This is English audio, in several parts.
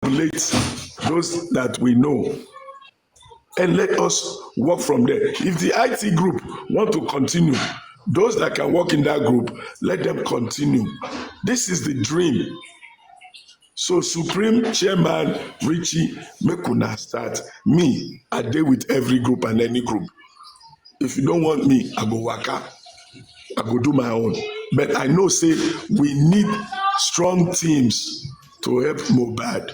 tabulate those that we know and let us work from there. If the IT group want to continue, those that can work in that group, let them continue. This is the dream. So Supreme Chairman Richie, make una start. Me, I dey with every group and any group. If you don't want me, I go waka. I go do my own. But I know say we need strong teams to help MOHBAD.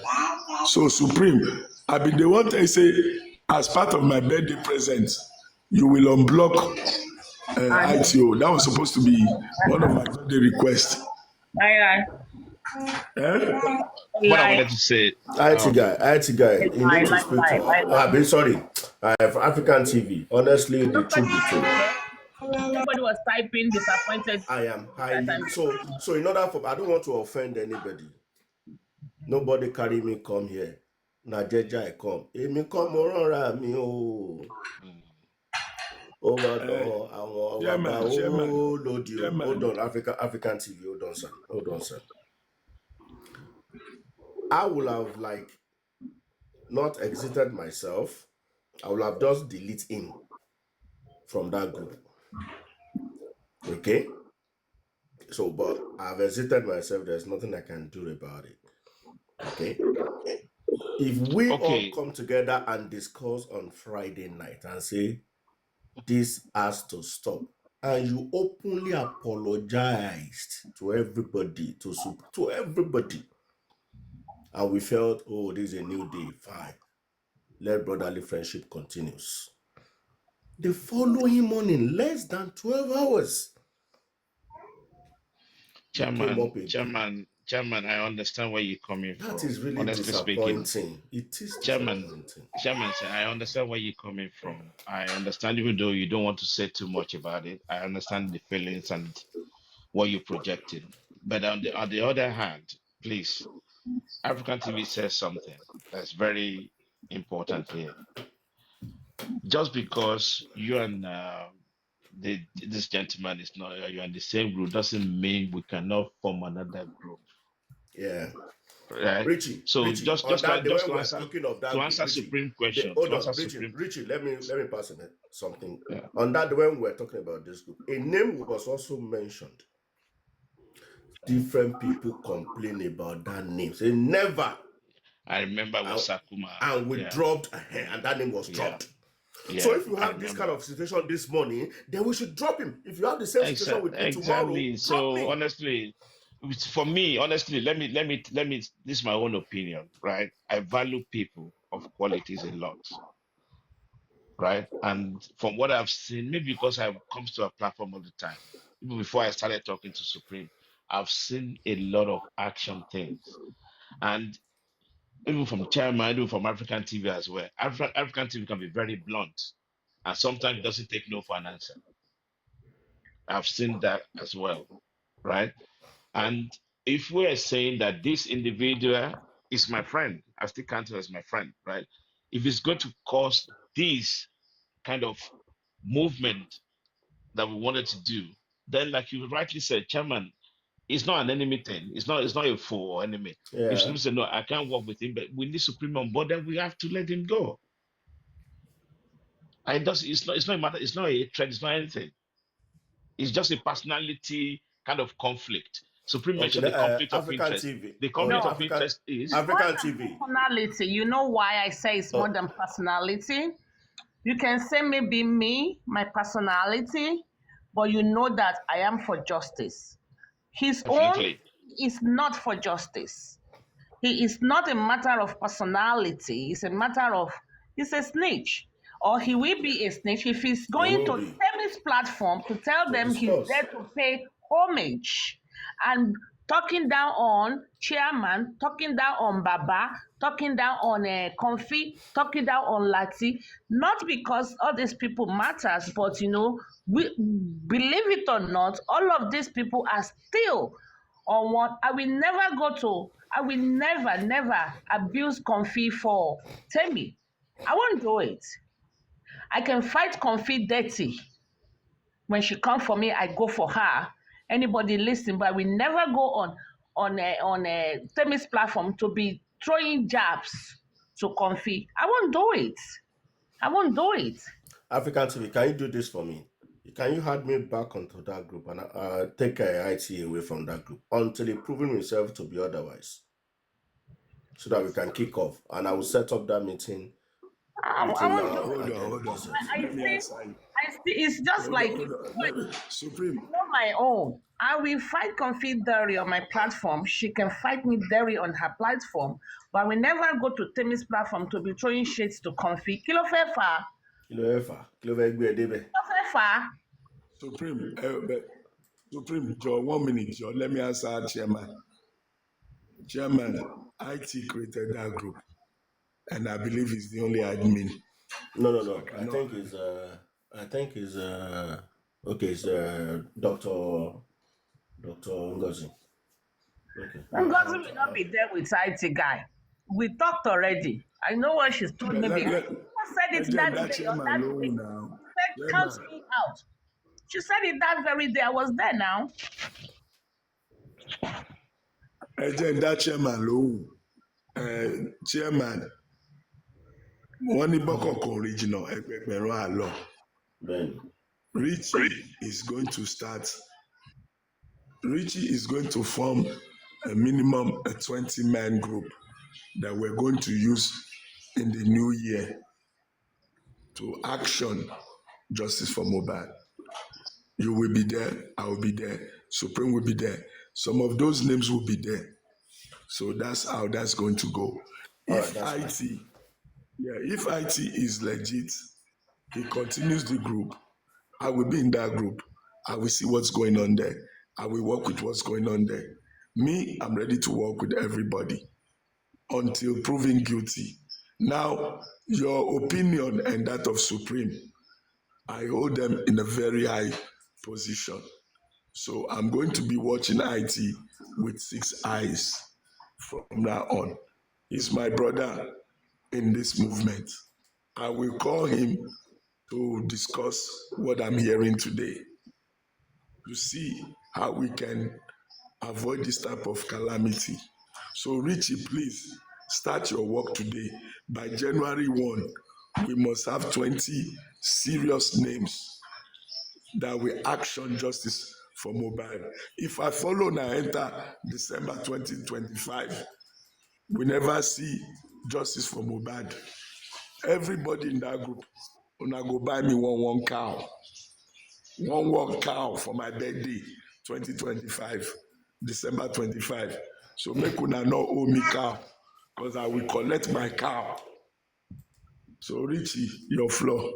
So Supreme, I been the one time say as part of my birthday present, you will unblock ITO. That was supposed to be one of my birthday requests. Lie. What I wanted to say. IT guy, you need to speak to. Sorry, for African TV. Honestly, the truth be told. Somebody was typing disappointed. I am highly so. In order for, I don't want to offend anybody. Nobody carry me come here. Na jeja I come. Emi come around me oh. Over hold on, African TV. Hold on, sir. I would have not exited myself. I would have just deleted him from that group. Okay? So, but I've exited myself. There's nothing I can do about it. Okay? If we all come together and discuss on Friday night and say, this has to stop, and you openly apologized to everybody, to everybody, and we felt, oh, this is a new day, fine. Let brotherly friendship continues. The following morning, less than 12 hours. Chairman, I understand where you're coming from. That is really disappointing. Speaking. It is Chairman, I understand where you're coming from. I understand, even though you don't want to say too much about it. I understand the feelings and what you're projecting. But on the other hand, please, African TV says something that's very important here. Just because you and this gentleman is not, you're in the same group, doesn't mean we cannot form another group. Yeah. Right. Richie. Just to answer Supreme question. Richie, let me pass in something. Yeah. On that, when we're talking about this group, a name was also mentioned. Different people complain about that name. Say never. I remember with Sakuma. And we dropped and that name was dropped. Yeah. So if you have this kind of situation this morning, then we should drop him. If you have the same situation with me tomorrow, so honestly, for me, honestly, let me. This is my own opinion, right? I value people of qualities a lot, right? And from what I've seen, maybe because I come to a platform all the time, even before I started talking to Supreme, I've seen a lot of action things, and even from chairman, even from African TV as well. African TV can be very blunt, and sometimes it doesn't take no for an answer. I've seen that as well, right? And if we're saying that this individual is my friend, I still count him as my friend, right? If it's going to cause this kind of movement that we wanted to do, then like you rightly said, chairman, it's not an enemy thing. It's not a foe or enemy. Yeah. If someone say, no, I can't work with him, but we need Supreme on board, then we have to let him go. And it's not a matter, it's not a trend, it's not anything. It's just a personality kind of conflict. Supreme mentioned the conflict of interest. TV. The conflict of interest is African TV. Personality. You know why I say it's more than personality? You can say maybe me, my personality, but you know that I am for justice. His own is not for justice. He is not a matter of personality. It's a matter of, he's a snitch. Or he will be a snitch if he's going to tell his platform to tell them he's there to pay homage. And talking down on chairman, talking down on Baba, talking down on Comfy, talking down on Lati, not because all these people matters, but you know, believe it or not, all of these people are still on what I will never abuse Comfy for Temi. I won't do it. I can fight Comfy dirty. When she come for me, I go for her. Anybody listen, but we never go on Temi's platform to be throwing jabs to Comfy. I won't do it. I won't do it. African TV, can you do this for me? Can you add me back onto that group and take IT away from that group until he proven himself to be otherwise, so that we can kick off, and I will set up that meeting I between won't now do it. Hold and on, the end hold of on. this I Let me see. answer you. I see. It's just Hold like on, hold on. Let me, Supreme. not my own. I will fight Comfy Derry on my platform. She can fight me Derry on her platform. But we never go to Temi's platform to be throwing shades to Comfy. Kilo fefa. Kilo fẹ́ débẹ̀. Kilo fefa. Supreme, Supreme, Joe, 1 minute, Joe. Let me answer Chairman. Chairman, IT created that group, and I believe he's the only admin. No. I I cannot. think it's okay. It's Doctor Ngozi. Okay. Ngozi will not be there with IT guy. We talked already. I know what she's told me. Let, She let, said it let that that day on chairman that know day. now. She said, count Chairman, me out. She said it that very day. I was there now. that chairman lóhùn. Chairman, wọ́n ní bọ́kọ̀ọ̀kan original ẹgbẹ̀gbẹ̀rún àlọ́. Ben. Richie is going to start. Richie is going to form a minimum a 20-man group that we're going to use in the new year to action justice for MOHBAD. You will be there, I will be there, Supreme will be there. Some of those names will be there. So that's how that's going to go. All right, If that's IT, if IT is legit, he continues the group. I will be in that group. I will see what's going on there. I will work with what's going on there. Me, I'm ready to work with everybody until proven guilty. Now, your opinion and that of Supreme, I hold them in a very high position. So I'm going to be watching IT with 6 eyes from now on. He's my brother in this movement. I will call him to discuss what I'm hearing today to see how we can avoid this type of calamity. So Richie, please start your work today. By January 1, we must have 20 serious names that will action justice for MOHBAD. If I follow now enter December 2025, we never see justice for MOHBAD. Everybody in that group, una go buy me one cow. One cow for my birthday 2025 December 25. So make una no owe me cow because I will collect my cow. So Richie, your floor.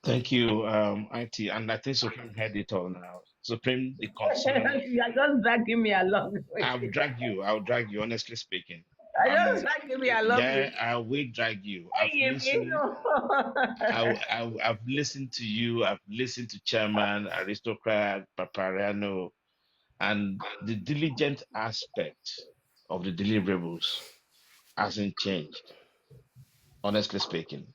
Thank you, IT. And I think Supreme had it all now. Supreme, the concern. You are just dragging me along. I'll drag you, honestly speaking. I just dragging me along Yeah, with I will drag you. you. I've listened to you. I've listened to Chairman, Aristocrat, Papariano, and the diligent aspect of the deliverables hasn't changed, honestly speaking.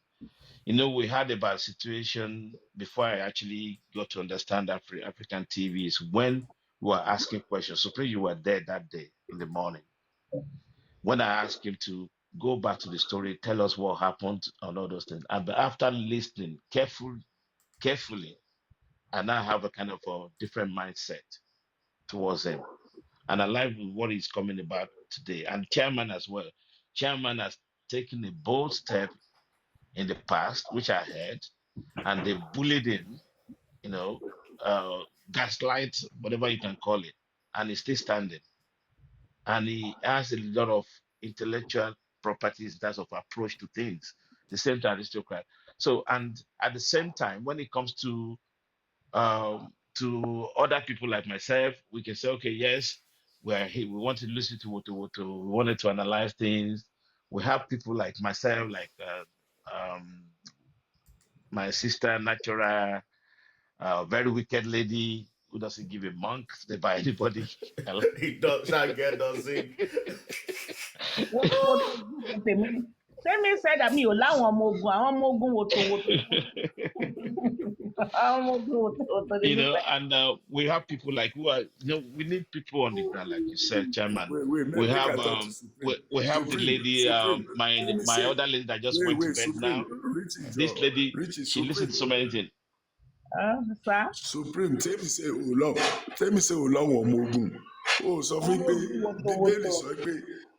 You know, we had a bad situation before I actually got to understand African TV is when we were asking questions. Supreme, you were there that day in the morning. When I asked him to go back to the story, tell us what happened and all those things. And after listening carefully, and I have a kind of a different mindset towards him. And I like what he's coming about today. And chairman as well. Chairman has taken a bold step in the past, which I heard, and they bullied him, you know, gaslight, whatever you can call it, and he's still standing. And he has a lot of intellectual properties in terms of approach to things, the same to aristocrat. So, and at the same time, when it comes to other people like myself, we can say, okay, yes, we're here. We want to listen to we wanted to analyze things. We have people like myself, like um, my sister, Natural, very wicked lady who doesn't give a monk by anybody. He does not get does it. Tẹ́mi said that mi ò láwọn ọmọ ogun, àwọn ọmọ ogun wòtòwòtò. And we have people like who are, we need people on the ground, like you said, Chairman. Wait, We make have I talk to Supreme. we have the lady, Supreme. Let me my say, other lady that just went to bed Supreme. now. This lady, Richie, she listens to so Supreme. many things. Sir? Supreme, tell me say Olong Omogun. Oh, so fún Ọmọ pé ogun Bíbélì wọ̀tọ̀wọ̀tọ̀. sọ pé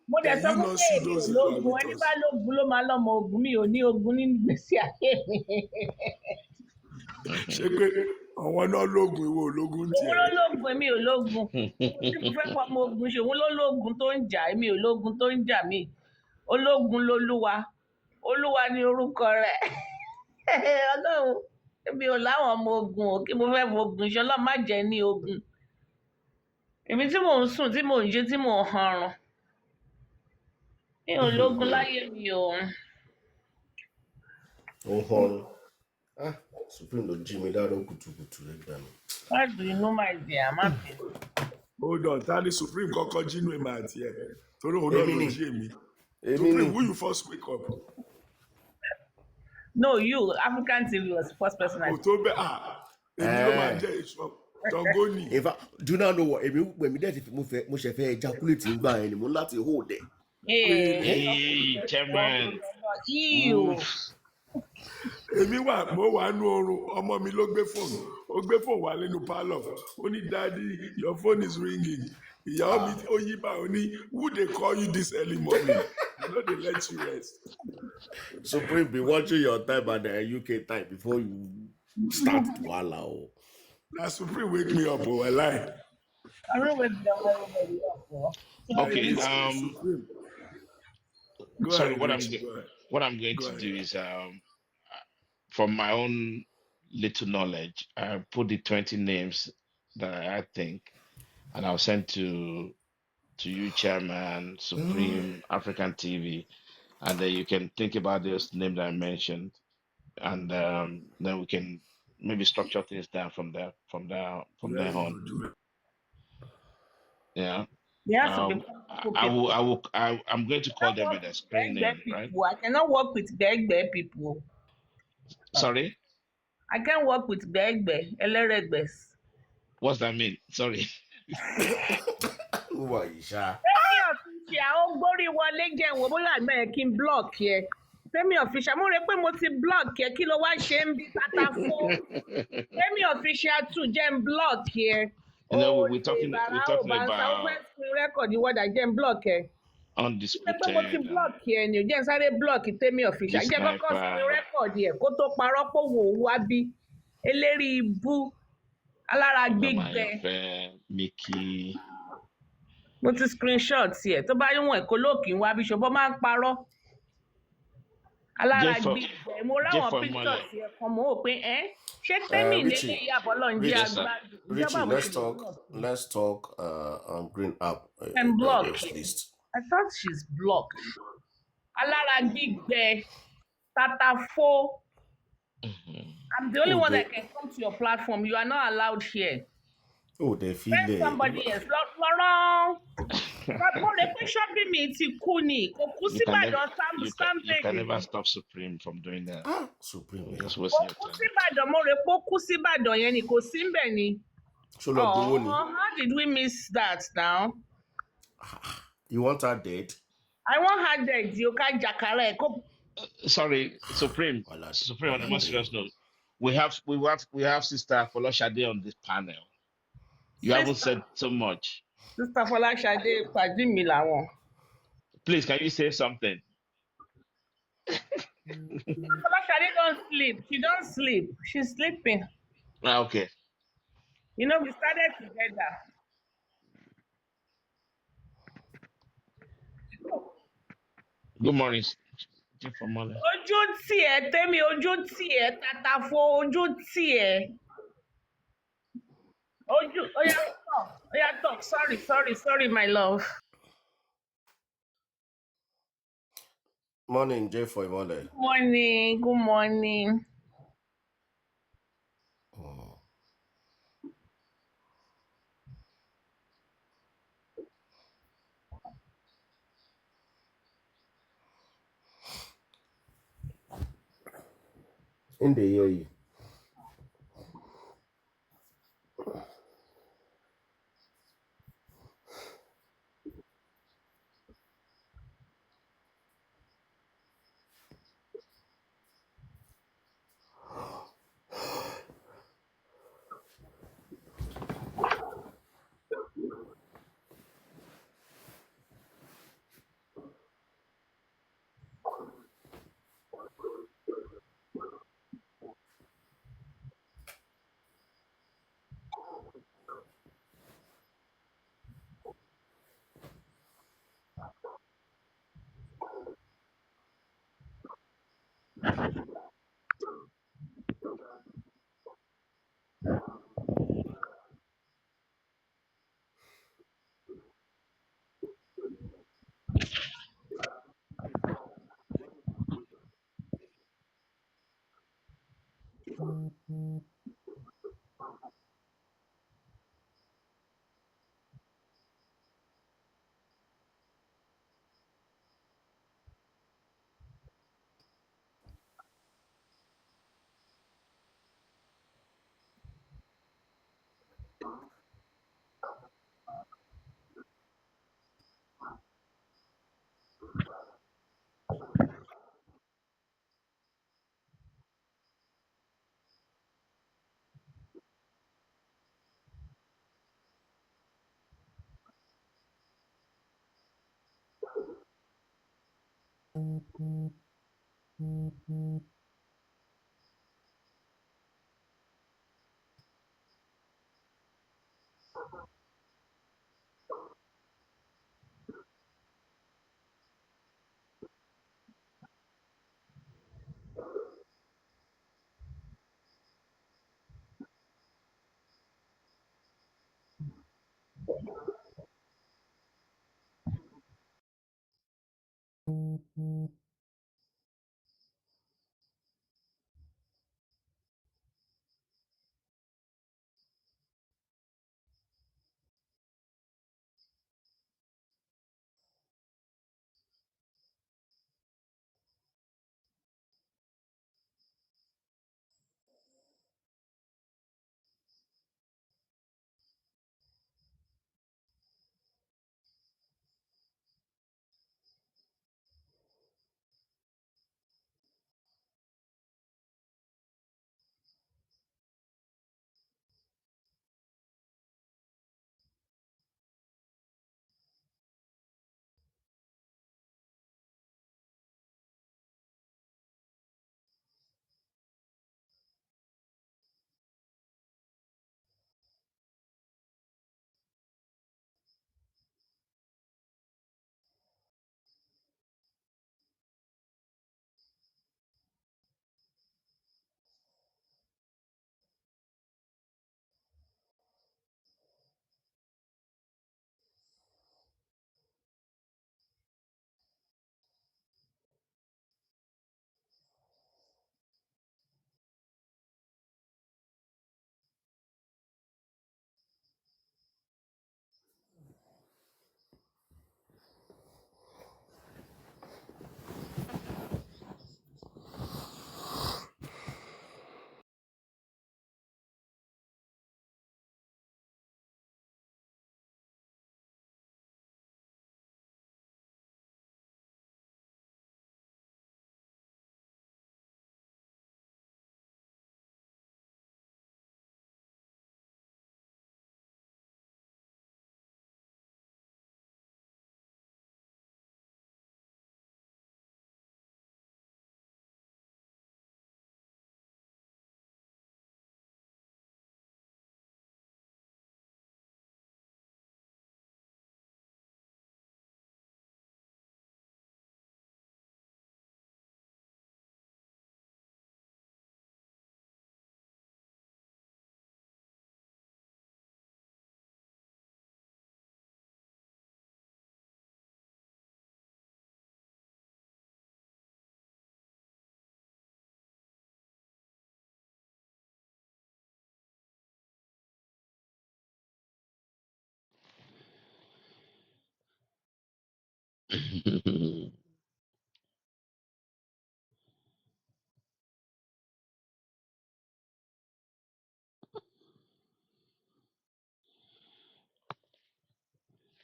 Mo dẹ̀ can sọ you fún not pé see èmi ò those that are lógun, with ẹni us? bá lógun ló máa lọ́mọ ogun, mi ò ní ogun nínú ìgbésí ayé mi. Ṣé pé àwọn náà lógun ìwọ ológun Òun ló tiẹ̀? lógun, èmi ò lógun. Ohun tí mo fẹ́ fọ ọmọ ogun ṣe, òun ló lógun tó ń jà, èmi ò lógun tó ń jà mí. Ológun lolúwa, olúwa ni orúkọ rẹ̀. Ọlọ́run, èmi ò láwọn ọmọ ogun o, kí mo fẹ́ fọ ogun ṣe, Ọlọ́run má jẹ́ ní ogun. Èmi tí mò ń sùn, tí mò ń jí, tí mò ń hanrun. Mi ò lógun láyé mi o. Supreme ló jí mi dáadọ́ kùtùkùtù ẹgbẹ́ mi. Why do you know my dear? Má bínú. Hold on, ta ni Supreme kọ́kọ́ jínú èmi àti ẹ̀? Torí òun náà ló Èmi jí èmi. ni. Supreme, who you first wake up? No, you, African TV was the first person I Kò tó bẹ́ẹ̀ èmi ló máa jẹ́ ìṣọ́ Tọ́ngónì. In fact, do you not know what? Èmi dẹ̀ ti mo ṣe fẹ́ ejaculate ń gbà yẹn ni mo ní láti hold ẹ̀. Hey, Chairman. Ew. Èmi mo wà nú oorun ọmọ mi ló gbé fóònù ó gbé fóònù wá nínú pálọ̀ ó ní daddy your phone is ringing ìyàwó mi ó yí bá ó ní who dey call you this early morning I no dey let you rest. Supreme be watching your time and UK time before you start wahala o. Na Supreme wake me up o wallahi. I don't wake everybody up. Okay. Supreme. Go Sorry. ahead, What I'm going Go to ahead. do is, from my own little knowledge, I put the 20 names that I think, and I'll send to you, Chairman, Supreme, African TV, and then you can think about those names that I mentioned, and then we can maybe structure things down from there Very on. good. Yeah. There has to be I'm going to call them with their screen name, right? people. I cannot work with begbe people. Sorry, I can't work with begbe, eleregbes. what's that mean? Sorry. Wà yìí ṣá. Fẹ́mi ọ̀fíṣà ó gbórí wọlé jẹ́ wo bóyá àgbẹ̀ yẹn kí n block yẹ. Fẹ́mi ọ̀fíṣà mo rẹ pé mo ti block yẹ kí ló wá ṣe ń bí tata fún. Fẹ́mi ọ̀fíṣà tún jẹ́ ń block yẹ. You know, we're talking about record wọ́dà jẹ́ ń block yẹ. Ṣé pé mo ti undisputed. block yẹ ni ò jẹ́ ń sáré block Fẹ́mi ọ̀fíṣà This jẹ́ my kọ́kọ́ father. screen record yẹ kó tó parọ́ pò wò ó wá bí eléri ibú alára gbígbẹ. Mickey. Mo ti screenshot yẹ tó bá yíwọ̀n ẹ̀kọ́ lóòkì ń wá bí ṣọbọ́ máa ń parọ́. Alára gbígbẹ mo ráwọn pictures yẹ kan mo rò pé ṣé tẹ́mì nílé ìyàbọ̀ lọ́n jẹ́ agbádùn. Richie, let's talk on Green App. And block. List. I thought she's blocked. Alára gbígbẹ tatafo. I'm the only one that can come to your platform. You are not allowed here. Oh, they feel Find somebody else. Lọ́rọ́. Mo rè pé ṣọ́bí mi ti kú ni. Kò kú síbàdàn You can never stop Supreme from doing that. Supreme. Just wasting your Kò kú time. síbàdàn mo rè pé ó kú síbàdàn yẹn ni kò sí ńbẹ̀ ni. Ṣó lọ gbowó ni? How did we miss that now? You want her dead? I want her dead. You can't jàkàrà ẹ̀ kó. Sorry, Supreme. Supreme, on a more serious note, we have Sister Folashade on this panel. You haven't said so much. Sister Folashade pàdé mi làwọn. Please, can you say something? Folashade don't sleep. She don't sleep. She's sleeping. Okay. You know, we started together. Good morning. From Mother. Ojú tì ẹ́ Tẹ́mi, ojú tì ẹ́ tatafo, ojú tì ẹ́. Ojú, oya talk. Sorry, my love. Morning, J for Imole. Good morning. Oh. In the hear you.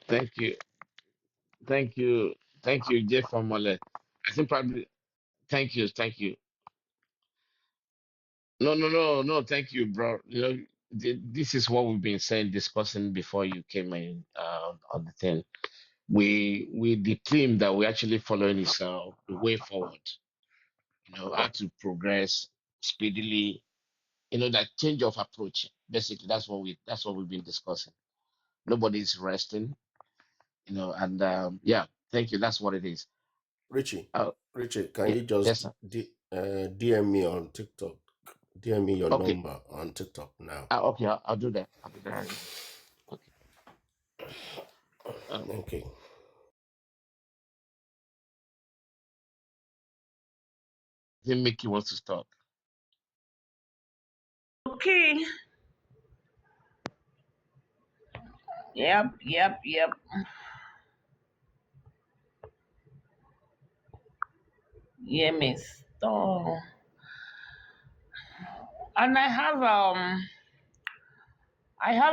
Thank you, thank you, thank you, Jeff Famole. I think probably thank you. No, no, no, no, thank you, bro. You know, this is what we've been saying, discussing before you came in on the thing. We the theme that we're actually following is the way forward. You know, how to progress speedily. You know, that change of approach. Basically, that's what we've been discussing. Nobody's resting. You know, and yeah, thank you. That's what it is. Richie, Uh, Richie, can yeah, you yes, just sir. DM me on TikTok? DM me your Okay. number on TikTok now. Okay, I'll do that. I'll do that right now. Okay. Okay. I think Mickey wants to start. Okay. Yep, yep, yep. Yeah, miss. Oh. And I have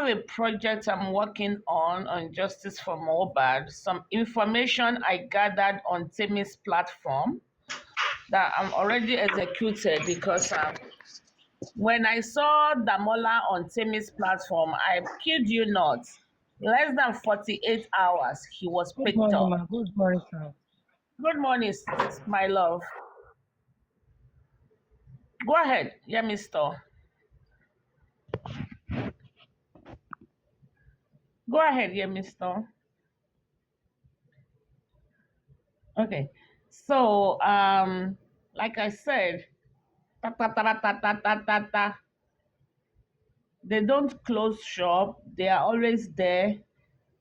a project I'm working on justice for MOHBAD. Some information I gathered on Temi's platform that I'm already executed because when I saw Damola on Temi's platform, I kid you not, less than 48 hours, he was Good picked morning, up. ma. Good morning, sir. Good morning, my love. Go ahead. Yeah, Mister. Go ahead. Yeah, Mister. Okay. So, like I said, ta ta ta ta ta ta ta ta. They don't close shop. They are always there.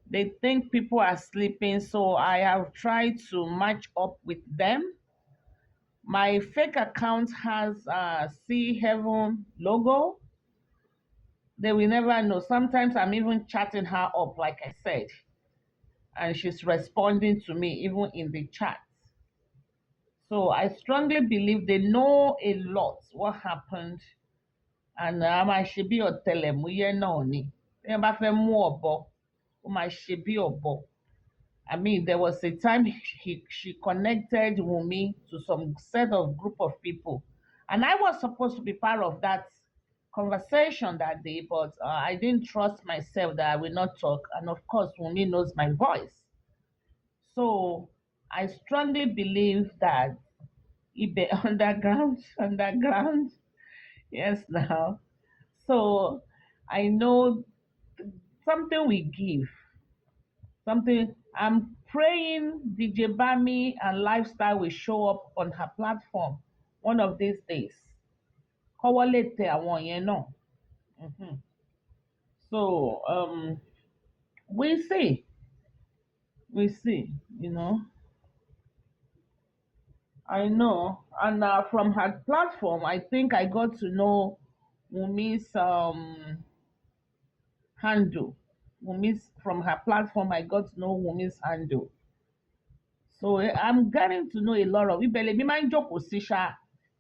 They think people are sleeping, so I have tried to match up with them. My fake account has a Sea Heaven logo. They will never know. Sometimes I'm even chatting her up, like I said, and she's responding to me even in the chat. So I strongly believe they know a lot what happened, and I should be ọ̀tẹlẹ̀múyẹ́ náà ni. Bí wọ́n bá fẹ́ mú ọ̀bọ, ó máa ṣe bí ọ̀bọ. I mean, there was a time she connected Wumi to some set of group of people, and I was supposed to be part of that conversation that day, but I didn't trust myself that I will not talk. And of course, Wumi knows my voice, so I strongly believe that Ibe underground, yes, now. So I know something we give. Something I'm praying DJ Bami and Lifestyle will show up on her platform one of these days. Kọ́wọ́ lè tẹ àwọn yẹn náà. Mhm. So we see, you know. I know, and from her platform, I think I got to know Wumi's handle. Wumi's from her platform, I got to know Wumi's handle. So I'm getting to know a lot of Ibele. Me mind jókòó sí ṣá.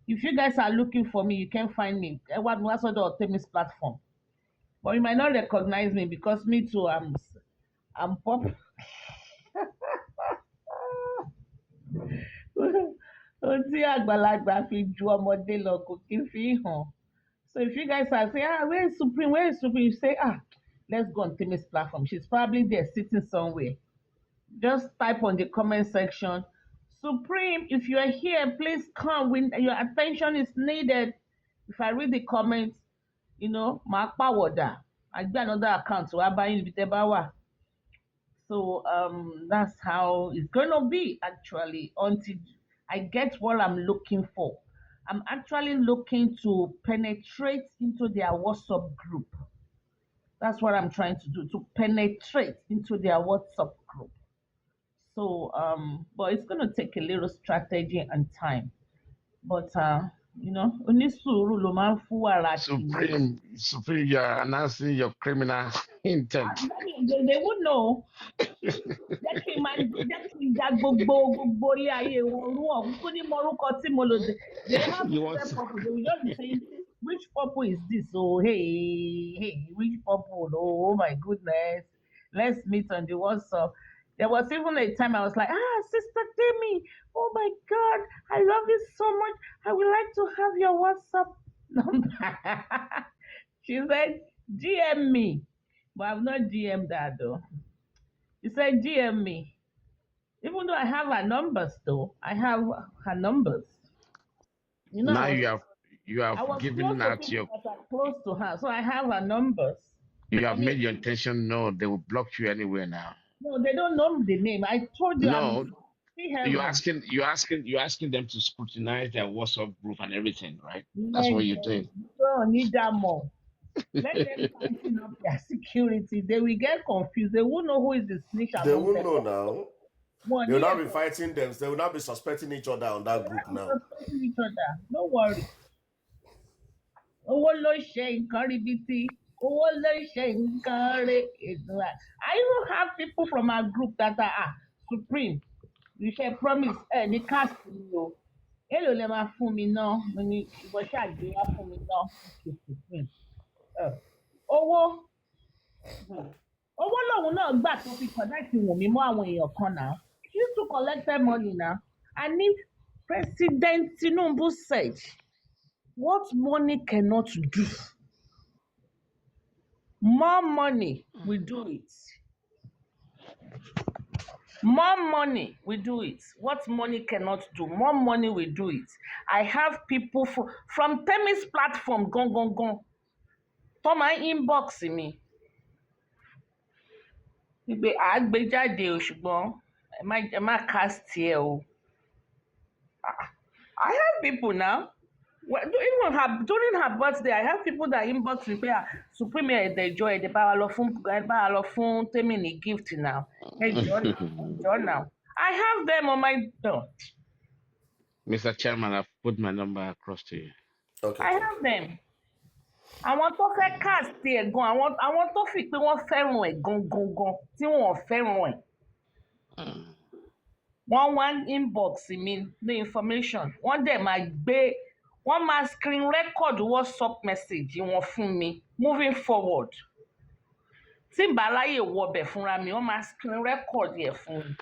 If you guys are looking for me, you can find me. What was the Temis platform? But you might not recognize me because me too. I'm pop. Ohun tí àgbàlagbà fi ju ọmọdé lọ kò kí n fi hàn. So if you guys are saying, where is Supreme? Where is Supreme? You say, let's go on Timmy's platform. She's probably there sitting somewhere. Just type on the comment section, Supreme, if you are here, please come. Your attention is needed. If I read the comments, Mark Powerda. I got another account, so I buy in Bitebawa. So that's how it's gonna be actually until I get what I'm looking for. I'm actually looking to penetrate into their WhatsApp group. That's what I'm trying to do, to penetrate into their WhatsApp group. So, but it's gonna take a little strategy and time. But onísùúrù ló máa ń fún wàrà kì í. Supreme, you're announcing your criminal intent. They would know. Jẹ́ kí n gbogbo ilé ayé wọn rú ọ̀hún kú ní morúkọ tí mo lò dé. They have You want different purpose. They will just be saying, which purple is this? Oh, hey, which purple? Oh my goodness. Let's meet on the WhatsApp. There was even a time I was like, Sister Timmy, oh my God, I love you so much. I would like to have your WhatsApp number. She said, GM me. But I've not GM'd that though. She said, GM me. Even though I have her numbers though, I have her numbers. now I was you I have was given close to out people your that are close to her, so I have her numbers. you I have made your mean, intention known. They will block you anywhere now. no, they don't know the name. I told you I'm No, see you're heaven. asking you're asking you're asking them to scrutinize their WhatsApp group and everything, right? That's what Let you're them doing. don't need that more. Let them tighten up their security. They will get confused. They won't know who is the snitch They among won't them. know now. One They will not year, be fighting them. They will not be suspecting each other on they that will group not be now. suspecting each other. Don't worry. Owó ló ṣe nǹkan ribiti. Owó ló ṣe nǹkan re. I even have people from our group that are Supreme. You shall promise ní cast mi o. Èló lẹ máa fún mi náà? Mo ní ìwọ ṣáàgbé wá fún mi náà. Okay, Supreme. Eh, Owó owó lòun náà gbà tó fi connect Wùnmí mọ́ àwọn èèyàn kan náà. She used to collect that money now. And if President Tinubu said, what money cannot do, more money will do it. More money, we do it. What money cannot do, more money, we do it. I have people from Temi's platform, gone. To my inbox me. Ìgbé àgbéjáde o ṣùgbọ́n ẹ má cast ẹ o. I have people now. Well, during her birthday, I have people that inbox me pé Supreme ẹ̀dẹ̀jọ́ ẹ̀dẹ̀ bá wa lọ fún Temi ní gift now. Ẹjọ́ now. I have them on my door. Mr. Chairman, I've put my number across to you. Okay. I have them. Àwọn tó fẹ́ cast ẹ̀ gan, àwọn tó fi pé wọ́n fẹ́ràn ẹ̀ gan tí wọ́n fẹ́ràn ẹ̀. Wọ́n wá inbox mi ní information. Wọ́n máa screen record WhatsApp message wọn fún mi moving forward. Tí n bá láyè wọbẹ̀ fúnra mi, wọ́n máa screen record yẹ̀ fún mi.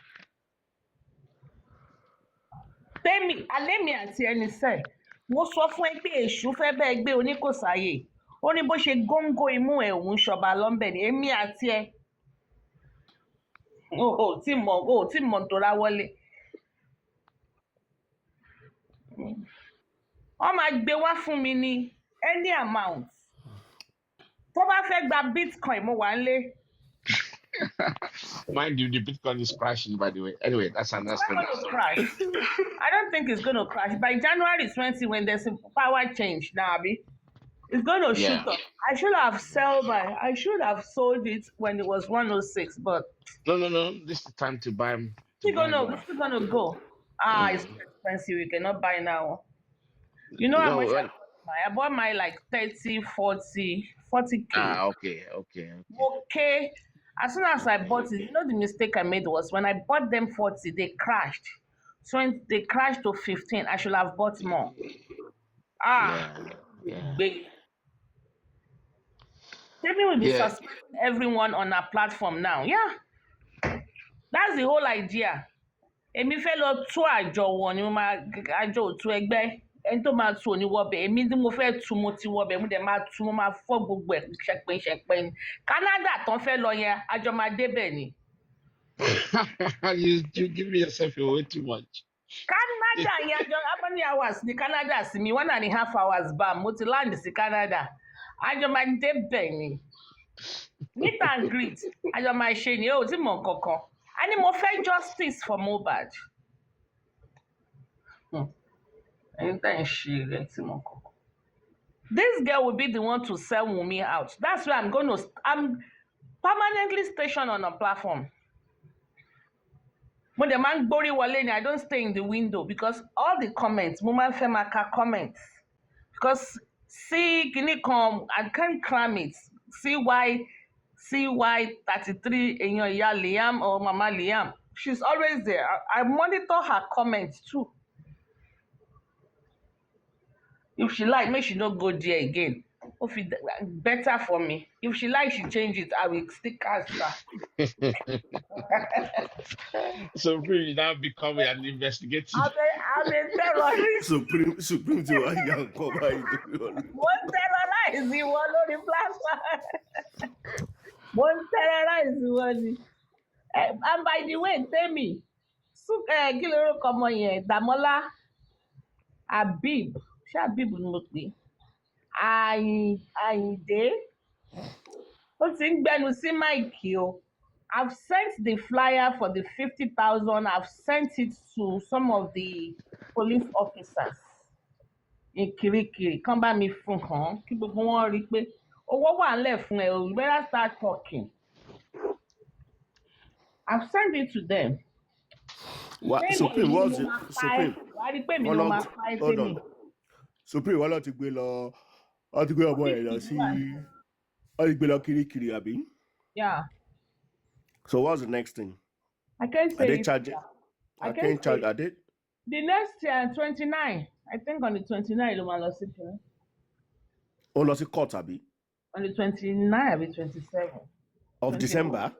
Tẹ́mi, alẹ́ mi àti ẹni sẹ́, mo sọ fún ẹ pé èṣù fẹ́ bẹ́ẹ̀ gbé oníkòsáyè. Ó ní bó ṣe góńgó imú ẹ̀ òun ṣọba lọ́nbẹ̀ ni èmi àti ẹ. O tí mọ̀ tó ra wọlé. Wọ́n máa gbé wá fún mi ní any amount. Tó bá fẹ́ gba Bitcoin mo wà nílé. Mind you, the Bitcoin is crashing, by the way. Anyway, that's another It's not going to crash. I don't think it's going to crash. By January 20, when there's a power change, Nabi, it's going to shoot up. I should have sold it when it was 106, but No. This is the time to buy them. It's still gonna go. It's expensive. You cannot buy now. You know how much I bought my like 30, 40K. Okay. Okay. As soon as I bought it, you know the mistake I made was when I bought them 40, they crashed. So when they crashed to 15, I should have bought more. Big. Maybe we'll be suspending everyone on our platform now. Yeah. That's the whole idea. Èmi fẹ́ lọ tú àjọ wọn ni mo máa àjọ òtú ẹgbẹ́ ẹni tó máa tú òní wọbẹ̀ èmi tí mo fẹ́ tú mo ti wọbẹ̀ mo dẹ̀ máa tú mo máa fọ́ gbogbo ẹ̀ ṣẹpẹ́ ni Canada tán fẹ́ lọ yẹn àjọ máa débẹ̀ ni. You give yourself away too much. Canada yẹn àjọ how many hours ní Canada sí mi 1.5 hours bá mo ti land sí Canada àjọ máa débẹ̀ ni. Meet and greet àjọ máa ṣe ni ó ti mọ̀ kankan. I need more fair justice for MOHBAD. This girl will be the one to sell Wunmi out. That's why I'm permanently stationed on a platform. When the man Bori Waleni, I don't stay in the window because all the comments, Muma Femaka comments. Because see, Guinea-com, I can't cram it. CY33 in your Iya Liam or Mama Liam. She's always there. I monitor her comments too. If she like, make she not go there again. If it better for me. If she like, she change it. I will still cast her. So Supreme now becoming an investigative. I'm a terrorist. Supreme to I can come by. One terrorize you one on the platform. One terrorize one. And by the way, tell me, Kilo come on here, Damola, Habib, Habib Nmokpe, Ayinde, ó ti ń gbẹnu sí Mike o. I've sent the flyer for the 50,000. I've sent it to some of the police officers in Kirikiri. Kán bá mi fún hàn kí gbogbo wọn rí pé owó wà ńlẹ̀ fún ẹ o. You better start talking. I've sent it to them. Supreme, what's it? Supreme. Hold on. Supreme, wọ́n lọ ti gbé ọmọ ẹ̀ lọ sí wọ́n ti gbé lọ Kirikiri àbí? Yeah. So what's the next thing? I can't say. Are they charging? I can't charge. Are they? The next year, 29. I think on the 29, ló máa lọ sí kìíní. Ó lọ sí court àbí? On the 29, àbí 27. Of December?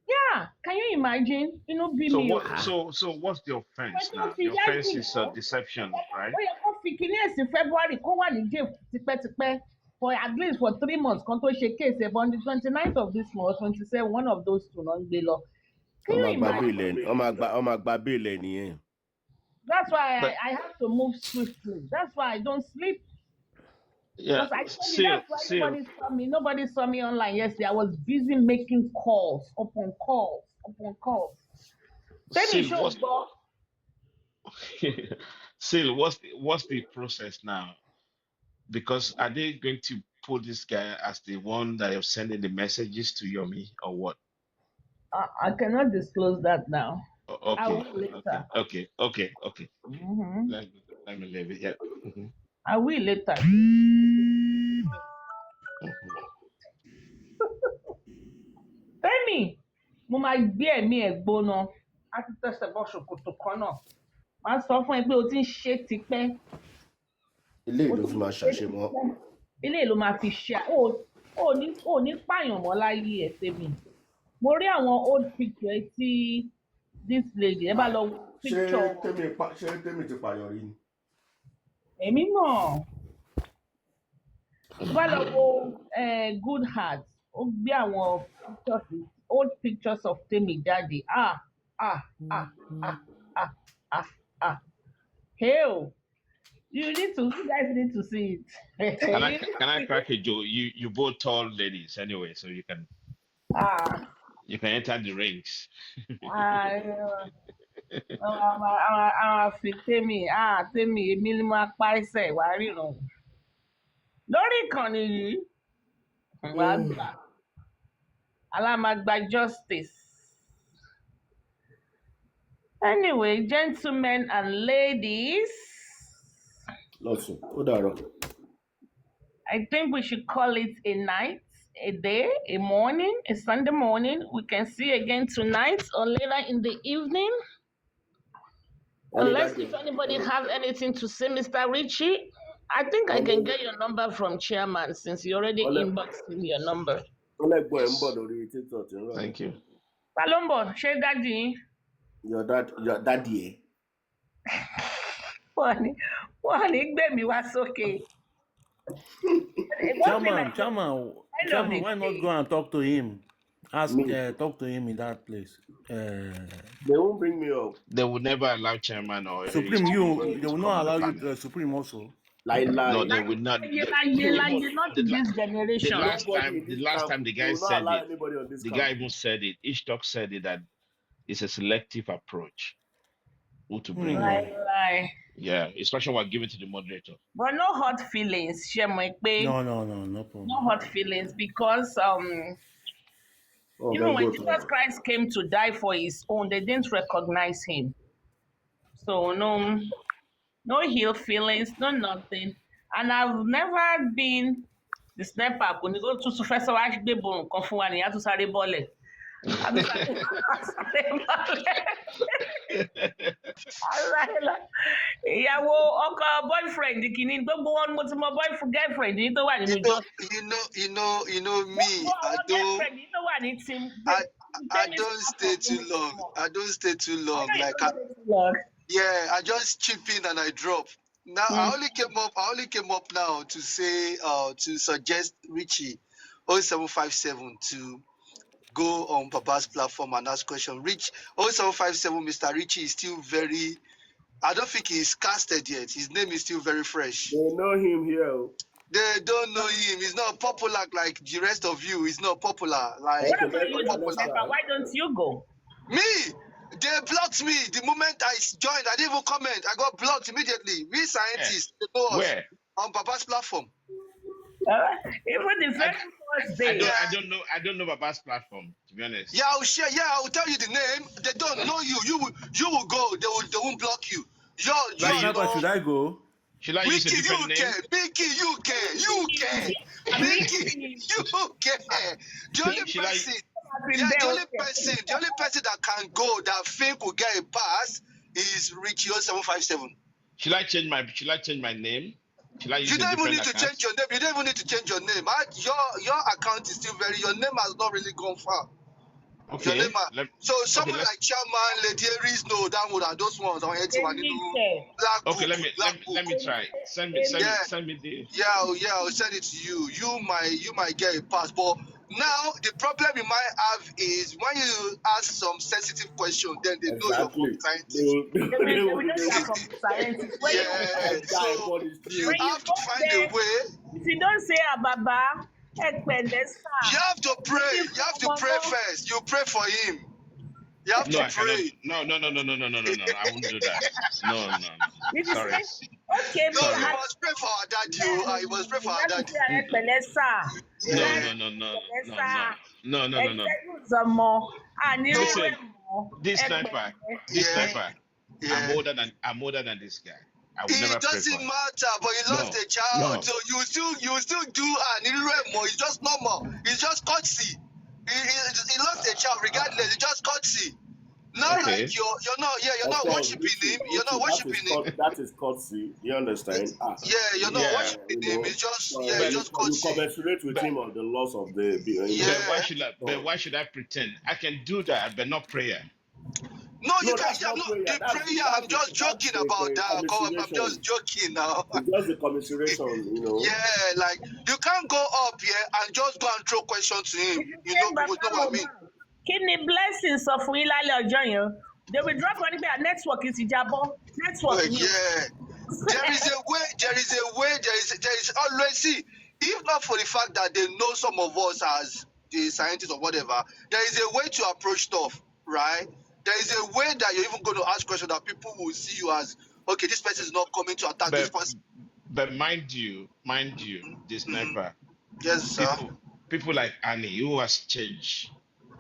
Yeah. Can you imagine? You know, be me. So what's the offense now? The offense is deception, right? Ó yẹ kó fi kíní ẹ̀sìn February kó wà ní jail tipẹ́tipẹ́ for at least for 3 months kan tó ṣe case ẹ̀ but on the 29th of this month, 27, one of those two ló ń gbé lọ. Can you imagine? That's why But I have to move swiftly. That's why I don't sleep. yeah, Because I told you still, that's why still, nobody saw me online yesterday. I was busy making calls upon calls upon calls. Tell me, still, show go. still, what's the process now? Because are they going to put this guy as the one that is sending the messages to Yomi or what? I cannot disclose that now. I Okay, will later. okay. hmm Let, let me leave it. Yeah. Mhm, I will later. mhm. Tell me, mo máa gbé ẹ̀mí ẹ̀ gbóná. A ti tẹ̀sẹ̀ bọ́ ṣòkòtò kan náà. Màá sọ fún ẹ pé o ti ń ṣe tipẹ́. eléyìí O ló ti fi ń máa ṣe ṣàṣemọ. tipẹ́. Eléyìí ló máa fi ṣe. O ní pààyàn mọ́ láyé ẹ̀ tèmi. Mo rí àwọn old picture ẹ tí this lady ẹ bá lọ wo ṣé picture tèmi ti pààyàn rí ni. èmi mọ̀ ẹ bá lọ wo good heart ó gbé àwọn old pictures of Temi jáde ah ah ah ah ah ah ah hell you guys need to see it. Can I crack a joke? You both tall ladies anyway, so ah you can enter the rings. ah àwọn àfi Temi èmi ni máa pa ẹsẹ̀ wàá ríran lórí ìkànnì yìí wàá gbà alámàgbà justice. Anyway, gentlemen and ladies, lọ́tún ó dàrọ̀. I think we should call it a night, a day, a morning, a Sunday morning. We can see again tonight or later in the evening. Unless if anybody has anything to say, Mr. Richie, I think I can get your number from chairman since you already inboxed him your number. ọlẹ́gbọ̀n ẹ̀ ń bọ̀ lórí TikTok ń rọ̀. Thank you. Palombo, ṣé dájú yín? your daddy ẹ̀. Wọ́n ní gbé mi wá sókè. Chairman, why not go and talk to him? Talk to him in that place. They won't bring me up. They would never allow chairman or Supreme, they will not allow you to Supreme also. No, they would not. Not in this generation. The last time the guy said it, the guy even said it. Each talk said it that it's a selective approach. Who to bring on? Yeah, especially when given to the moderator. But no hard feelings, No problem. No hard feelings because even when Jesus Christ came to die for his own, they didn't recognize him. So no ill feelings, no nothing. And I've never been the sniper. When you go to first of all, I be born confirm and you have to start balling. Ìyàwó ọkọ boyfriend kìíní gbogbo wọn mo ti mọ boyfriend girlfriend yìí tó wà nínú ìjọ. You know me. I don't stay too long. Like I just chip in and I drop. Now I only came up now to say to suggest Richie 0757 to go on Papa's platform and ask question. 0757 Mr. Richie is still very, I don't think he's casted yet. His name is still very fresh. They know him here. They don't know him. He's not popular like the rest of you. He's not popular. Like what about you, popular. Why don't you go? Me? They blocked me the moment I joined. I didn't even comment. I got blocked immediately. We scientists, they know us on Papa's platform. Even the very first day. I don't know Baba's platform, to be honest. Yeah, I'll share. Yeah, I will tell you the name. They don't know you. You will go. They won't block you. Should I go? Should I use a different name? Mickey, you can. Mickey, you can. The only person that can go that think will get a pass is Richie 0757. Should I change my name? You don't even need to change your name. You don't even need to change your name. Your account is still your name has not really gone far. Okay. Your name, so okay, someone like Chairman, Lady Aries, no, that would have those ones. I want you to black okay, book, let me try. Send me the Yeah, I'll send it to you. You might get a pass, but now the problem you might have is when you ask some sensitive question, then they know you're from Exactly. scientist. They will know you are from scientist. Yeah, so you have to find a way. If you don't say Ababa, You have to pray. You have to pray first. You pray for him. You have No, to I cannot. pray. No. I won't do that. No. Sorry. Okay, No, Sorry. you must pray for our daddy. You must pray for our daddy. No. No. This sniper. Yeah. I'm older than this guy. I would It never pray doesn't for him. matter, but you lost a child, so you still do it's just normal. It's just courtesy. He lost a child regardless. It's just courtesy. Not Okay. like you're not worshiping him. You're not worshiping him. That is courtesy. You understand? Yeah, you're not worshiping him. It's just it's just courtesy. You commensurate with him on the loss of the. But why should I pretend? I can do that, but not prayer. No, you can't. That's not prayer. The prayer. I'm just joking about that. I'm just joking now. It's just the commiseration, Yeah, like you can't go up here and just go and throw questions to him. You know what I mean? Kidney blessings of Ilale Ojoyan. They will drop on the network is Ijabo. Network. Yeah. There is a way. There is always see. If not for the fact that they know some of us as the scientists or whatever, there is a way to approach stuff, right? There is a way that you're even going to ask questions that people will see you as, okay, this person is not coming to attack this person. But mind you, this sniper. Yes, sir. People like Annie, who has changed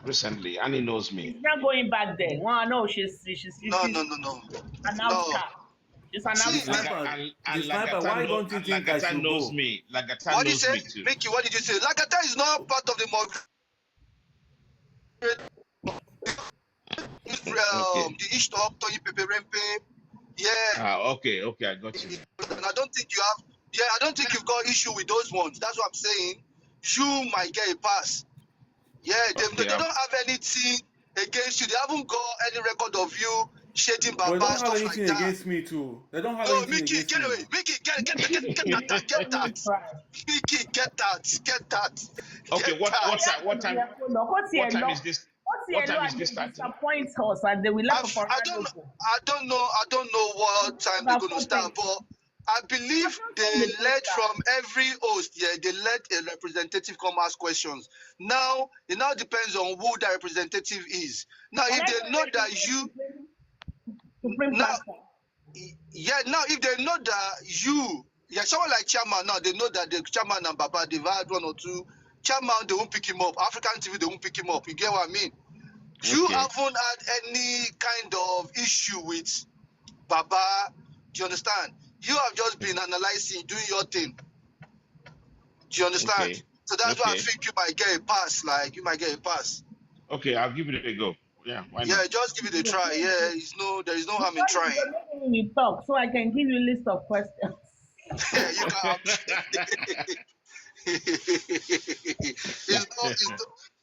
recently. Annie knows me. She's not going back there. Well, no, she's No. an outcast. She's an outcast. Sniper, why don't you think I should knows go? me. Lagata What did you knows say? me too. Mickey, what did you say? Lagata is not part of the the East Talk, Tony Pepe Rempe. Yeah. Okay, I got you. And I don't think you have. Yeah, I don't think you've got issue with those ones. That's what I'm saying. You might get a pass. Yeah, they don't have anything against you. They haven't got any record of you shading Baba. They don't have stuff anything like that. against me too. They don't have No, anything Mickey, against get me. away. Mickey, get that. Mickey, get that. Okay, what time is this? What time is this starting? Disappoint us and they will laugh for I don't know what time they're going to start, but I believe they let from every host. Yeah, they let a representative come ask questions. Now it now depends on who that representative is. Now, if they know that you, now if they know that you, someone like Chairman now, they know that the Chairman and Baba they've had one or two. Chairman, they won't pick him up. African TV, they won't pick him up. You get what I mean? You haven't had any kind of issue with Baba. Do you understand? You have just been analyzing, doing your thing. Do you understand? Okay. So that's why I think you might get a pass. Like you might get a pass. Okay, I'll give it a go. Yeah, why not? Yeah, just give it a try. Yeah, there is no harm in trying. We talk, so I can give you a list of questions. Yeah, you can.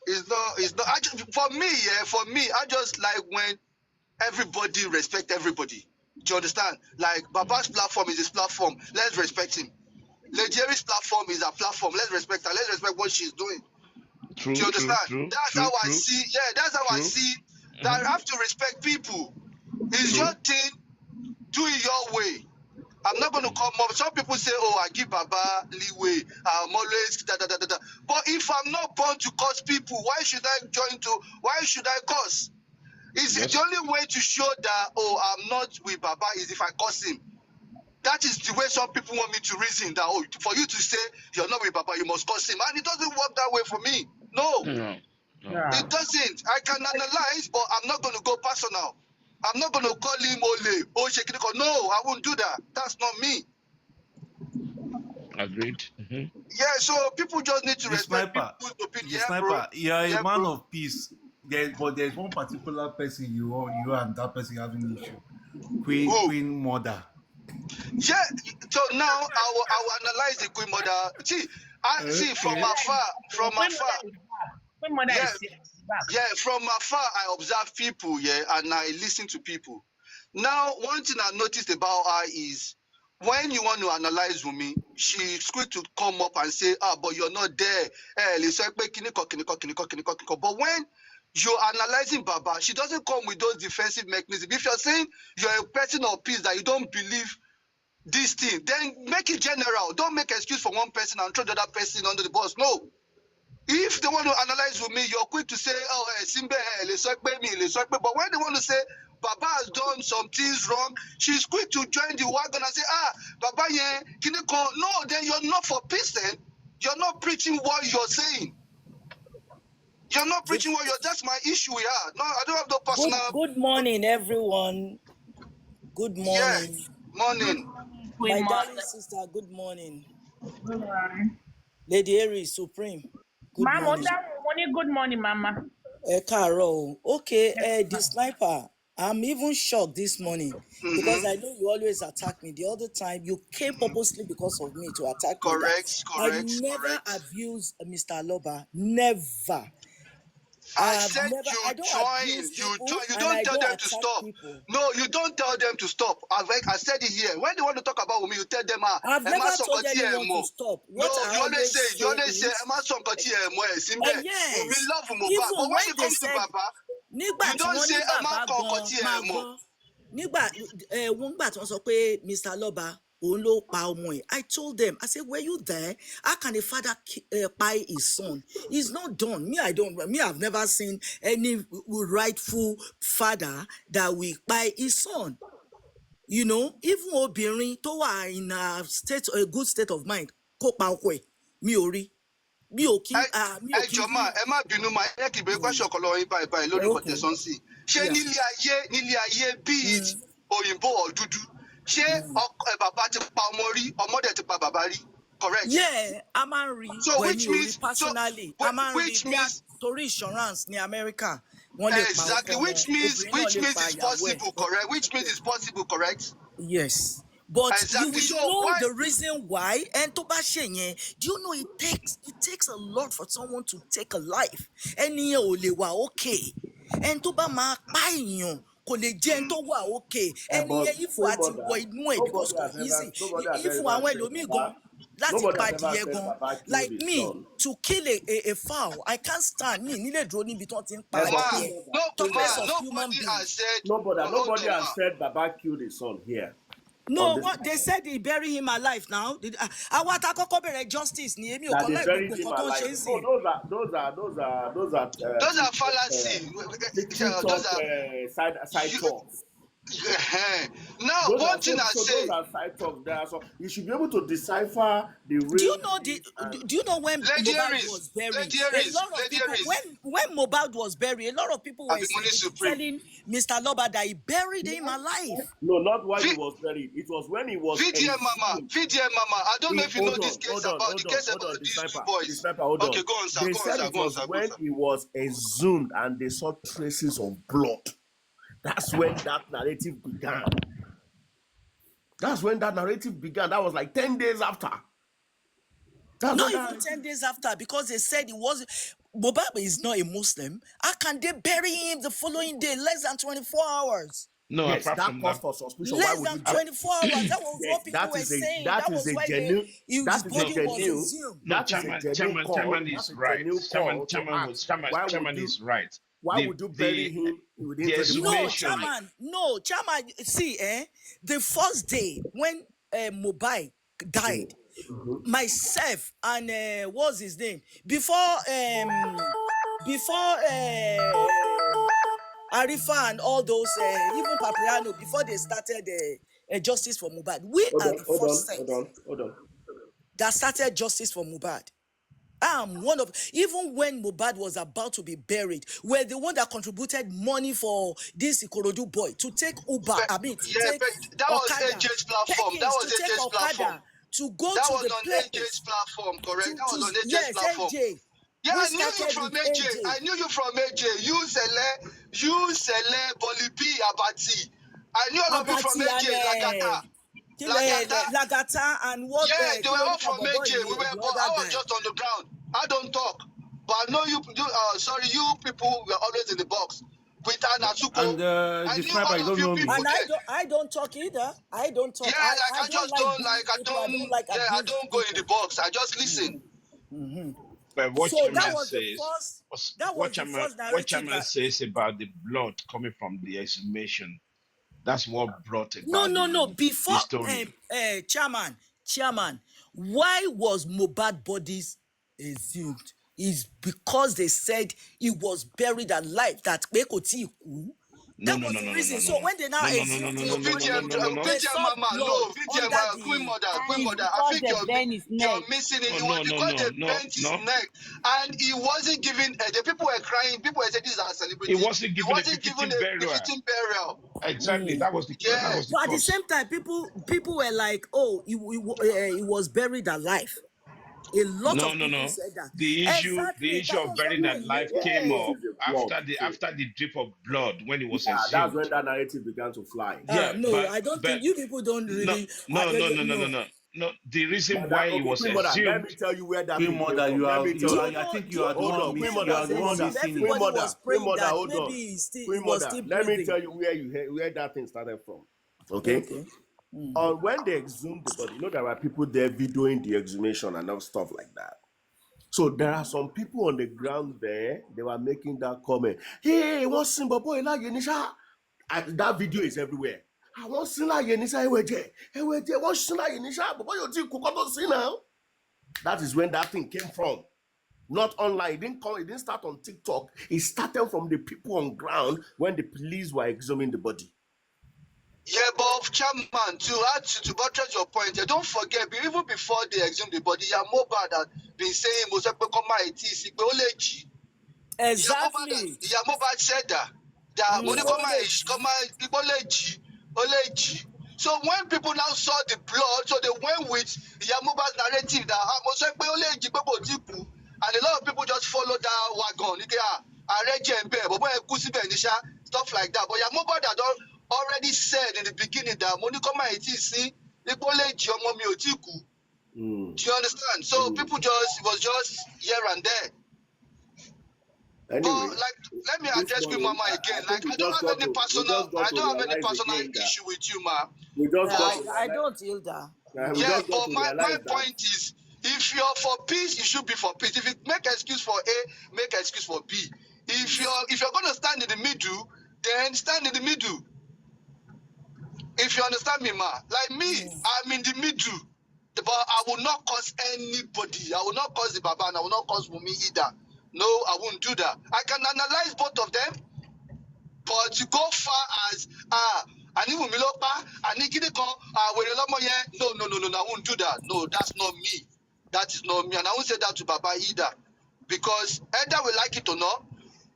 It's not. For me, I just like when everybody respect everybody. Do you understand? Like Baba's platform is his platform. Let's respect him. Legeri's platform is her platform. Let's respect her. Let's respect what she's doing. True, do you understand? True, that's how I see. Yeah, that's how I see that I have to respect people. It's your thing. Do it your way. I'm not going to come up. Some people say, "Oh, I give Baba leeway. I'm always da da da da da." But if I'm not born to curse people, why should I why should I curse? It's the only way to show that, oh, I'm not with Baba is if I curse him. That is the way some people want me to reason that, oh, for you to say you're not with Baba, you must curse him. And it doesn't work that way for me. No. It doesn't. I can analyze, but I'm not going to go personal. I'm not going to call him Ole. No, I won't do that. That's not me. Agreed. Yeah, so people just need to respect people's opinion. Sniper, you're a man of peace. But there's one particular person you and that person having issue. Queen Mother. Yeah, so now I will analyze the Queen Mother. See, from afar. Queen Mother is back. Yeah, from afar, I observe people, yeah, and I listen to people. Now, one thing I noticed about her is when you want to analyze Wumi, she's quick to come up and say, but you're not there. But when you're analyzing Baba, she doesn't come with those defensive mechanisms. If you're saying you're a person of peace that you don't believe this thing, then make it general. Don't make excuse for one person and throw the other person under the bus. No. If they want to analyze with me, you're quick to say, Simbe, but when they want to say, Baba has done some things wrong, she's quick to join the wagon and say, Baba, yeah, Kiniko. No, then you're not for peace then. You're not preaching what you're saying. You're not preaching what you're, that's my issue here. No, I don't have no personal. Good morning, everyone. Good morning. Yeah, morning. My darling sister, good morning. Good morning. Lady Aries Supreme. Good morning. Good morning, Mama. Carol. Okay, the sniper. I'm even shocked this morning because I know you always attack me. The other time you came purposely because of me to attack me. Correct. I never abuse Mr. Loba. Never. I said you don't tell them to stop. People. No, you don't tell them to stop. I said it here. When they want to talk about me, you tell them, I've never told anyone to stop. What no, you always say, yes. We love MOHBAD. But when it comes to Baba, you don't say, nígbà tí wọ́n sọ pé Mr. Loba òun ló pa ọmọ ẹ̀, I told them, I said, were you there? How can a father buy his son? It's not done. I've never seen any rightful father that will buy his son. You know, even obìnrin tó wà in a good state of mind kó pa ọkọ ẹ̀, mi ò rí. Mi ò kí ẹ má bínú máa ẹ kì í bẹ question kan lọ́wọ́ yín báyìí lórí kọtẹsán sí. Ṣé nílé ayé bíi òyìnbó or dúdú? Ṣé bàbá ti pa ọmọ rí, ọmọ dẹ̀ ti pa bàbá rí? Correct. Yeah, a máa ń rí. So which means personally, a máa ń rí torí insurance ní America. Exactly, which means it's possible, correct? Which means it's possible, correct? Yes. But exactly. You will know the reason why. And to bá ṣe yẹn, do you know it takes a lot for someone to take a life? Ẹni ò lè wà okay. And to bá máa pa èèyàn kò lè jẹ́ ẹni tó wà okay. Ẹni yẹn ìfò àti wọ inú ẹ̀ because kò easy. Ìfò àwọn ẹlòmíì gan láti pa adìyẹ gan. Like me, to kill a fowl, I can't stand. Mi nílé dúró níbi tí wọ́n ti ń pa adìyẹ. Nobody has said Baba killed his son here. No, what they said he buried him alive now. Àwọn àtàkọ́kọ́ bẹ̀rẹ̀ justice ni èmi ò kọ́ láì gbogbo nǹkan tó ń ṣe é sí. Those are fallacy. Side talks. Now, one thing I say, those are side talks there. So you should be able to decipher the real. Do you know when MOHBAD was buried? A lot of people, when MOHBAD was buried, a lot of people were telling Mr. Loba that he buried him alive. No, not when he was buried. It was when he was. VDM Mama. I don't know if you know this case about these two boys. Okay, go on, sir. They said it was when he was exhumed and they saw traces of blood. That's when that narrative began. That was like 10 days after. Not even 10 days after, because they said MOHBAD is not a Muslim. How can they bury him the following day, less than 24 hours? No, yes, that calls for suspicion. Less than 24 hours. That was what people were saying. That was why his body was assumed. No, Chairman is right. Chairman is right. Why would you bury him within No, Chairman, see, the first day when MOHBAD died, myself and what's his name? Before Arifa and all those, even Papriano, before they started Justice for MOHBAD, we are the first set that started Justice for MOHBAD. One of, even when MOHBAD was about to be buried, we're the one that contributed money for this Ikorodu boy to take Uber. That was AJ's platform. That was AJ's platform. To go that to was the on place. AJ's platform, correct? That was on AJ's platform. AJ. Yeah, I knew you from AJ. I knew you from AJ. You Sele, Bolibi, Abati. I knew all of you from AJ, Lagata and what? Yeah, they were all from AJ. I was just on the ground. I don't talk. But I know you people were always in the box with Anasuko. And I the knew sniper, all you of don't you know me. people And there. I don't talk either. I don't talk. Yeah, like I I don't just like don't bullying like I people. I don't like abuse don't go in the people. box. I just listen. But what So that Chairman was the says, first. That what was the Chairman, first what narrative Chairman that. says about the blood coming from the exhumation, that's what brought No, about no, no. the Before, story. chairman, why was Mohbad bodies exhumed? Is because they said he was buried alive. That Pekoti. No, That no, was no, the no, no, reason. no, So no, when they now no, no, no, no, exhumed no, No, no, his no, no, no, body, VDM, no, no, no, they VDM saw Mama, blood no, VDM under Queen the. Mother, Queen And it's Mother. I because think they bend his neck. you're missing it. It no, was no, because no, they no, bent his no. neck and he wasn't given. The people were crying. People were saying this is our It celebrity. wasn't He given a wasn't given befitting a burial. befitting burial. Exactly, that Yeah. was the But at the cause. same time, people were like, "Oh, he was buried alive." A lot No, of no, people no. said that. The Exactly. issue That of was burying what that I life mean. came Yeah. up This is a plot. after the drip of blood when it was Yeah, that's exhumed. when that narrative began to fly. Yeah, No, I don't but think you people don't no, really. no, no, no, no, no, No. no, no. The reason But that, why it okay, was Queen Mother, let me exhumed. tell you where that Queen thing came Mother, from. Let me tell you. I think Do you you are the know Hold one on, the Queen day you Mother, are the Queen one Mother, if missing it. Queen everybody Mother, was Queen praying Mother, that hold maybe on. he Queen was Mother, still let me breathing. tell you where that thing started from. Okay? Okay. When they exhumed the body, you know there are people there videoing the exhumation and all stuff like that. So there are some people on the ground there, they were making that comment. Hey, what's Simba boy like Yenisha? And that video is everywhere. I want to see like Yenisha Eweje. What's like Yenisha? But boy, you think Kukoto see now? That is when that thing came from. Not online. It didn't start on TikTok. It started from the people on ground when the police were exhuming the body. Yeah, but chairman, to add to buttress your point, don't forget, even before they exhumed the body, MOHBAD had been saying, Exactly. Mohbad said that money Oleji. So when people now saw the blood, so they went with Mohbad's narrative that Mosepe Oleji Pepo Tiku, and a lot of people just followed that wagon. Stuff like that. But Mohbad had already said in the beginning that money see Oleji Omo mi o ti ku. Mm. Do you understand? So people it was just here and there. Anyway, But let me this address Queen morning, Mama I again. think I don't have any we just got to personal realize again that issue with you, ma. we just got to I realize, don't feel that. we Yeah, just got but to my realize that point is, if you're for peace, you should be for peace. If you make excuse for A, make excuse for B. If you're gonna stand in the middle, then stand in the middle. If you understand me, ma. Like me, I'm in the middle. But I will not cause anybody. I will not cause the Baba and I will not cause Mumi either. No, I won't do that. I can analyze both of them, but to go far as àní Wùmí ló pa àní kíní kan àwèrè lọ́mọ yẹn no, I won't do that. No, that's not me. That is not me, and I won't say that to Baba either, because either we like it or not,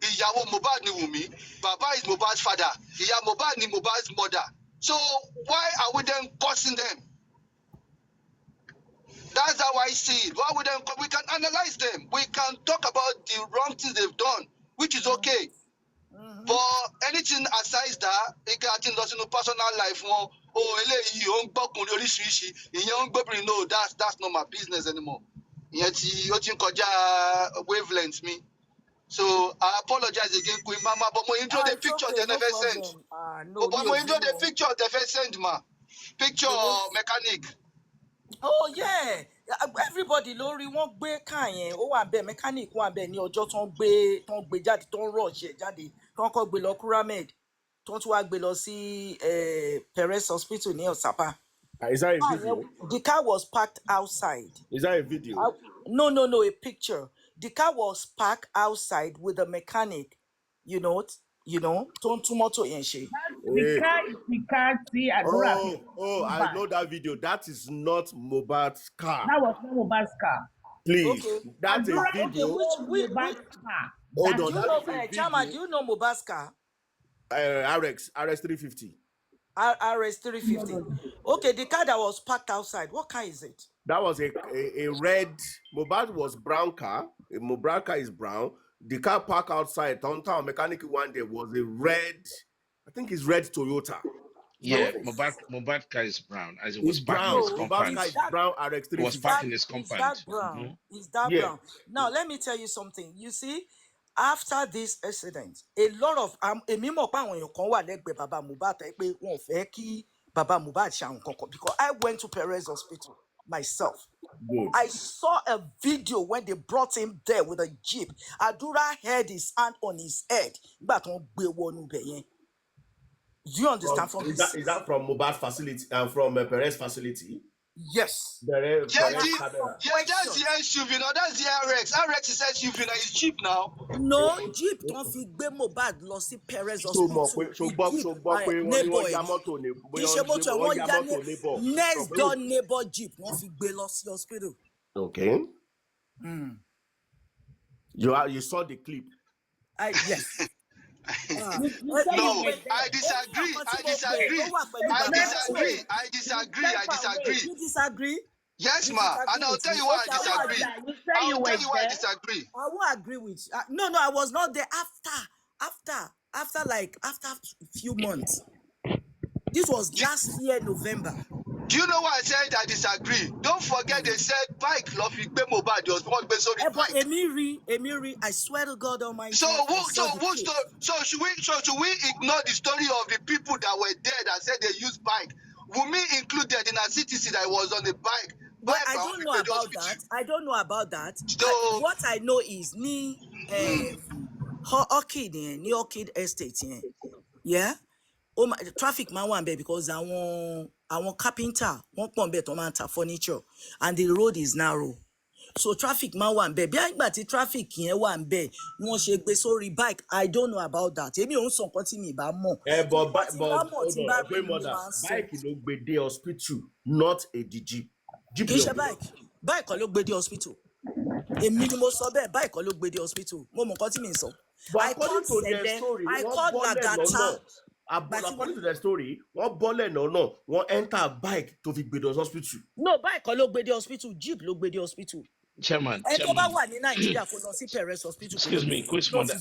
ìyàwó Mohbad ni Wùmí, Baba is Mohbad's father, ìyá Mohbad ni Mohbad's mother. So why are we then cursing them? That's how I see it. Why we then we can analyze them. We can talk about the wrong things they've done, which is okay. But anything aside that, ike àti lọ sínú personal life wọn, eléyìí ó ń gbọ́kùnrin oríṣiríṣi, ìyẹn ó ń gbóbìnrin, no, that's not my business anymore. Ìyẹn ó ti ń kọjá wavelength mi. So I apologize again, Queen Mama, but mo intro the It's picture okay, they no never send. problem. But mo intro the No. picture they never send, ma. Picture mechanic. Oh yeah, everybody lórí wọ́n gbé car yẹn ó wà bẹ́ẹ̀ mechanic wà bẹ́ẹ̀ ní ọjọ́ tó ń gbé jáde tó ń rush ẹ̀ jáde tó ń kọ́ gbé lọ Kuramed tó ń tún wá gbé lọ sí Perez hospital ní Ọ̀sápá. is that a video? The car was parked outside. Is that a video? No, a picture. The car was parked outside with the mechanic, tó ń tún mọ́tò yẹn ṣe. The car is the car tí àdúrà fi I know that video. That is not Mohbad's car. That was not Mohbad's car. Please, Okay. that's a Àdúrà video. Mohbad's car. Hold on, Do you that is know, a Chama, do video. you know Mohbad's car? RX 350. RS 350. Okay, the car that was parked outside, what car is it? That was a red. Mohbad was brown car. A Mohbad car is brown. The car parked outside. Downtown mechanic one day was a red. I think it's red Toyota. Yeah, face. Mohbad car is brown as it It's was parked in his brown. No, Mohbad compound. car it's is that. brown. RX It was It's 350. parked that. in his It's compound. that brown. Mhm. It's that Yeah. brown. Now let me tell you something. You see, after this accident, a lot of èmi mọ̀ pé àwọn èèyàn kan wà lẹ́gbẹ̀ẹ́ bàbá Mohbad tẹ́ pé wọn ò fẹ́ kí bàbá Mohbad ṣe àwọn kankan because I went to Perez Hospital myself. Good. I saw a video when they brought him there with a jeep. Adura had his hand on his head. Nígbà tó ń gbé wọnú ibẹ̀ yẹn. Do you understand from Is this? that from Mohbad facility and from Perez facility? Yes. Yeah, Perez camera. that's the SUV now. That's the RX. RX is SUV now. It's cheap now. No, jeep tó ń fi gbé Mohbad lọ sí Perez So mọ̀ Hospital. pé so gbọ́ pé wọ́n ní Neighbor wọ́n ya ẹ̀ mọ́tò ní kì í ṣe mọ́tò ẹ̀, wọ́n wọ́n ya ya mọ́tò neighbor. next door neighbor jeep wọ́n fi gbé lọ sí hospital. Okay. You saw the clip. Yes. No, I disagree. I disagree. I disagree. You disagree? Yes, ma. And I'll tell you why I disagree. You say you I'll were tell you why I there. disagree. I won't agree with no, I was not there after a few months. This was last year, November. Do you know why I said I disagree? Don't forget they said bike love Mohbad. There was one based on the But bike. Emiri, I swear to God Almighty. So should we ignore the story of the people that were there that said they used bike? Wumi included in a citizen that was on the bike. But I don't know about that. I don't know about that. So What I know is ni Orchid ni Orchid Estate yeah. Oh my, traffic man wà ńbẹ̀ because àwọn carpenter wọ́n pọ̀ ńbẹ̀ tó máa ń ta furniture and the road is narrow. So traffic man wà ńbẹ̀ bí àgbà tí traffic yẹn wà ńbẹ̀ wọ́n ṣe gbé sórí bike. I don't know about that. Èmi ò ń sọ nǹkan tí mi bá mọ̀. But bike ló gbé dé hospital, not a jeep. Kì í ṣe bike kọ́ ló gbé dé hospital. Èmi ni mo sọ bẹ́ẹ̀, bike kọ́ ló gbé dé hospital. Mo mọ̀ nǹkan tí mi ń sọ. But according to their story, I called Lagata. According to the story, wọ́n bọ́lẹ̀ náà wọ́n enter bike tó fi gbé dé hospital. No, bike kọ́ ló gbé dé hospital, jeep ló gbé dé hospital. Chairman. Ẹ tó bá wà ní Nàìjíríà kó lọ sí Perez Hospital. Excuse me, quick mother.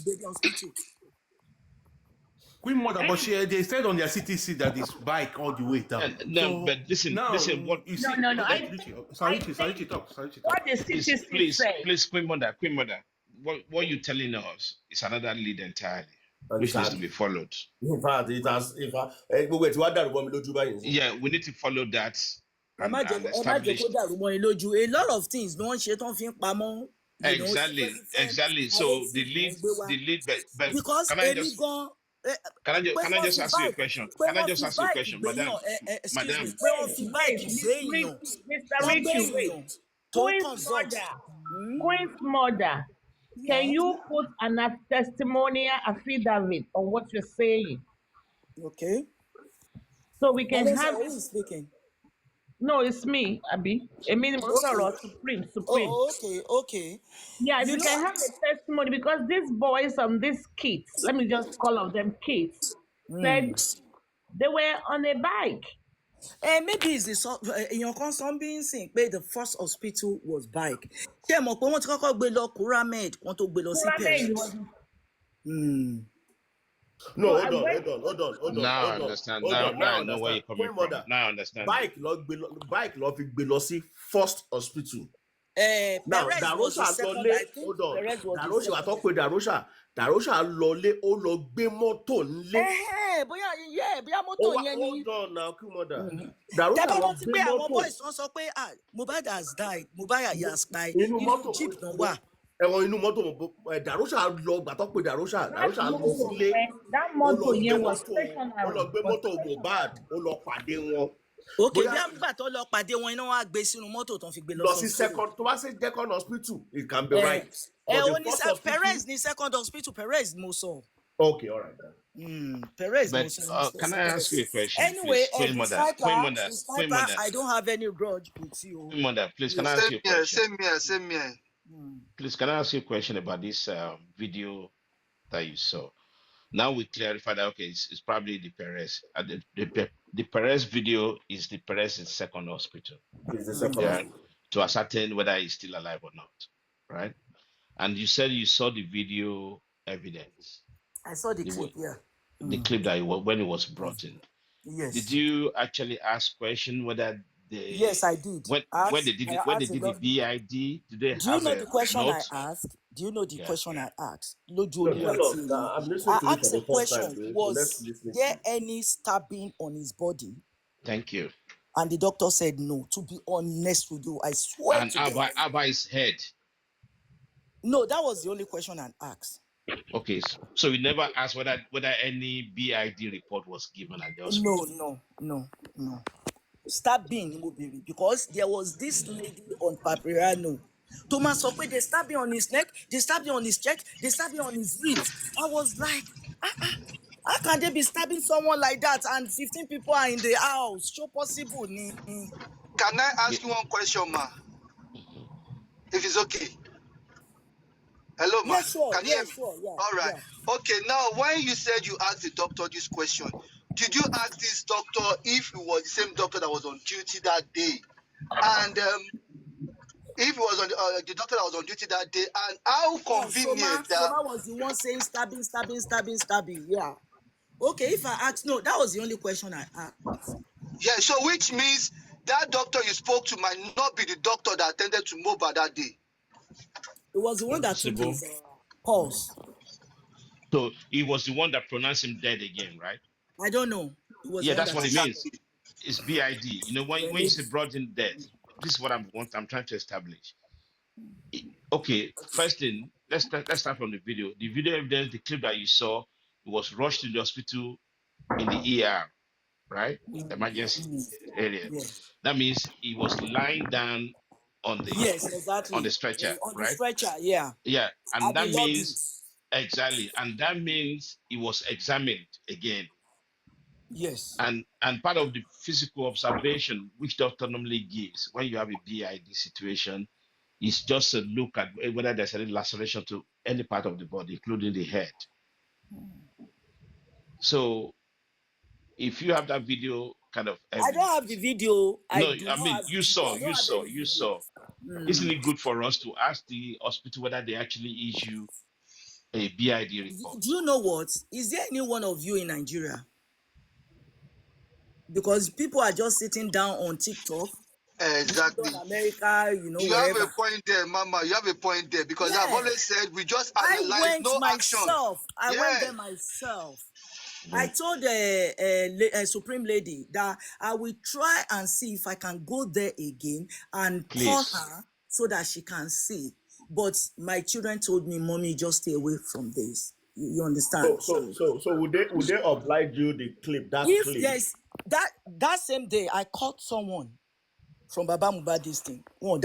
Queen Mother, but they said on their CTC that it's bike all the way down. No, but listen, what you see? No. Sorry to talk. What the CTC say? Please, Queen Mother, what you're telling us is another lead entirely, which needs to be followed. In fact, Yeah, we need to follow that. A lot of things no one ṣe tán fi ń pamọ́. Exactly. So the lead, but because can I just ask you a question? Can I just ask you a question, madam? Madam. Queen's mother, can you put an testimonial affidavit on what you're saying? Okay. So we can have. Who is speaking? No, it's me, Abi. Supreme. Oh, okay. Yeah, you can have a testimony because these boys and these kids, let me just call them kids, said they were on a bike. Maybe it's èèyàn kan sọ bí ń sìn pé the first hospital was bike. Ṣé ẹ mọ̀ pé wọ́n ti kọ́kọ́ gbé lọ Kuramed wọ́n tó gbé lọ sí Perez? No, hold on. Now I understand. Now I know where you're coming from. Now I understand. Bike lọ fi gbé lọ sí first hospital. Now Darosha lọlé, hold on. Darosha wà tó pé Darosha lọlé, ó lọ gbé mọ́tò nílé. Bóyá mọ́tò yẹn ni. Hold on now, come on. Darosha lọ gbé mọ́tò. Àwọn boys wọ́n sọ pé Mohbad has died. Mohbad has died. Inú mọ́tò jeep náà wà. Ẹ̀wọ̀n inú mọ́tò Darosha lọ gbà tó pé Darosha lọ sílé. That mọ́tò yẹn was stationary. Ó lọ gbé mọ́tò Mohbad, ó lọ pàdé wọn. Okay, bí àgbà tó lọ pàdé wọn iná wá gbé sínú mọ́tò tó ń fi gbé lọ sí second tó bá ṣe second hospital it can be right. Perez ní second hospital Perez mo sọ. Okay, all right then. Perez mo sọ. Can I ask you a question? Anyway, Queen Mother, I don't have any grudge with you. Queen Mother, please can I ask you a question? Same here. Please can I ask you a question about this video that you saw? Now we clarify that it's probably the Perez. The Perez video is the Perez's second hospital. It's the second hospital. To ascertain whether he's still alive or not, right? And you said you saw the video evidence. I saw the clip, yeah. The clip that when it was brought in. Yes. Did you actually ask question whether they Yes, I did. when they did it, when they did the BID, did they Do you have know a the question I note? asked? Do you know the Yeah. question I asked? Lójú No, Olúwa tell us. tí èmi. I'm listening to I you for asked a the first time, question, bro. So let's was listen to there you. any stabbing on his body? Thank you. And the doctor said no. To be honest with you, I swear And to God. Abba his head. No, that was the only question I asked. Okay, so we never asked whether any BID report was given at the hospital. No. Stabbing ni mo béèrè because there was this lady on Papiriano. Thomas sọ pé they stabbed him on his neck, they stabbed him on his chest, they stabbed him on his ribs. I was like, how can they be stabbing someone like that and 15 people are in the house? So possible ni. Can I ask you one question, ma? If it's okay. Hello, ma. Yeah, sure. Can you hear me? All right. Yeah. Okay, now when you said you asked the doctor this question, did you ask this doctor if it was the same doctor that was on duty that day? And if it was on the doctor that was on duty that day, and how Yeah, Soma convenient that. was the one saying stabbing. Yeah. Okay, if I asked, no, that was the only question I asked. Yeah, so which means that doctor you spoke to might not be the doctor that attended to MOHBAD that day. It was the one that took Possible. his pulse. So he was the one that pronounced him dead again, right? I don't know. It was Yeah, the one that's that what it took means. It's BID. You know, when you say brought in dead, this is what I'm trying to establish. Okay, first thing, let's start from the video. The video evidence, the clip that you saw, it was rushed to the hospital in the ER, right? Emergency area. Yeah. That means he was lying down on the Yes, exactly. stretcher, On the right? stretcher, yeah. Yeah, and At the that lobby. means exactly, and that means he was examined again. Yes. And part of the physical observation which doctor normally gives when you have a BID situation is just a look at whether there's any laceration to any part of the body, including the head. So if you have that video kind of evidence, I don't have the video. no, I mean you saw. Isn't it good for us to ask the hospital whether they actually issue a BID report? Do you know what? Is there any one of you in Nigeria? Because people are just sitting down on TikTok, Exactly. America, You wherever. have a point there, Mama. You have a point there because I've always said we just analyze, no action. I went there myself. I told a supreme lady that I will try and see if I can go there again and call her so that she can see. But my children told me, "Mommy, just stay away from this." You understand? So would they oblige you the clip? If yes, that same day I called someone from Baba MOHBAD this thing. You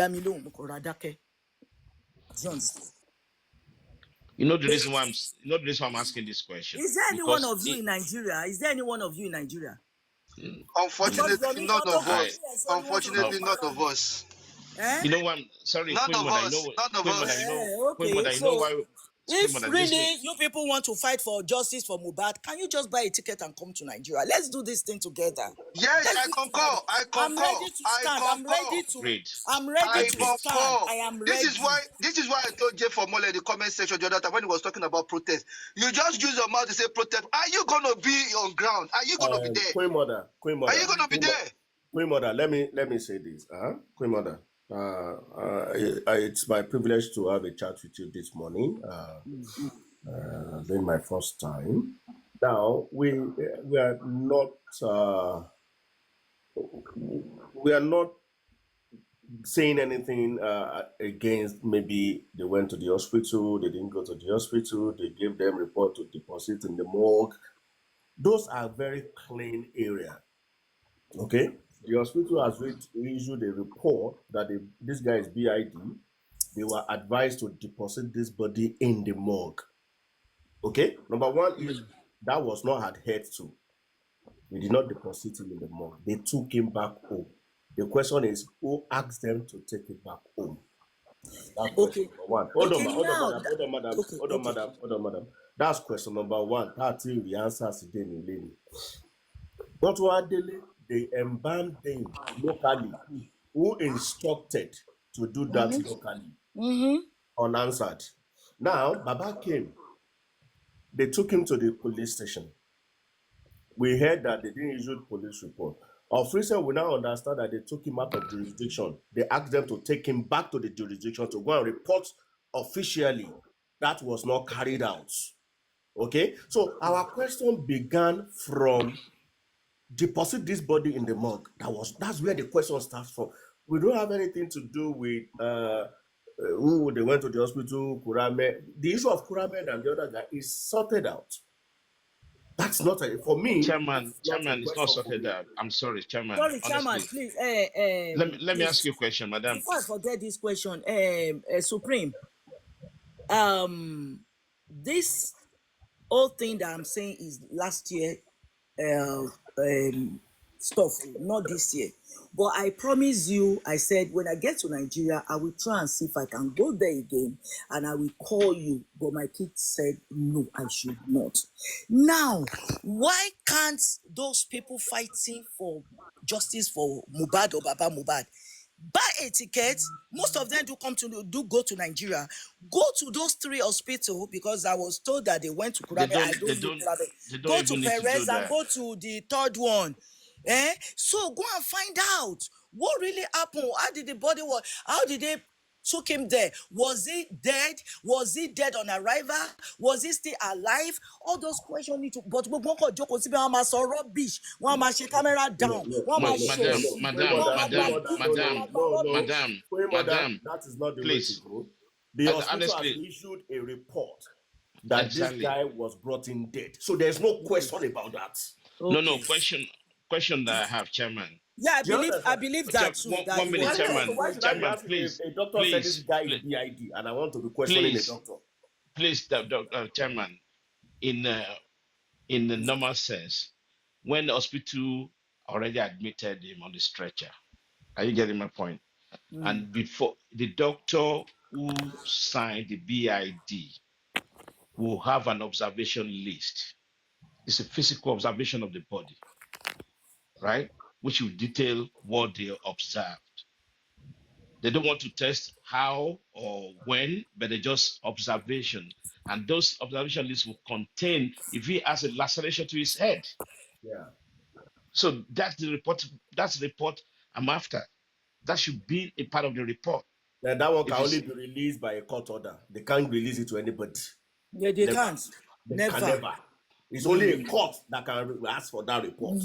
know the reason why I'm asking this question. Is there any one of you in Nigeria? Unfortunately, none of us. Unfortunately, none of us. You know what? Sorry, None Queen of Mother. us. You know, None of Queen us. Mother. You know, Okay, Queen Mother. You know why? If really you people want to fight for justice for MOHBAD, can you just buy a ticket and come to Nigeria? Let's do this thing together. Yes, I concur. I'm ready to stand. I'm ready to stand. I am ready. This is why I told Jeff for Mole in the comment section the other time when he was talking about protest. You just use your mouth to say protest. Are you gonna be on ground? Are you gonna be there? Queen Mother. Are you gonna be there? Queen Mother, let me say this. Queen Mother. It's my privilege to have a chat with you this morning. Being my first time. Now we are not saying anything against maybe they went to the hospital, they didn't go to the hospital, they gave them report to deposit in the morgue. Those are very clean area. Okay, the hospital has issued a report that this guy is BID. They were advised to deposit this body in the morgue. Okay, number one is that was not adhered to. They did not deposit him in the morgue. They took him back home. The question is, who asked them to take it back home? That's question number one. Hold on, madam. That's question number one. That's the answer today, lady. But what they embalmed them locally. Who instructed to do that locally? Unanswered. Now, Baba came. They took him to the police station. We heard that they didn't issue police report. Of recent, we now understand that they took him out of jurisdiction. They asked them to take him back to the jurisdiction to go and report officially. That was not carried out. Okay, so our question began from deposit this body in the morgue. That's where the question starts from. We don't have anything to do with who they went to the hospital, Kurame. The issue of Kurame and the other guy is sorted out. That's not for me. Chairman, That's not a Chairman, it's not question for sorted me. out. I'm sorry, Chairman. Sorry, Chairman, Honestly, please. let me ask Please. you a question, Madam. Before I forget this question, Supreme, this whole thing that I'm saying is last year uh, stuff, not this year. But I promise you, I said when I get to Nigeria, I will try and see if I can go there again and I will call you. But my kids said, no, I should not. Now, why can't those people fighting for justice for Mohbad or Baba Mohbad buy a ticket? Most of them do go to Nigeria, go to those 3 hospitals, because I was told that they went to They Kurabe. I don't, don't they know don't, Kurabe. they don't Go to even need to do Perez and that. go to the 3rd one. So go and find out what really happened. How did the body work? How did they took him there? Was he dead? Was he dead on arrival? Was he still alive? All those questions need to. But gbogbo kan jókòó síbẹ̀ wọ́n máa sọ rubbish. Wọ́n máa ṣe camera down. Wọ́n máa ṣe Madam, òṣì. Madam, Wọ́n máa gba Madam, gift. Wọ́n máa Madam, gba rubbish. Madam, That is not the way to please. go. The hospital has Honestly, issued a report that this exactly. guy was brought in dead. So there's no question about that. No, Okay. question that I have, Chairman. Yeah, Do you I understand? believe that too. One That minute, was Chairman. So why should I be Chairman, asking please, a doctor said this please, guy is please, BID and I want to be questioning a doctor? please, Chairman, in the normal sense, when the hospital already admitted him on the stretcher, are you getting my point? And before the doctor who signed the BID will have an observation list. It's a physical observation of the body, right? Which will detail what they observed. They don't want to test how or when, but they just observation. And those observation lists will contain if he has a laceration to his head. Yeah. So that's the report. That's the report I'm after. That should be a part of the report. Then that one If can it's- only be released by a court order. They can't release it to anybody. Yeah, they Never. can't. They Never. can never. It's only a court that can ask for that report.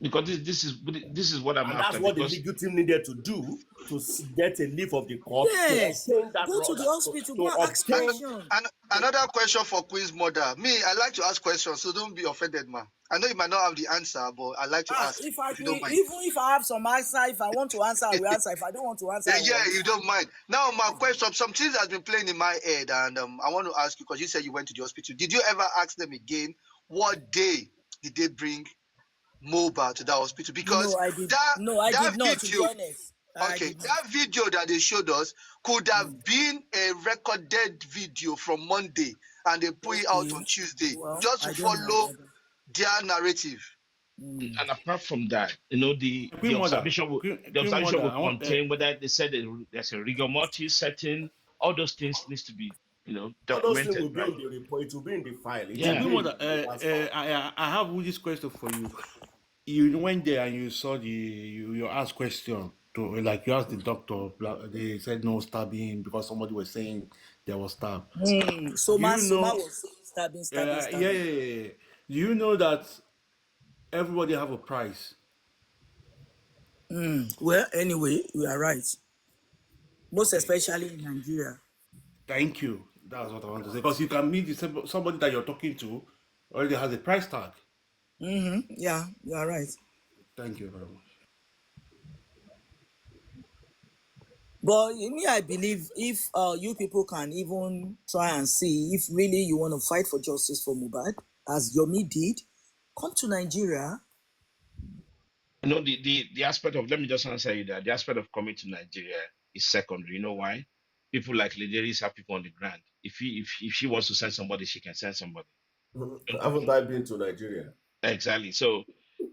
because this is what I'm And after. that's what the Because legal team needed to do to get a leave of the court Yes. to obtain that Go to order, the hospital, to go and ask obtain questions. And another question for Queen's mother. Me, I like to ask questions, so don't be offended, man. I know you might not have the answer, but I like to ask. If you don't mind. even if I have some answer, if I want to answer, I will answer. If I don't want to answer, I Yeah, won't. you don't mind. Now, my question, some things has been playing in my head, and I want to ask you, because you said you went to the hospital. Did you ever ask them again what day did they bring MOHBAD to that hospital? Because No, I did. that I that did not. To be video, honest. I okay, did not. that video that they showed us could have been a recorded video from Monday, and they put it out on Tuesday, Well, just to I don't know follow about that. their narrative. and apart from that, the Queen Mother, observation will Queen observation Mother, I will want, contain whether they said there's a rigor mortis setting. All those things needs to be all those things will documented, be right? in the report. It will be in the file. It Yeah. will Queen be in Mother, the passport. I have this question for you. You went there and you saw you asked question to, like, you asked the doctor. They said no stabbing because somebody was saying there was stab. Soma You know, was saying stabbing. yeah. Do you know that everybody have a price? Well, anyway, you are right. Most especially in Nigeria. Thank you. That's what I want to say. Because you can meet somebody that you're talking to already has a price tag. Yeah, you are right. Thank you very much. But me, I believe if you people can even try and see if really you want to fight for justice for Mohbad, as Yomi did, come to Nigeria. The aspect of, let me just answer you that the aspect of coming to Nigeria is secondary. You know why? People like Lederis have people on the ground. If she wants to send somebody, she can send somebody. Haven't I been to Nigeria? Exactly. So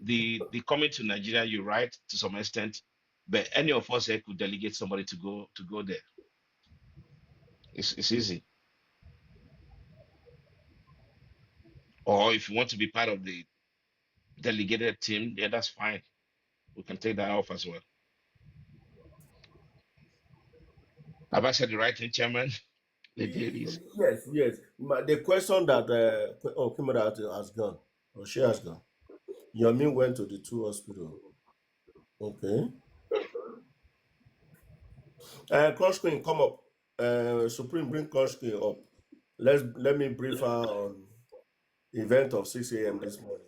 the coming to Nigeria, you're right to some extent, but any of us here could delegate somebody to go there. It's easy. Or if you want to be part of the delegated team, yeah, that's fine. We can take that off as well. Have I said the right thing, Chairman? The ladies. Yes, yes. The question that Kimura has gone, or she has gone. Yomi went to the two hospital. Okay. Crush Queen, come up. Supreme, bring Crush Queen up. Let me brief her on the event of 6 a.m. this morning.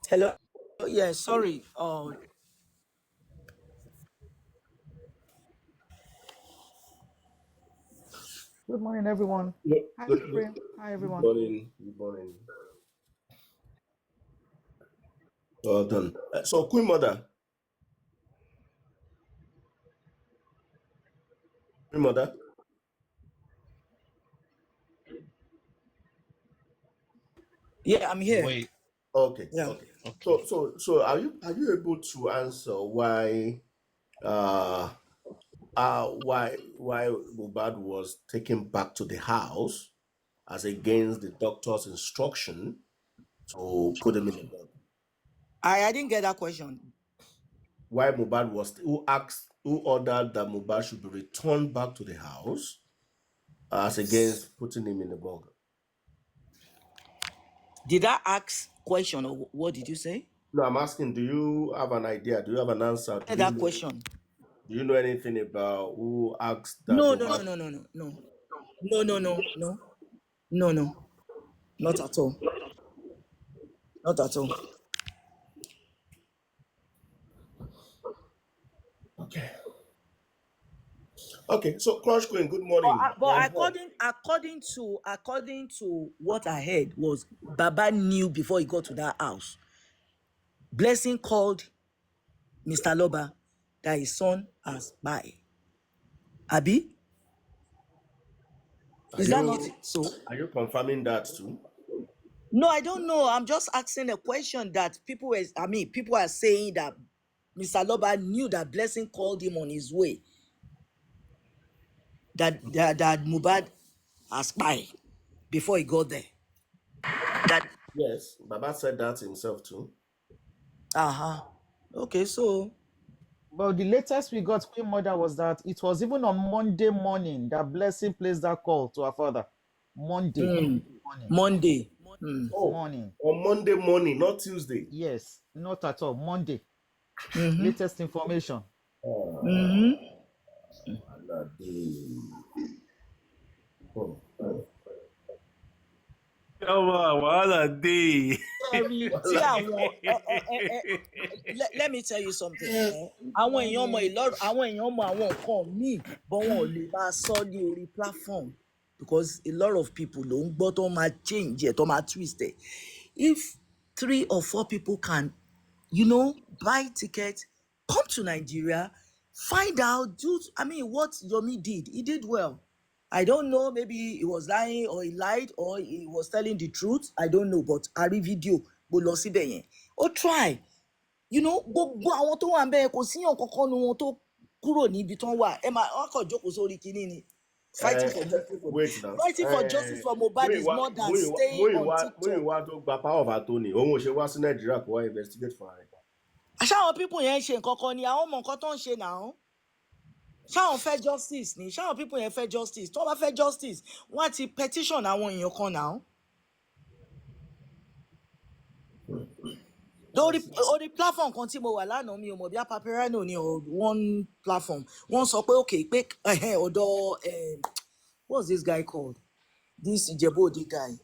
Hello. Yeah, sorry. Good morning, everyone. Hi, Good Supreme. Hi, everyone. morning. Good morning. Well done. So, Queen Mother. Queen Mother. Yeah, I'm here. Wait, Okay. Yeah. Okay. okay. So are you able to answer why why Mohbad was taken back to the house as against the doctor's instruction to put him in the bed? I didn't get that question. Why Mohbad was who ordered that Mohbad should be returned back to the house as against putting him in the bog? Did I ask question or what did you say? No, I'm asking, do you have an idea? Do you have an answer? That question. Do you know anything about who asked that No, Mohbad? no, not at all. Not at all. Okay. Okay, so Crush Queen, good morning. But according to what I heard was Baba knew before he got to that house. Blessing called Mr. Loba that his son has died. Abi? Is that not so? Are you confirming that too? No, I don't know. I'm just asking a question that people are saying that Mr. Loba knew that Blessing called him on his way. That Mohbad has died before he got there. Yes, Baba said that himself too. Okay, so But the latest we got, Queen Mother, was that it was even on Monday morning that Blessing placed that call to her father. Monday morning. Monday. Oh, Morning. on Monday morning, not Tuesday. Yes, not at all. Monday. Mm-hmm. Latest information. Mm-hmm. Come on, what a day. See, let me tell you something. Àwọn èèyàn mọ àwọn nǹkan míì but wọn ò lè máa sọ ní orí platform because a lot of people ló ń gbọ́ tó máa change ẹ̀ tó máa twist ẹ̀. If 3 or 4 people can, buy tickets, come to Nigeria, find out, what Yomi did. He did well. I don't know, maybe he was lying or he lied or he was telling the truth. I don't know, but a rí video bó lọ síbẹ̀ yẹn. Ó try. Gbogbo àwọn tó wà ń bẹ́ẹ̀ kò síyàn kankan nu wọn tó kúrò níbi tán wà. Wọ́n kàn jókòó sórí kinní ni. Fighting for justice for wait now. Fighting for justice for Mohbad is more than staying on TikTok. Múyìwá tó gba power of attorney, òun ò ṣe wá sí Nàìjíríà kó wá investigate for her. Ṣáwọn people yẹn ṣe nǹkan kan ni àwọn ọmọ nǹkan tó ń ṣe náà. Ṣáwọn fẹ́ justice ni ṣáwọn people yẹn fẹ́ justice tó bá fẹ́ justice wọ́n á ti petition àwọn èèyàn kan náà. Lórí platform kan tí mo wà lánàá mi ò mọ̀ bí Paperano ni or one platform wọ́n sọ pé okay pé ọ̀dọ̀ what's this guy called? This Ìjẹ̀bú-Òde guy.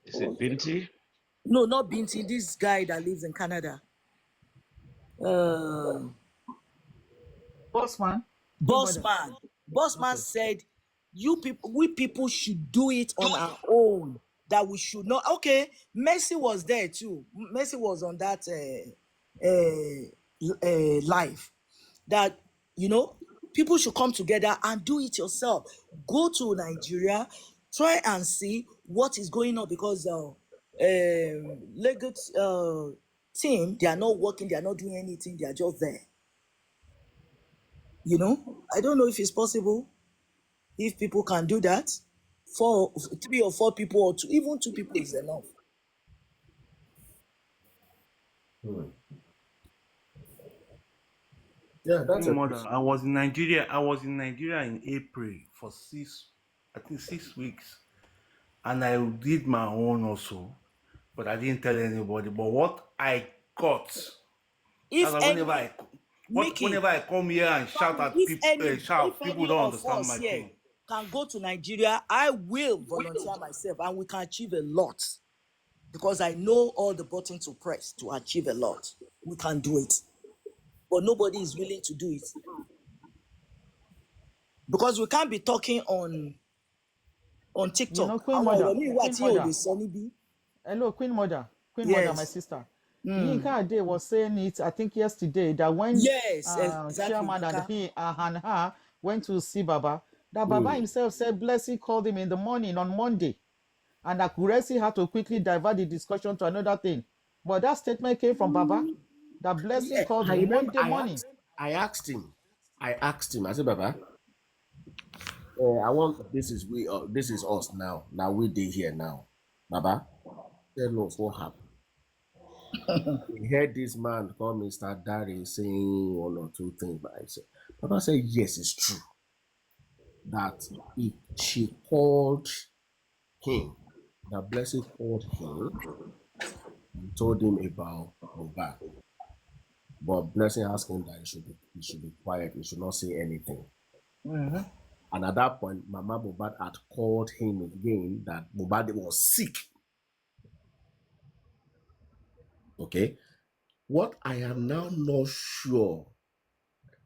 Is it Binti? No, not Binti. This guy that lives in Canada. Bossman. Bossman said, we people should do it on our own. That we should not. Okay, Messi was there too. Messi was on that life. That, you know, people should come together and do it yourself. Go to Nigeria, try and see what is going on, because Lagos team, they are not working, they are not doing anything, they are just there. You know, I don't know if it's possible, if people can do that. 3 or 4 people, or even 2 people is enough. Yeah, that's a Mother, I was in Nigeria. I was in Nigeria in April for 6 weeks, and I did my own also, but I didn't tell anybody. But what I got, that's If why any, whenever Mickey, I come here and shout at people, if people any don't of understand us my here pain. can go to Nigeria, I will volunteer myself, and we can achieve a lot, because I know all the buttons to press to achieve a lot. We can do it, but nobody is willing to do it, because we can't be talking on You know, TikTok. Queen Àwọn Mother, ọ̀rọ̀ míì wà Queen tí ò lè Mother. sọ níbí. Hello, Queen Mother, my Yes. sister. Yinka Ade was saying it, I think yesterday, that when Yes, exactly. chairman and Yinka. he and her went to see Baba, that Baba himself said Blessing called him in the morning on Monday, and Akuresi had to quickly divert the discussion to another thing. But that statement came from Baba. That Blessing Yeah, called I him remember Monday morning. I asked him. I said, Baba, I want this is us now. Now we dey here now. Baba, tell us what happened. We heard this man call Mr. Daddy saying 1 or 2 things, but I said, Baba said, yes, it's true. That she called him, that Blessing called him and told him about Mohbad. But Blessing asked him that he should be quiet, he should not say anything. And at that point, Mama Mohbad had called him again that Mohbad was sick. Okay. What I am now not sure,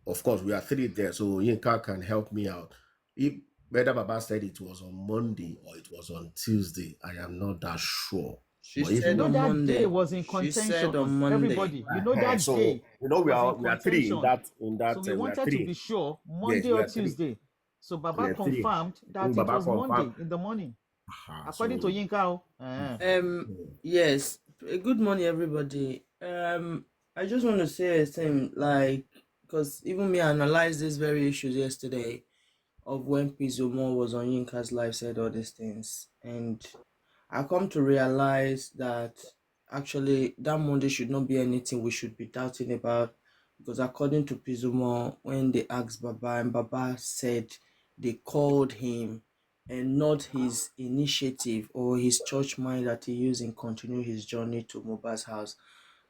of course, we are 3 there, so Yinka can help me out. If whether Baba said it was on Monday or it was on Tuesday, I am not that sure. She But if said You know on that Monday. day was in She said contention. on Monday. Everybody, you know that so day we was in are 3 in contention. that So we we are wanted to 3. be sure Yes, Monday we or are 3. Tuesday. So We Baba are 3. confirmed that it Baba was Monday confirmed. in the morning, Aha, according so to Yinka. Yes. Good morning, everybody. I just want to say a thing, like, because even me analyzed these very issues yesterday of when Pizumo was on Yinka's live, said all these things, and I come to realize that actually that Monday should not be anything we should be doubting about, because according to Pizumo, when they asked Baba, and Baba said they called him and not his initiative or his church mind that he used in continue his journey to Mohbad's house.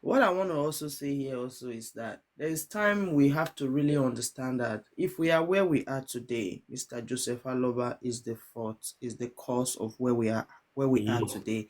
What I want to also say here also is that there is time we have to really understand that if we are where we are today, Mr. Joseph Aloba is the fault, is the cause of where we are today.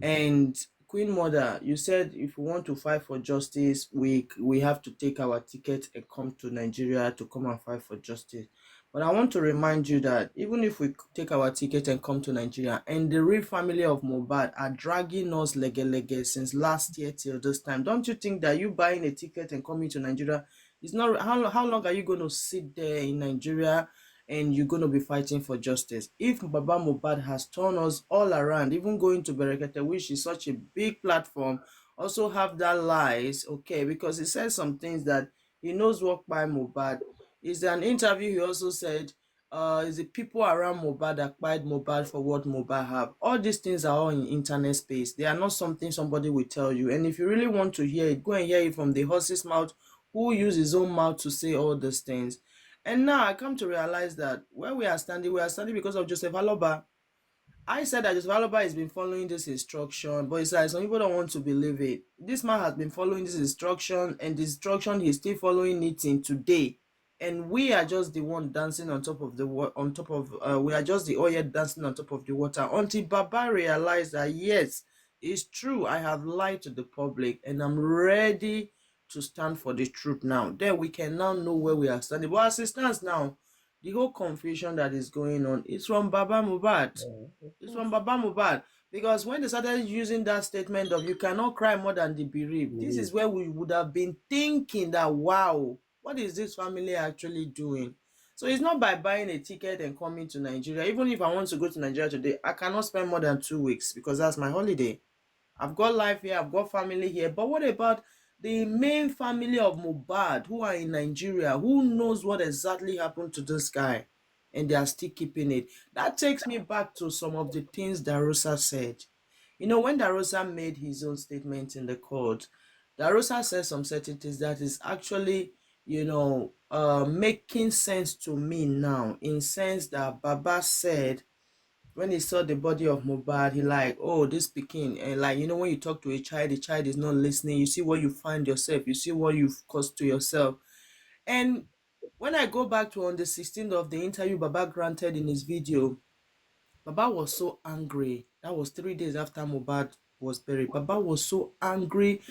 And Queen Mother, you said if we want to fight for justice, we have to take our ticket and come to Nigeria to come and fight for justice. But I want to remind you that even if we take our ticket and come to Nigeria, and the real family of Mohbad are dragging us lege since last year till this time, don't you think that you buying a ticket and coming to Nigeria is not how long are you going to sit there in Nigeria and you're going to be fighting for justice? If Baba Mohbad has turned us all around, even going to Berekete, which is such a big platform, also have that lies, okay, because he says some things that he knows work by Mohbad. Is an interview he also said, is the people around Mohbad that acquired Mohbad for what Mohbad have. All these things are all in internet space. They are not something somebody will tell you. And if you really want to hear it, go and hear it from the horse's mouth, who use his own mouth to say all these things. And now I come to realize that where we are standing because of Joseph Aloba. I said that Joseph Aloba has been following this instruction, but it's like some people don't want to believe it. This man has been following this instruction, and the instruction he's still following it in today. And we are just the one dancing on top of the we are just the oil dancing on top of the water until Baba realized that yes, it's true. I have lied to the public, and I'm ready to stand for the truth now. Then we can now know where we are standing. But as it stands now, the whole confusion that is going on is from Baba Mohbad. It's from Baba Mohbad. Because when they started using that statement of you cannot cry more than the bereaved, this is where we would have been thinking that, wow, what is this family actually doing? So it's not by buying a ticket and coming to Nigeria. Even if I want to go to Nigeria today, I cannot spend more than 2 weeks because that's my holiday. I've got life here, I've got family here. But what about the main family of MOHBAD who are in Nigeria? Who knows what exactly happened to this guy? And they are still keeping it. That takes me back to some of the things Darosa said. You know, when Darosa made his own statement in the court, Darosa said some certain things that is actually, making sense to me now, in sense that Baba said when he saw the body of MOHBAD, he like, oh, this Pekin, and like, when you talk to a child, the child is not listening. You see what you find yourself. You see what you've caused to yourself. And when I go back to on the 16th of the interview Baba granted in his video, Baba was so angry. That was 3 days after MOHBAD was buried. Baba was so angry,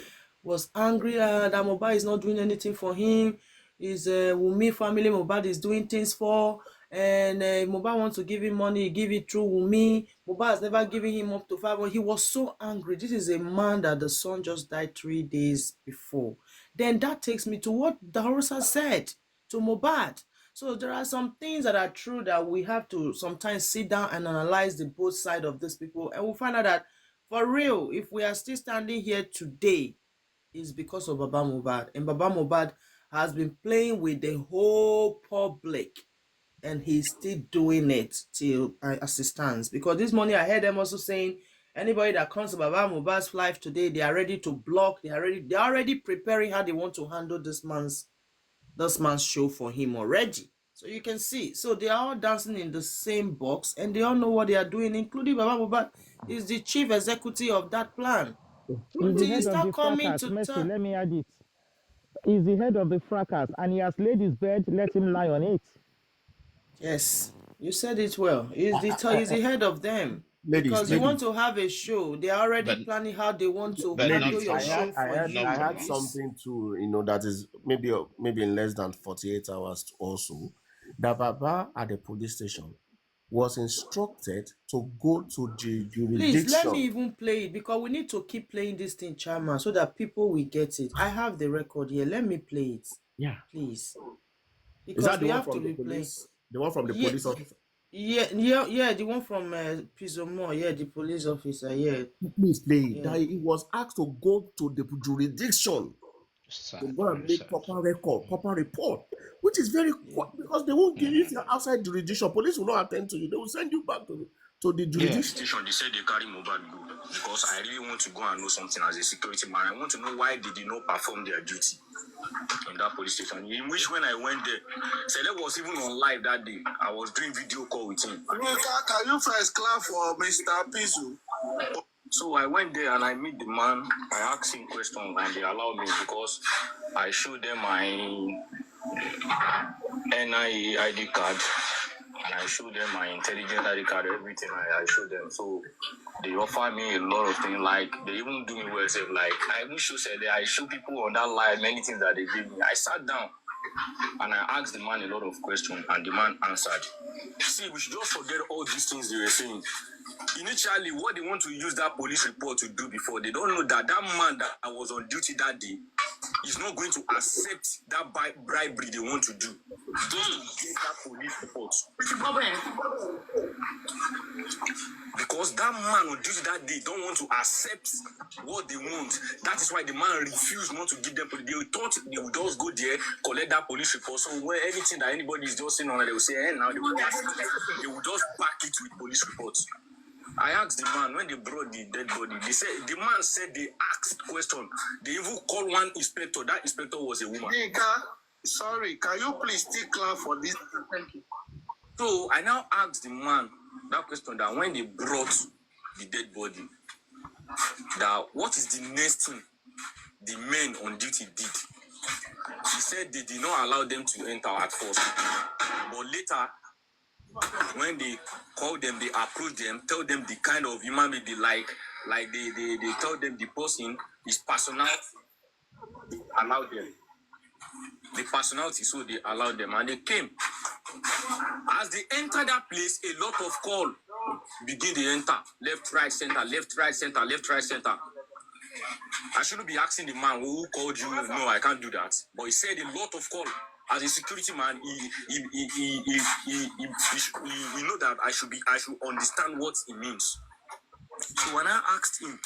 that MOHBAD is not doing anything for him. His Wunmi family MOHBAD is doing things for, and MOHBAD wants to give him money, he give it through Wunmi. MOHBAD has never given him up to 5. He was so angry. This is a man that the son just died 3 days before. Then that takes me to what Darosa said to MOHBAD. So there are some things that are true that we have to sometimes sit down and analyze the both side of these people, and we'll find out that for real, if we are still standing here today, it's because of Baba MOHBAD. And Baba MOHBAD has been playing with the whole public, and he's still doing it till as it stands. Because this morning I heard them also saying anybody that comes to Baba MOHBAD's life today, they are ready to block. They're already preparing how they want to handle this man's show for him already. So you can see, so they are all dancing in the same box, and they all know what they are doing, including Baba MOHBAD is the chief executive of that plan. He's the Until you head of the start coming fracas. to Mercy, talk. let me add it. He's the head of the fracas, and he has laid his bed, let him lie on it. Yes, you said it well. He's the head of them. Because you want to have a show, they are already But planning how they want to but handle not your for show long. for you. Not I for had long. something too, that is maybe in less than 48 hours also, that Baba at the police station was instructed to go to the Please let me jurisdiction. even play it, because we need to keep playing this thing, Chairman, so that people will get it. I have the record here. Let me play it, Yeah. please, Is because that the we one have to from the be playing. police? The one from the Yeah, police officer? yeah, the one from Pizomo, yeah, the police officer, yeah, Please play it. yeah. That he was asked to go to the jurisdiction to Sad, go and very make sad. proper record, proper report, which is very Yeah. because they won't give you if Yeah. you're outside jurisdiction. Police will not attend to you. They will send you back to the Yeah. jurisdiction. They said they carry MOHBAD go because I really want to go and know something as a security man. I want to know why they did not perform their duty in that police station. In which when I went there, Celeb was even on live that day. I was doing video call with him. Can you first clap for Mr. Pizu? So I went there and I meet the man. I asked him questions and they allowed me because I showed them my NIA ID card and I showed them my intelligence ID card, everything I showed them. So they offer me a lot of things, like they even do me well, say, like I even I show people on that live many things that they gave me. I sat down and I asked the man a lot of questions and the man answered. See, we should just forget all these things they were saying. Initially, what they want to use that police report to do before, they don't know that man that was on duty that day is not going to accept that bribery they want to do just to get that police report. Because that man on duty that day don't want to accept what they want. That is why the man refused not to give them. They thought they would just go there, collect that police report. So when anything that anybody is just saying on it, they will say, now they will just back it with police reports. I asked the man when they brought the dead body. They said the man said they asked question. They even called one inspector. That inspector was a woman. Sorry, can you please still clap for this? Thank you. So I now asked the man that question, that when they brought the dead body, that what is the next thing the men on duty did? He said they did not allow them to enter at first, but later, when they call them, they approach them, tell them the kind of human being they like they tell them the person, his personality, they allow them. The personality, so they allowed them and they came. As they entered that place, a lot of call begin to enter left, right, center, left, right, center, left, right, center. I shouldn't be asking the man who called you. No, I can't do that. But he said a lot of call. As a security man, he know that I should understand what it means. So when I asked him,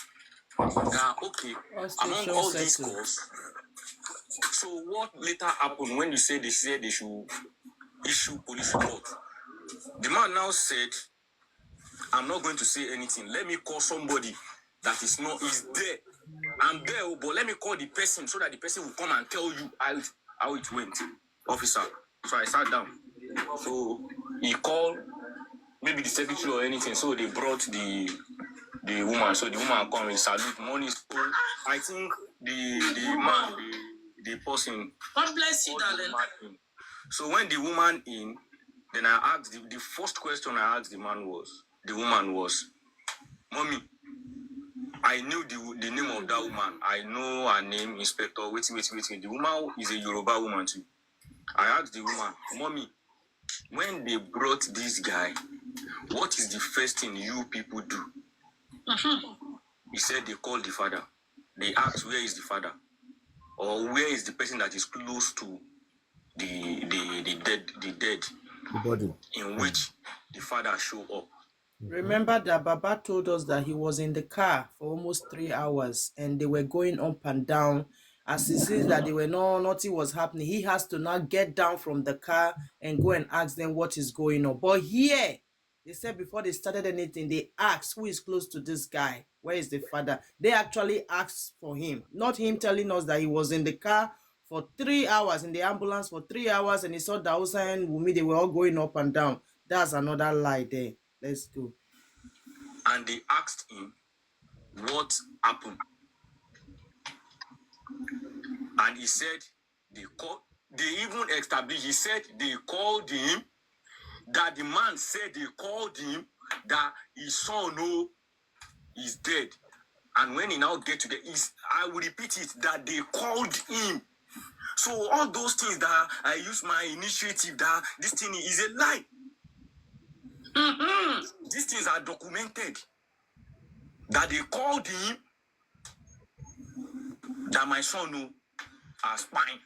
okay, among all these calls, so what later happened when you said they should issue police report? The man now said, I'm not going to say anything. Let me call somebody that is there. I'm there, but let me call the person so that the person will come and tell you how it went, officer. So I sat down. So he called maybe the secretary or anything. So they brought the woman. So the woman come and salute money. So I think the person. God bless you, darling. So when the woman in, then I asked the first question I asked the woman was, Mommy, I knew the name of that woman. I know her name, Inspector. Wait. The woman is a Yoruba woman too. I asked the woman, Mommy, when they brought this guy, what is the first thing you people do? He said they called the father. They asked, where is the father? Or where is the person that is close to the dead, the body, in which the father showed up. Remember that Baba told us that he was in the car for almost 3 hours and they were going up and down. As he sees that nothing was happening, he has to now get down from the car and go and ask them what is going on. But here, they said before they started anything, they asked who is close to this guy. Where is the father? They actually asked for him, not him telling us that he was in the car for 3 hours, in the ambulance for 3 hours, and he saw Dausa and Wumi, they were all going up and down. That's another lie there. Let's go. And they asked him what happened. And he said they even established, he said they called him, that the man said they called him, that his son is dead. And when he now get to I will repeat it, that they called him. So all those things that I use my initiative, that this thing is a lie. These things are documented. That they called him, that my son has spine.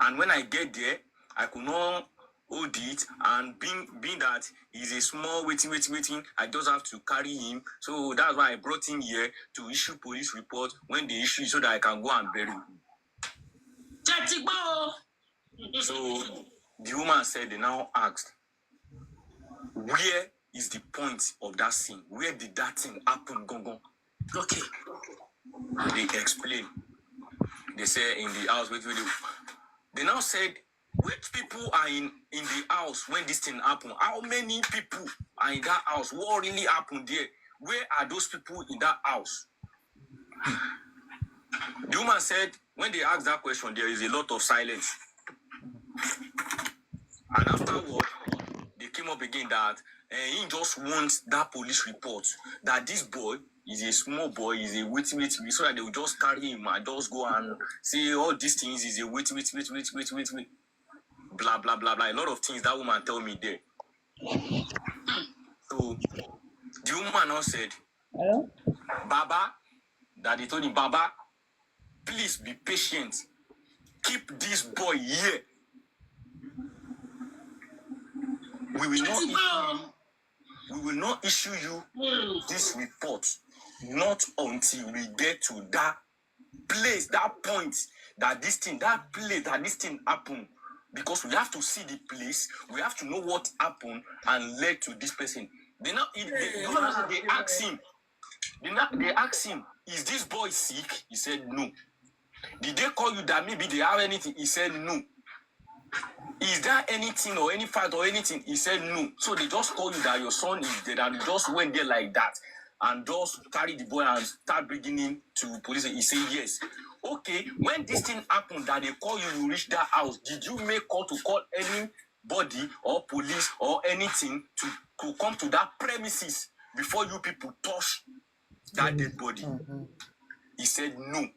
And when I get there, I could not hold it, and being that he's a small waiting, I just have to carry him. So that's why I brought him here to issue police report when they issue, so that I can go and bury him. So the woman said they now asked, where is the point of that scene? Where did that thing happen, Gongo? Okay. They explained. They said in the house, they now said, which people are in the house when this thing happened? How many people are in that house? What really happened there? Where are those people in that house? The woman said, when they asked that question, there is a lot of silence. And afterward, they came up again that he just wants that police report, that this boy is a small boy, is a wait, so that they will just carry him and just go and say all these things is a wait, blah, blah, blah, blah. A lot of things that woman told me there. So the woman now said, Baba, that they told him, Baba, please be patient. Keep this boy here. We will not issue you this report, not until we get to that place, that point, that this thing happened. Because we have to see the place, we have to know what happened and led to this person. They asked him, is this boy sick? He said no. Did they call you that maybe they have anything? He said no. Is there anything or any fight or anything? He said no. So they just call you that your son is dead, and you just went there like that and just carry the boy and start bringing him to police. He said yes. Okay, when this thing happened that they call you, you reach that house, did you make call to call anybody or police or anything to come to that premises before you people touch that dead body? He said no.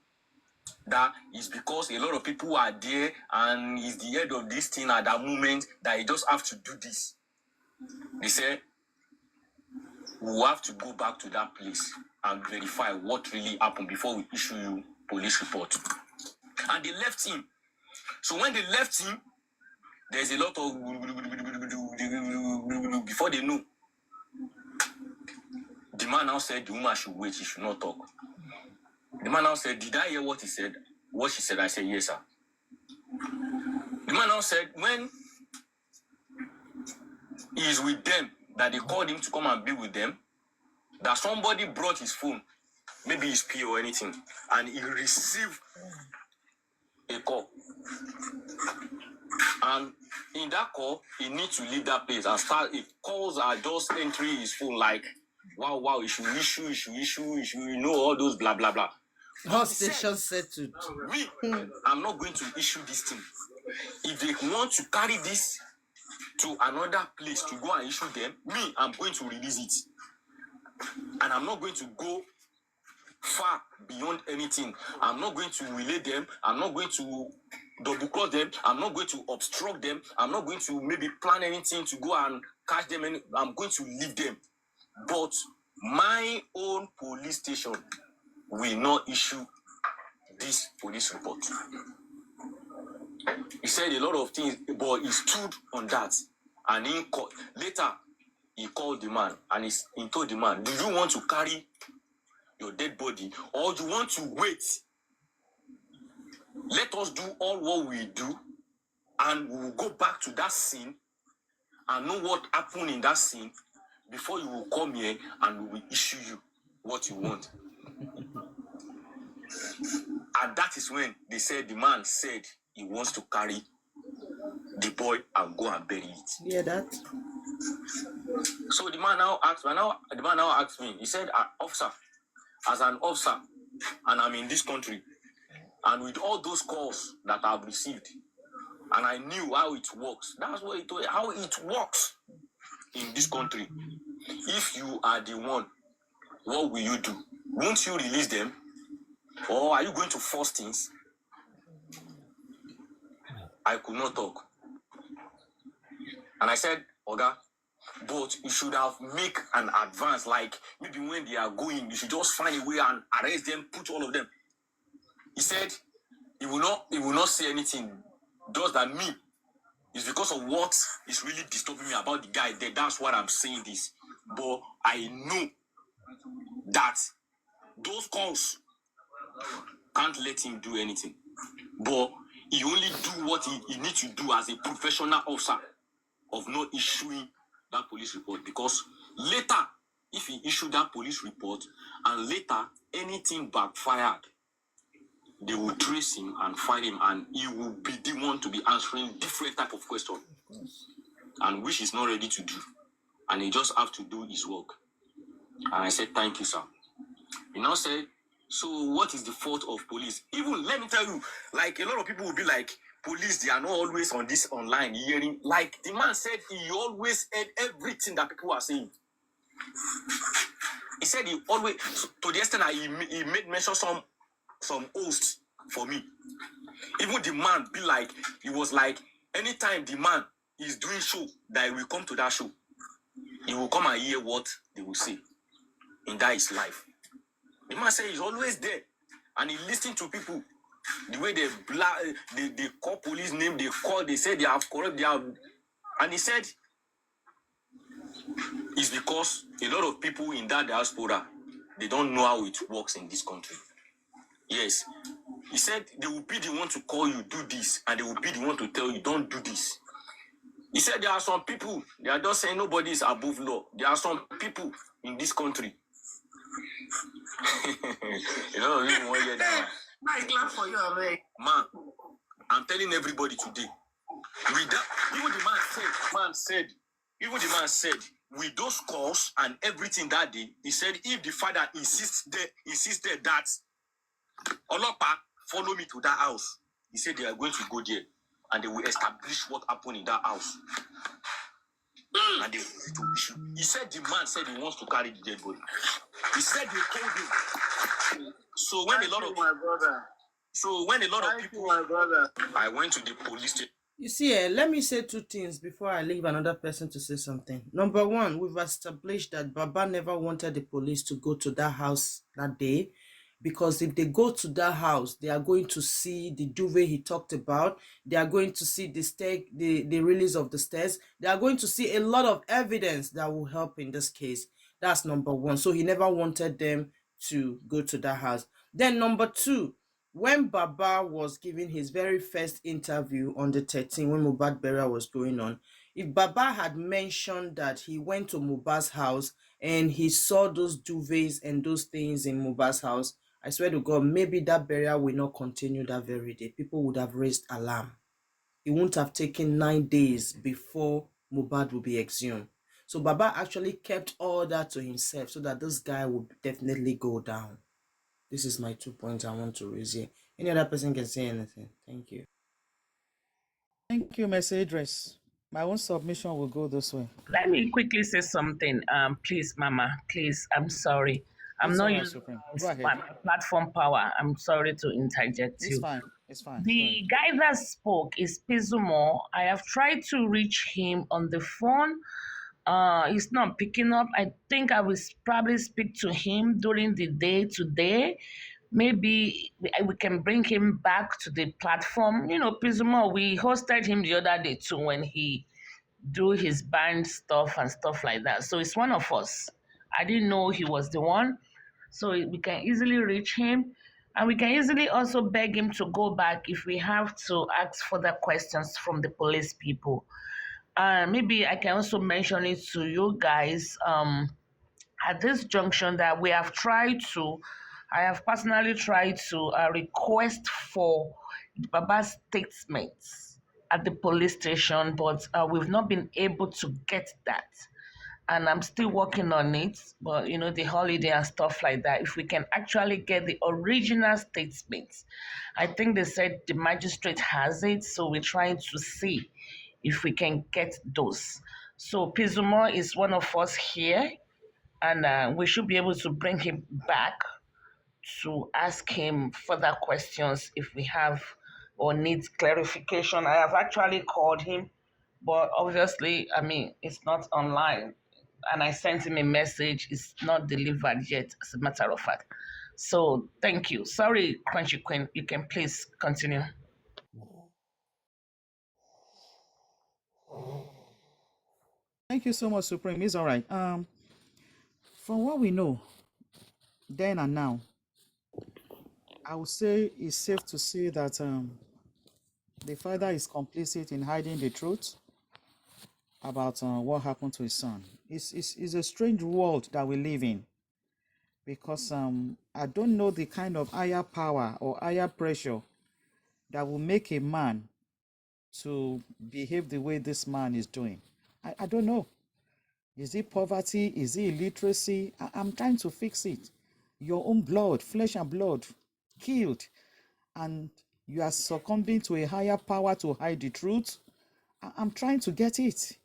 That is because a lot of people are there and he's the head of this thing at that moment, that he just have to do this. They said, we will have to go back to that place and verify what really happened before we issue you police report. And they left him. So when they left him, there's a lot of before they know. The man now said the woman should wait, she should not talk. The man now said, did I hear what he said? What she said? I said, yes, sir. The man now said, when he is with them, that they called him to come and be with them, that somebody brought his phone, maybe his PA or anything, and he received a call. And in that call, he needs to leave that place and start. If calls are just entering his phone, like, wow, you should issue, you know, all those blah, blah, blah. All stations settled. Me, I'm not going to issue this thing. If they want to carry this to another place to go and issue them, me, I'm going to release it. And I'm not going to go far beyond anything. I'm not going to relay them. I'm not going to double cross them. I'm not going to obstruct them. I'm not going to maybe plan anything to go and catch them. I'm going to leave them. But my own police station will not issue this police report. He said a lot of things, but he stood on that. And later, he called the man and he told the man, do you want to carry your dead body or do you want to wait? Let us do all what we do and we'll go back to that scene and know what happened in that scene before you will come here and we will issue you what you want. And that is when they said, the man said he wants to carry the boy and go and bury it. Yeah, that. So the man now asked me, he said, officer, as an officer, and I'm in this country, and with all those calls that I've received, and I knew how it works. That's what he told me, how it works in this country. If you are the one, what will you do? Won't you release them? Or are you going to force things? I could not talk. And I said, Oga, but you should have make an advance, like maybe when they are going, you should just find a way and arrest them, put all of them. He said he will not say anything. Just that me, it's because of what is really disturbing me about the guy there. That's what I'm saying this. But I know that those calls can't let him do anything. But he only do what he needs to do as a professional officer of not issuing that police report. Because later, if he issued that police report and later anything backfired, they will trace him and find him and he will be the one to be answering different type of questions. And which he's not ready to do. And he just have to do his work. And I said, thank you, sir. He now said, so what is the fault of police? Even, let me tell you, like a lot of people will be like, police, they are not always on this online hearing. Like the man said, he always heard everything that people are saying. He said he always, to the extent that he made mention some hosts for me. Even the man be like, he was like, anytime the man is doing show, that he will come to that show. He will come and hear what they will say. And that is life. The man said he's always there. And he listens to people. The way they call police name, they say they have corrupt, and he said it's because a lot of people in that diaspora, they don't know how it works in this country. Yes. He said they will be the one to call you, do this, and they will be the one to tell you, don't do this. He said there are some people, they are just saying nobody is above law. There are some people in this country. You don't really want to hear that. I clap for you, man, I'm telling everybody today. With that, even the man said, with those calls and everything that day, he said if the father insisted that Olopa follow me to that house, he said they are going to go there and they will establish what happened in that house. And he said the man said he wants to carry the dead body. He said they told him. So when a lot of people, I went to the police station. You see, let me say two things before I leave another person to say something. Number one, we've established that Baba never wanted the police to go to that house that day, because if they go to that house, they are going to see the duvet he talked about. They are going to see the release of the stairs. They are going to see a lot of evidence that will help in this case. That's number one. So he never wanted them to go to that house. Then number two, when Baba was giving his very first interview on the 13th, when Mohbad burial was going on, if Baba had mentioned that he went to Mohbad's house and he saw those duvets and those things in Mohbad's house, I swear to God, maybe that burial will not continue that very day. People would have raised alarm. It won't have taken 9 days before Mohbad will be exhumed. So Baba actually kept all that to himself so that this guy would definitely go down. This is my 2 points I want to raise here. Any other person can say anything. Thank you. Thank you, Mercy Idris. My own submission will go this way. Let me quickly say something. Please, Mama, please. I'm sorry. I'm It's not all right, using Supreme. Go ahead. my platform power. I'm sorry to interject It's you. fine. It's fine. Go ahead. The guy that spoke is Pizumo. I have tried to reach him on the phone. He's not picking up. I think I will probably speak to him during the day today. Maybe we can bring him back to the platform. You know, Pizumo, we hosted him the other day too when he do his band stuff and stuff like that. So it's one of us. I didn't know he was the one. So we can easily reach him. And we can easily also beg him to go back if we have to ask further questions from the police people. Maybe I can also mention it to you guys at this junction that we have tried to, I have personally tried to request for Baba's statements at the police station, but we've not been able to get that. And I'm still working on it, but you know, the holiday and stuff like that. If we can actually get the original statements, I think they said the magistrate has it, so we're trying to see if we can get those. So Pizumo is one of us here, and we should be able to bring him back to ask him further questions if we have or need clarification. I have actually called him, but obviously, I mean, it's not online. And I sent him a message, it's not delivered yet, as a matter of fact. So thank you. Sorry, Crunchy Queen, you can please continue. Thank you so much, Supreme. It's all right. From what we know, then and now, I would say it's safe to say that the father is complicit in hiding the truth about what happened to his son. It's a strange world that we live in, because I don't know the kind of higher power or higher pressure that will make a man to behave the way this man is doing. I don't know. Is it poverty? Is it illiteracy? I'm trying to fix it. Your own blood, flesh and blood, killed, and you are succumbing to a higher power to hide the truth. I'm trying to get it.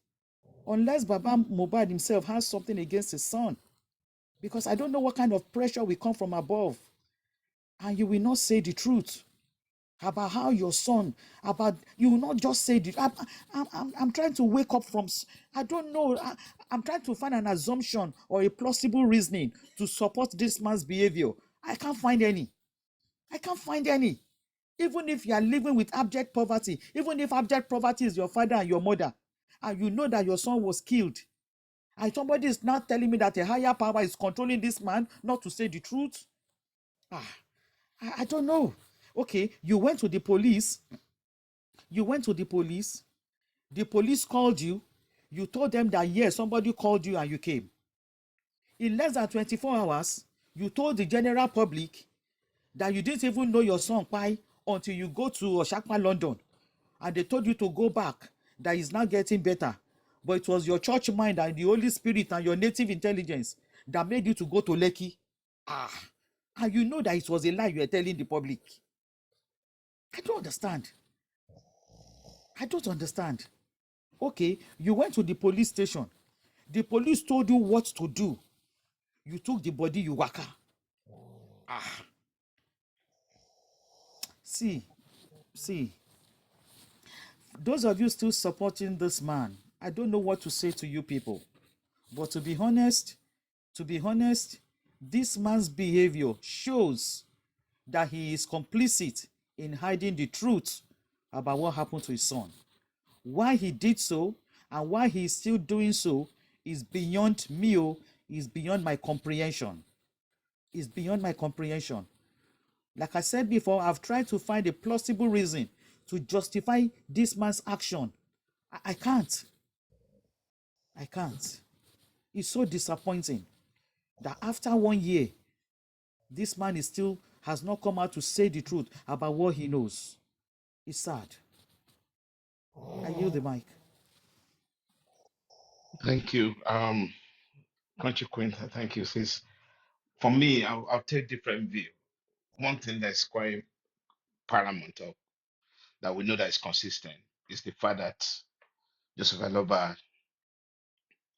Unless Baba Mohbad himself has something against his son, because I don't know what kind of pressure will come from above, and you will not say the truth about how your son, about you will not just say the. I'm trying to wake up from. I don't know. I'm trying to find an assumption or a plausible reasoning to support this man's behavior. I can't find any. I can't find any. Even if you are living with abject poverty, even if abject poverty is your father and your mother, and you know that your son was killed, and somebody is now telling me that a higher power is controlling this man not to say the truth. I don't know. Okay, you went to the police. The police called you. You told them that yes, somebody called you and you came. In less than 24 hours, you told the general public that you didn't even know your son Pai until you go to Oshakpa, London, and they told you to go back, that he's now getting better. But it was your church mind and the Holy Spirit and your native intelligence that made you to go to Lekki. And you know that it was a lie you were telling the public. I don't understand. Okay, you went to the police station. The police told you what to do. You took the body, you waka. See, Those of you still supporting this man, I don't know what to say to you people. But to be honest, this man's behavior shows that he is complicit in hiding the truth about what happened to his son. Why he did so and why he is still doing so is beyond me, is beyond my comprehension. Is beyond my comprehension. Like I said before, I've tried to find a plausible reason to justify this man's action. I can't. I can't. It's so disappointing that after 1 year, this man is still has not come out to say the truth about what he knows. It's sad. I yield the mic. Thank you. Country Queen, thank you, sis. For me, I'll take different view. One thing that's quite paramount of, that we know that is consistent is the fact that Joseph Aloba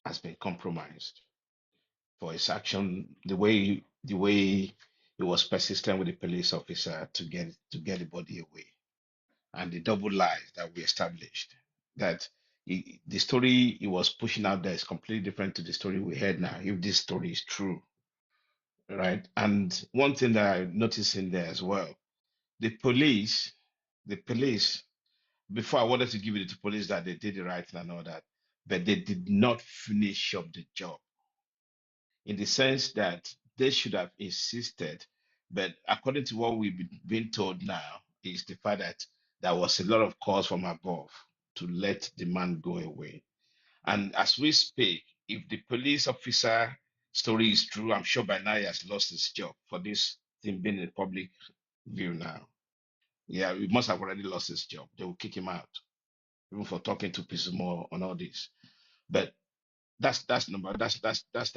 has been compromised for his action, the way he was persistent with the police officer to get the body away, and the double lies that we established. That the story he was pushing out there is completely different to the story we heard now. If this story is true, right? And one thing that I noticed in there as well, the police, the police. Before I wanted to give it to police that they did the right thing and all that, but they did not finish up the job in the sense that they should have insisted. But according to what we've been told now, is the fact that there was a lot of calls from above to let the man go away. And as we speak, if the police officer story is true, I'm sure by now he has lost his job for this thing being in public view now. Yeah, he must have already lost his job. They will kick him out, even for talking to people more on all this. But that's that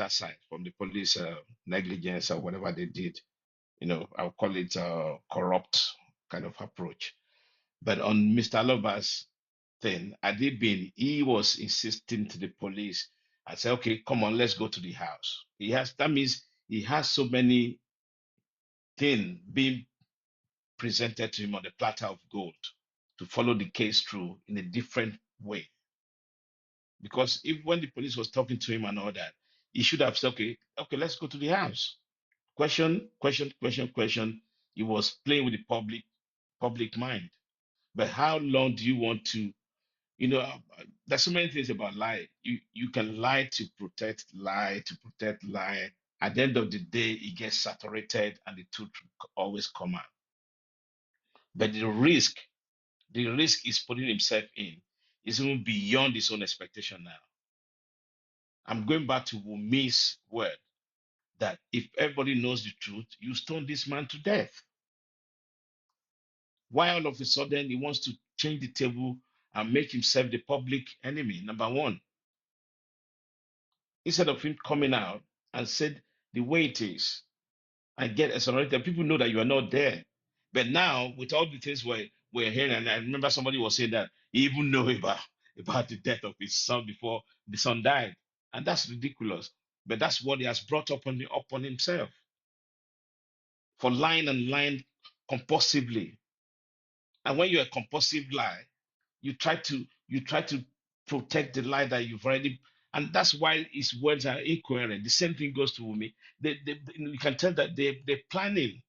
side from the police negligence or whatever they did. I'll call it corrupt kind of approach. But on Mr. Aloba's thing, Adibin, he was insisting to the police. I said, okay, come on, let's go to the house. That means he has so many things being presented to him on the platter of gold to follow the case through in a different way. Because if when the police was talking to him and all that, he should have said, okay, let's go to the house. Question, question, question, question. He was playing with the public mind. But how long do you want to, there's so many things about lie. You can lie to protect lie, to protect lie. At the end of the day, it gets saturated and the truth always come out. But the risk is putting himself in is even beyond his own expectation now. I'm going back to Wumi's word that if everybody knows the truth, you stone this man to death. Why all of a sudden he wants to change the table and make himself the public enemy, number one, instead of him coming out and said the way it is and get exonerated, people know that you are not there. But now, with all the things we're hearing, and I remember somebody was saying that he even knew about the death of his son before the son died. And that's ridiculous. But that's what he has brought upon himself for lying and lying compulsively. And when you're a compulsive lie, you try to protect the lie that you've already, and that's why his words are incoherent. The same thing goes to me. You can tell that they're planning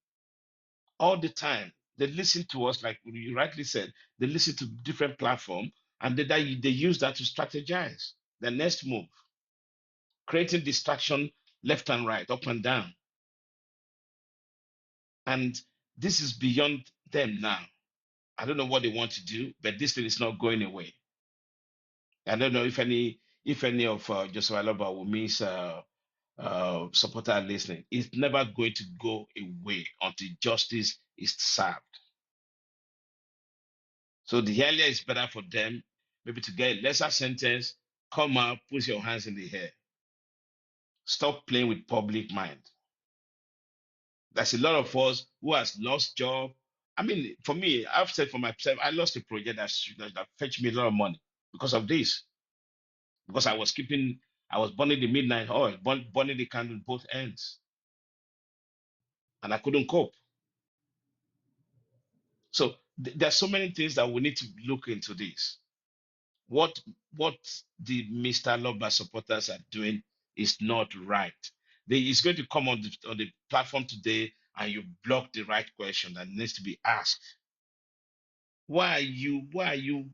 all the time. They listen to us, like you rightly said. They listen to different platforms, and they use that to strategize the next move, creating distraction left and right, up and down. And this is beyond them now. I don't know what they want to do, but this thing is not going away. I don't know if any of Joseph Aloba Wumi's supporter are listening. It's never going to go away until justice is served. So the earlier is better for them, maybe to get a lesser sentence. Come out, put your hands in the air. Stop playing with public mind. There's a lot of us who has lost job. I mean, for me, I've said for myself, I lost a project that fetched me a lot of money because of this. Because I was burning the midnight oil, burning the candle both ends, and I couldn't cope. So there's so many things that we need to look into this. what the Mr. Loba supporters are doing is not right. Is going to come on the platform today and you block the right question that needs to be asked. Why are you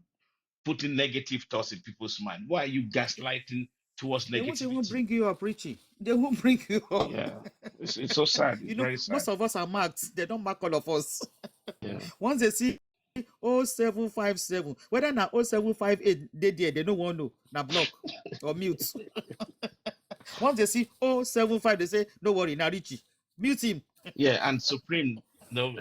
putting negative thoughts in people's mind? Why are you gaslighting towards They won't even negativity? bring you up, Richie. They won't bring you up. Yeah, it's so sad. It's You know, very sad. most of us are marked. They don't mark all of us. Yeah. Once they see 0757, whether na 0758 they there, they don't want to na block or mute. Once they see 075, they say, no worry, now Richie. Mute him. Yeah, and Supreme, no,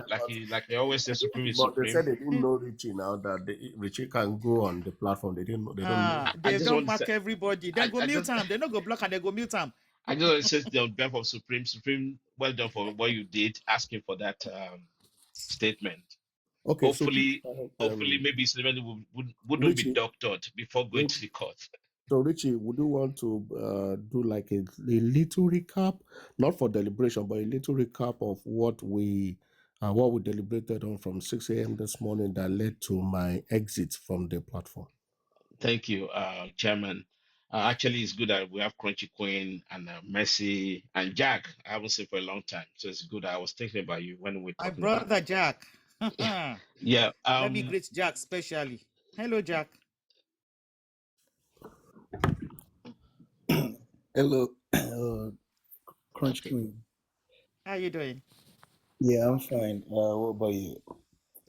like I always say, Supreme is But they said Supreme. they didn't know Richie now that Richie can go on the platform. They didn't know. They don't know. I They just don't want to say, mark everybody. Then go I mute just him. They don't go block and they go mute him. I just want to say on behalf of Supreme, Supreme, well done for what you did, asking for that statement. Okay, so Hopefully, maybe his statement wouldn't be Richie, doctored before going to the court. so Richie, would you want to do like a little recap, not for deliberation, but a little recap of what we deliberated on from 6 a.m. this morning that led to my exit from the platform? Thank you, Chairman. Actually, it's good that we have Crunchy Queen and Mercy and Jack. I haven't seen for a long time, so it's good. I was thinking about you when we were My talking about brother Jack. Yeah. Let me greet Jack specially. Hello, Jack. Hello, Crunch Okay. Queen. How you doing? Yeah, I'm fine. What about you?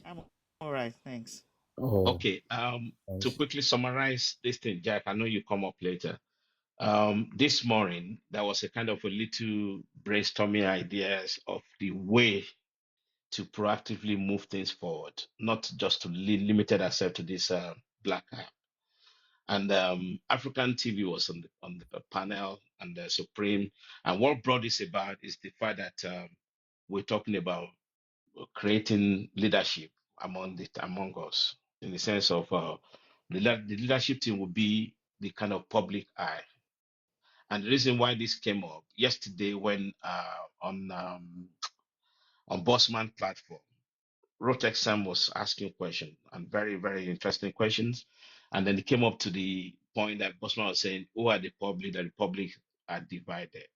I'm all right, thanks. Oh, Okay. To nice. quickly summarize this thing, Jack, I know you come up later. This morning there was a kind of a little brainstorming ideas of the way to proactively move things forward, not just to limited ourselves to this black app. And African TV was on the panel and the Supreme. And what brought this about is the fact that we're talking about creating leadership among us, in the sense of the leadership team will be the kind of public eye. And the reason why this came up yesterday when on Bossman platform, Rotex Sam was asking questions and very, very interesting questions. And then it came up to the point that Bossman was saying, who are the public, that the public are divided.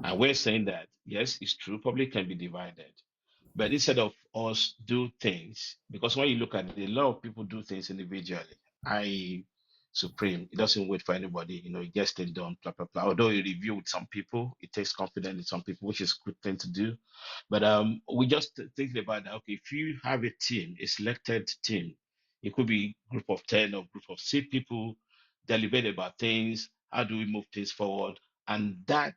And we're saying that, yes, it's true, public can be divided. But instead of us do things, because when you look at it, a lot of people do things individually. I Supreme, it doesn't wait for anybody, it gets things done, blah, blah, blah. Although you review with some people, it takes confidence in some people, which is a good thing to do. But we just thinking about that. Okay, if you have a team, a selected team, it could be group of 10 or group of 6 people, deliberate about things. How do we move things forward? And that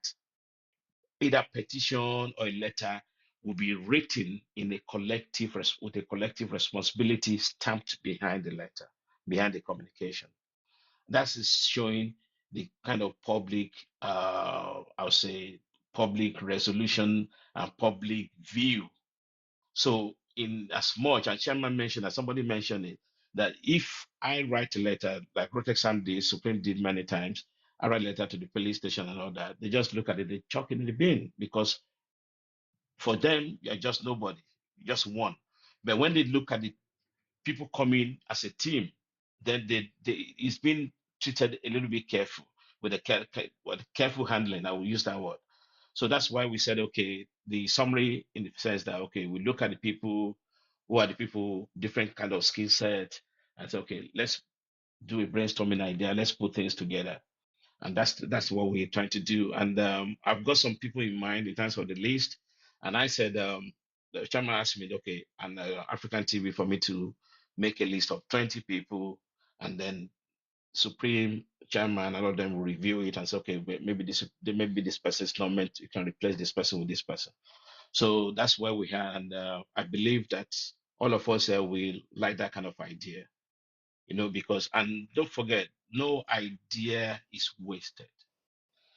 either petition or a letter will be written in a collective with a collective responsibility stamped behind the letter, behind the communication. That is showing the kind of public, I would say, public resolution and public view. So, in as much, and Chairman mentioned, as somebody mentioned it, that if I write a letter, like Rotex Sam did, Supreme did many times, I write a letter to the police station and all that, they just look at it, they chuck it in the bin, because for them, you're just nobody, just one. But when they look at the people coming as a team, then it's been treated a little bit careful with careful handling. I will use that word. So that's why we said, okay, the summary in the sense that, okay, we look at the people, who are the people, different kind of skill set, and say, okay, let's do a brainstorming idea, let's put things together. And that's what we're trying to do. And I've got some people in mind in terms of the list. And I said, the chairman asked me, okay, and African TV for me to make a list of 20 people, and then Supreme chairman, a lot of them will review it and say, okay, maybe this person is not meant. You can replace this person with this person. So that's where we are, and I believe that all of us will like that kind of idea, because, and don't forget, no idea is wasted.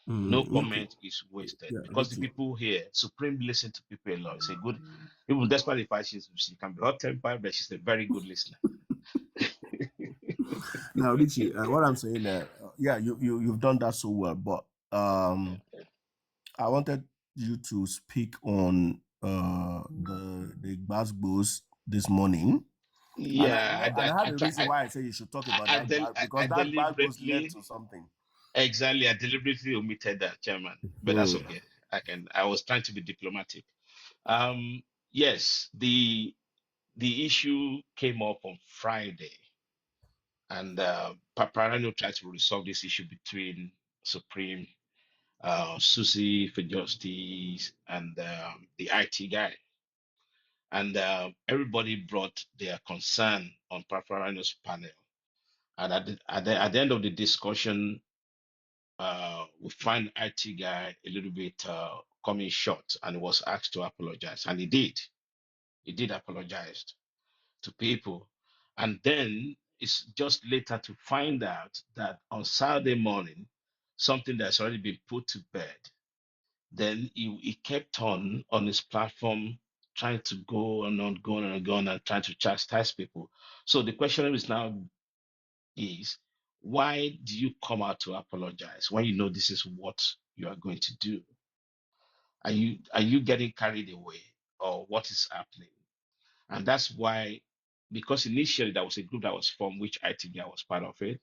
No Richie, comment is wasted, yeah, because the Richie. people here, Supreme listen to people a lot. It's a good, even despite the fact she can be hot tempered, but she's a very good listener. Now, Richie, what I'm saying, yeah, you've done that so well, but I wanted you to speak on the Gbasgbos this morning. Yeah, And I have I a try. reason why I say you should talk about that bag I because that bag was led deliberately, to something. exactly, I deliberately omitted that, Chairman. But that's Hmm. okay. I was trying to be diplomatic. Yes, the issue came up on Friday, and Paparano tried to resolve this issue between Supreme, Susie for Justice, and the IT guy. And everybody brought their concern on Paparano's panel. And at the end of the discussion, we find IT guy a little bit coming short, and he was asked to apologize, and he did. He did apologize to people. And then it's just later to find out that on Saturday morning, something that's already been put to bed. Then he kept on his platform trying to go on, going on and going and trying to chastise people. So the question is now is why do you come out to apologize when you know this is what you are going to do? Are you getting carried away or what is happening? And that's why, because initially there was a group that was formed, which ITGA was part of it,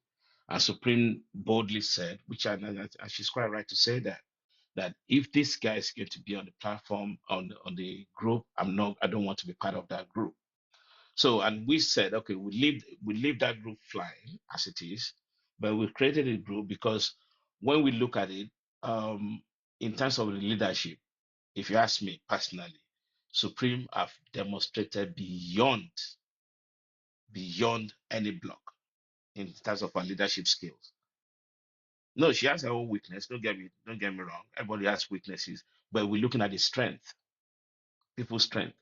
and Supreme boldly said, and she's quite right to say that if this guy is going to be on the platform on the group, I don't want to be part of that group. So, and we said, okay, we leave that group flying as it is, but we created a group because when we look at it, in terms of the leadership, if you ask me personally, Supreme have demonstrated beyond any block in terms of her leadership skills. No, she has her own weakness. Don't get me wrong. Everybody has weaknesses, but we're looking at the strength, people's strength.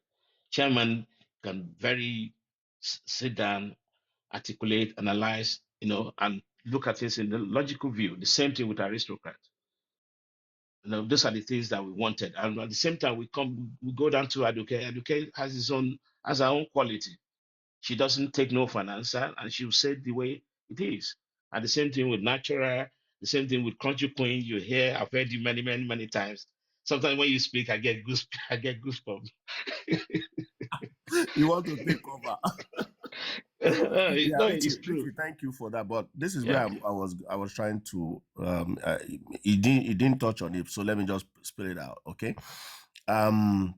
Chairman can very sit down, articulate, analyze, and look at things in the logical view. The same thing with aristocrats. Those are the things that we wanted. And at the same time, we go down to Aduke. Aduke has her own quality. She doesn't take no for an answer, and she'll say it the way it is. And the same thing with Natural, the same thing with Crunchy Queen. You hear, I've heard you many, many, many times. Sometimes when you speak, I get I get goosebumps. You want to take over? Yeah, No, it's true. Richie, thank you for that. But this is where Yeah. I was trying to he didn't touch on it, so let me just spell it out, okay? And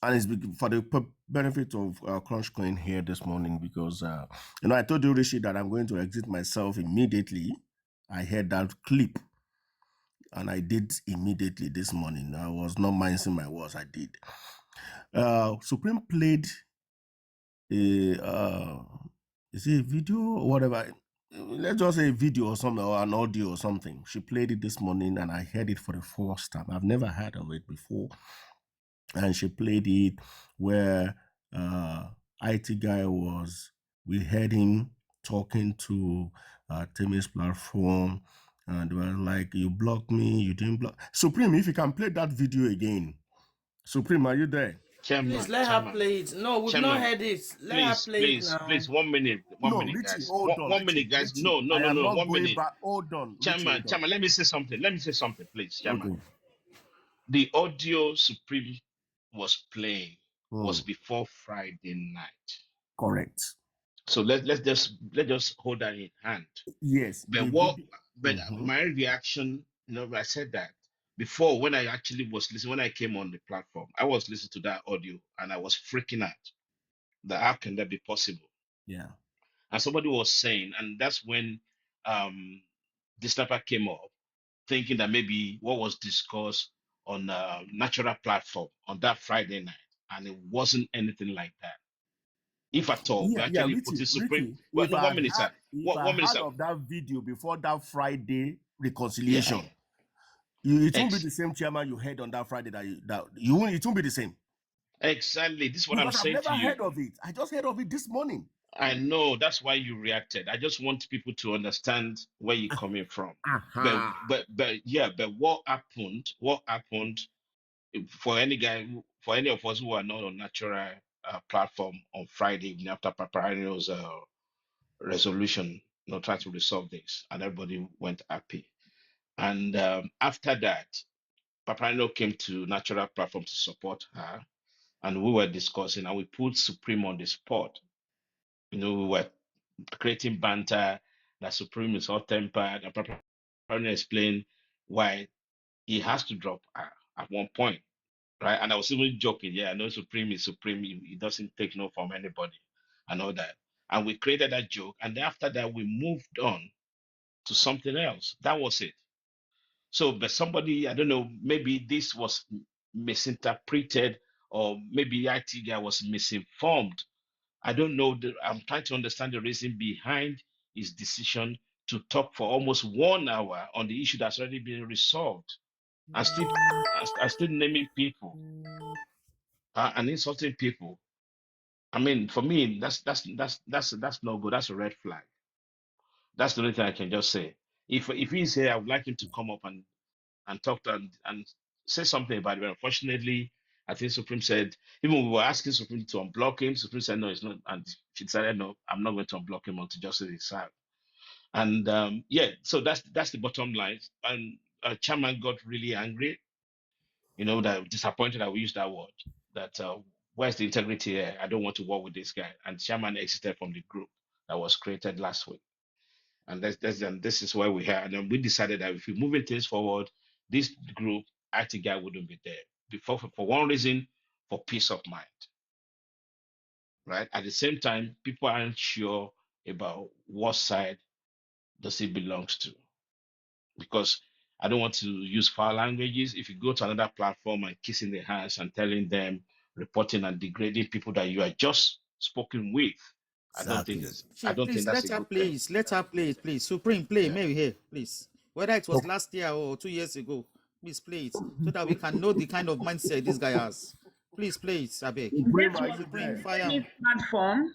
it's for the benefit of Crunch Coin here this morning because I told you, Rishi, that I'm going to exit myself immediately. I heard that clip, and I did immediately this morning. I was not minding my words. I did. Supreme played a is it a video or whatever? Let's just say a video or something, or an audio or something. She played it this morning, and I heard it for the first time. I've never heard of it before. And she played it where IT guy we heard him talking to Timmy's platform, and they were like, you blocked me, you didn't block. Supreme, if you can play that video again. Supreme, are you there? Please Chairman, let her chairman, play it. No, we've not chairman. heard it. Let her Please, play it please, now. please, 1 minute, No, 1 minute, Richie, guys. hold on. 1 minute, guys. Richie, No, no, I no, am no. not 1 going minute. back. Hold on, Richie, Chairman, hold on. chairman, let me say something. Let me say something, please, chairman. Okay. The audio Supreme was playing was Hmm. before Friday night. Correct. So let's just hold that in hand. Yes, But the video. Mhm. my reaction, I said that before when I actually was listening, when I came on the platform, I was listening to that audio and I was freaking out. That how can that be possible? Yeah. And somebody was saying, and that's when the sniper came up, thinking that maybe what was discussed on natural platform on that Friday night, and it wasn't anything like that. If at all, we Yeah, actually put Richie, it supreme. Richie. Well, no, 1 minute, sir. If What I 1 minute, had sir? of that video before that Friday Yeah. reconciliation, it won't be the same chairman you heard on that Friday it won't be the same. Exactly. This is what I'm Because I've saying to never you. heard of it. I just heard of it this morning. I know that's why you reacted. I just want people to understand where you're coming from. But what happened? What happened for any guy, for any of us who are not on natural platform on Friday evening after Paparino's resolution, trying to resolve this, and everybody went happy. And after that, Paparino came to natural platform to support her, and we were discussing, and we put Supreme on the spot. we were creating banter, that Supreme is hot tempered, and probably explain why he has to drop at one point, right? And I was even joking, yeah, I know Supreme is Supreme, he doesn't take no from anybody and all that. And we created that joke, and then after that, we moved on to something else. That was it. So, but somebody, I don't know, maybe this was misinterpreted, or maybe IT guy was misinformed. I don't know. I'm trying to understand the reason behind his decision to talk for almost 1 hour on the issue that's already been resolved, and still naming people and insulting people. I mean, for me, that's no good. That's a red flag. That's the only thing I can just say. If he's here, I would like him to come up and talk to and say something about it. But unfortunately, I think Supreme said, even we were asking Supreme to unblock him, Supreme said no, it's not, and she decided no, I'm not going to unblock him until justice is served. And yeah, so that's the bottom line. And Chairman got really angry, that disappointed that we used that word. That where's the integrity here? I don't want to work with this guy. And Chairman exited from the group that was created last week. And this is where we are. And then we decided that if we're moving things forward, this group, IT guy wouldn't be there. Before, for one reason, for peace of mind. Right? At the same time, people aren't sure about what side does it belongs to. Because I don't want to use foul languages. If you go to another platform and kissing their hands and telling them, reporting and degrading people that you are just spoken with, Exactly. I don't think Please that's let a her good play. thing. Let her play, please. Supreme, play. Yeah. May we hear, please. Whether it was Okay. last year or 2 years ago, please play it so that we can know the kind of mindset this guy has. Please play it, Abeg. Supreme, are This you was Supreme, there? fire. this platform.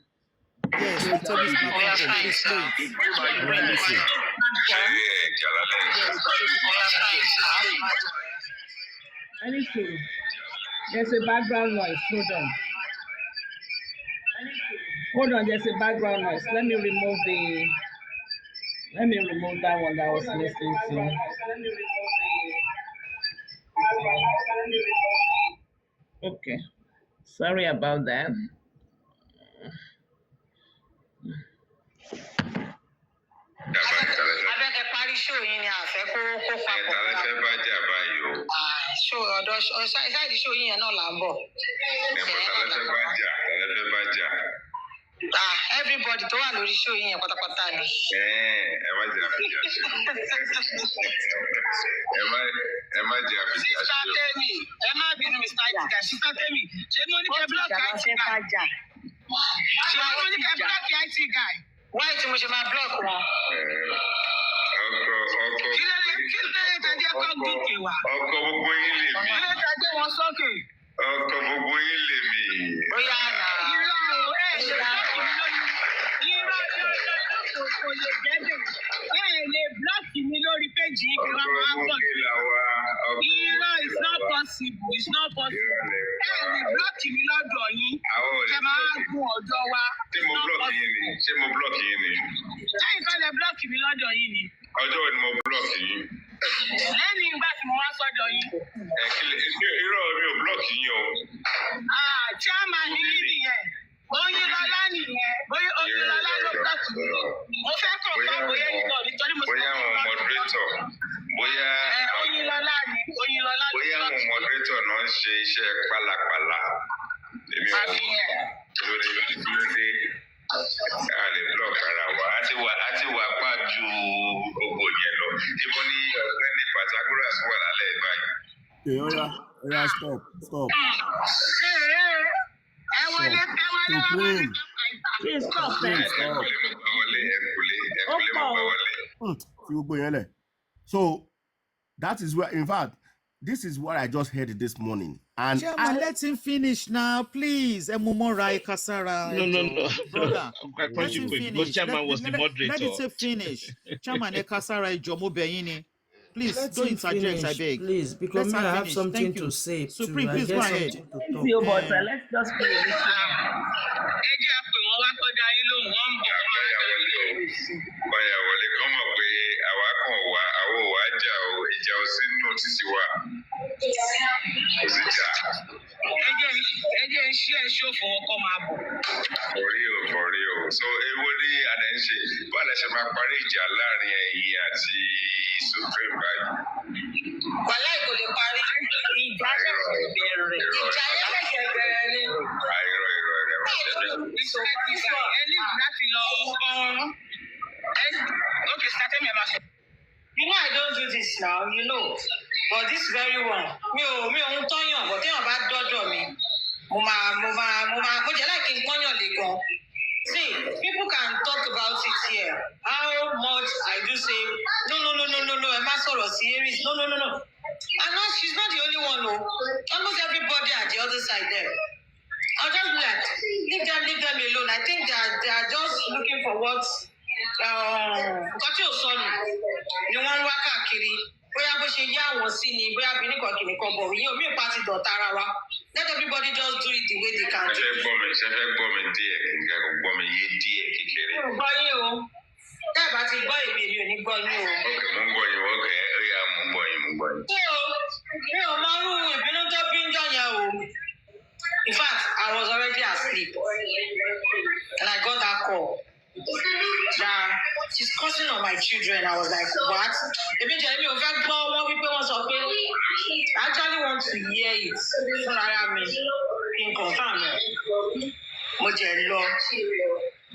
Yes, the Tennis platform. Please play it. Supreme, are you there? This platform. Anything. There's a background noise. Hold on, there's a background noise. Let me remove that one that I was listening to. Okay. Sorry about that. Abẹ́kẹ́ parí ṣó yín ni àfẹ́ kó papọ̀. Ẹ̀ta lẹ fẹ́ bá jà báyìí o. Ṣó ọ̀dọ̀ ṣáìdì ṣó yín yẹn náà là ń bọ̀. Ẹ̀ta lẹ fẹ́ bá jà. Everybody tó wà lórí ṣó yín yẹn pátápátá ni. Ẹ má jẹ́ àfijá ṣe. Ẹ má jẹ́ àfijá ṣe. Sísá Tẹ́mi, ẹ má bínú Mr. Ajiga, sísá Tẹ́mi, ṣé mo ní kẹ́ búlọ̀kì IT guy? Ṣé mo ní kẹ́ búlọ̀kì IT guy? Wáyé tí mo ṣe máa búlọ̀kì wọn. Kí ló dé tẹ́jẹ́ kọ́ gòkè wá? Ọkọ gbogbo yín lè mí. Kí ló tẹ́jẹ́ wọn sókè? Ọkọ gbogbo yín lè mí. Bóyá àná. Irọ́ o, ṣe búlọ̀kì mi lórí. Irọ́ kò lè jẹ́bẹ̀. Lè búlọ̀kì mi lórí péjì yìí kí wọ́n máa bọ̀. Irọ́ it's not possible, it's not possible. Lè búlọ̀kì mi lọ́dọ̀ yín. Kẹ máa gún ọ̀dọ̀ wa. Ṣé mo búlọ̀kì yín ni? Lẹ́yìn kan lè búlọ̀kì mi lọ́dọ̀ yín ni. Ọjọ́ wo ni mo búlọ̀kì yín? Lẹ́yìn ìgbà tí mo wá sọ́dọ̀ yín. Irọ́ mi ò búlọ̀kì yín o. Chairman ni yín nìyẹn. Oyinlọlá nìyẹn. Oyinlọlá ló búlọ̀kì mi. Mo fẹ́ kàn fún àbòyẹ nìkan nítorí mo ti bóyá àwọn moderator bóyá Oyinlọlá ni. Oyinlọlá ló bóyá àwọn moderator náà ń ṣe iṣẹ́ pálapàla. Èmi ò lóde a lè block ara wa a ti wà pa ju gbogbo yẹn lọ. Ibo ni ọ̀gbẹ́ni Pythagoras wà lálẹ́ báyìí. Oya, stop. ẹ wọlé Supreme. Please stop. Fi gbogbo yẹn lẹ̀. So that is where, in fact, this is what I just heard this morning. And Chairman, let him finish now, please. Emumora Kasara. No. Brother, Quite let him quick, finish. because Chairman was the moderator. Let it finish. Chairman Kasara Jomo Beini. Please, Let don't him interject, I finish, beg. please, because Let me, her I have finish. something Thank to you. say. Supreme, too. please I go get ahead. something to talk. Easy, but let's just play it. ẹ jẹ́ pé wọ́n wá kọjá yín lóhùn wọ́n ń bọ̀ Báyà wọlé kán mọ̀ pé àwa kàn wá àwọn ò wá jà o, ìjà ò sí nínú títí wa. Kò sí jà. ẹ jẹ́ iṣẹ́ ṣòfò ọkọ̀ máa bọ̀. For real. So ṣe máa parí ìjà láàrin ẹ̀yin àti Supreme báyìí. Wàhálà kò lè parí. Ìjà ṣẹ̀ṣẹ̀ bẹ̀rẹ̀. Ìjà yẹn ṣẹ̀ṣẹ̀ bẹ̀rẹ̀ ni. Irọ́ Ẹni láti lọ okay, start me about. You know I don't do this now, you know. But this very one, mi ò ń tọ́yàn, but téèyàn bá dọ́dọ̀ mi, mo jẹ́ láì kí n pọ́nyàn lè gan. See, people can talk about it here. How much I do say, no, ẹ má sọ̀rọ̀ sí Aries, no. And no, she's not the only one, no. Almost everybody at the other side there. I'll just be like, leave them alone. I think they are just looking for what nǹkan tí ò sọnù ni wọ́n ń wá káàkiri. Bóyá bó ṣe yá àwọn sí ni, bóyá bí nìkan kìnìkan bọ̀ yín omi ìpa ti dọ̀tá ara wa. Let everybody just do it the way they can do. Ṣé fẹ́ gbọ́ mi díẹ̀ nǹkan kò gbọ́ mi yé díẹ̀ kékeré. Mi ò gbọ́ yín o. Tẹ́ ẹ̀ bá ti gbọ́ èmi ò ní gbọ́ yín o. Ok, mo ń gbọ́ yín, ok, ó yá mo ń gbọ́ yín. Mi ò máa ń rú ìbínú tó bí ń jọ yẹn o. In fact, I was already asleep and I got that call that she's cursing on my children. I was like, what? Eventually, I actually want to hear it. So I mean, in confirm.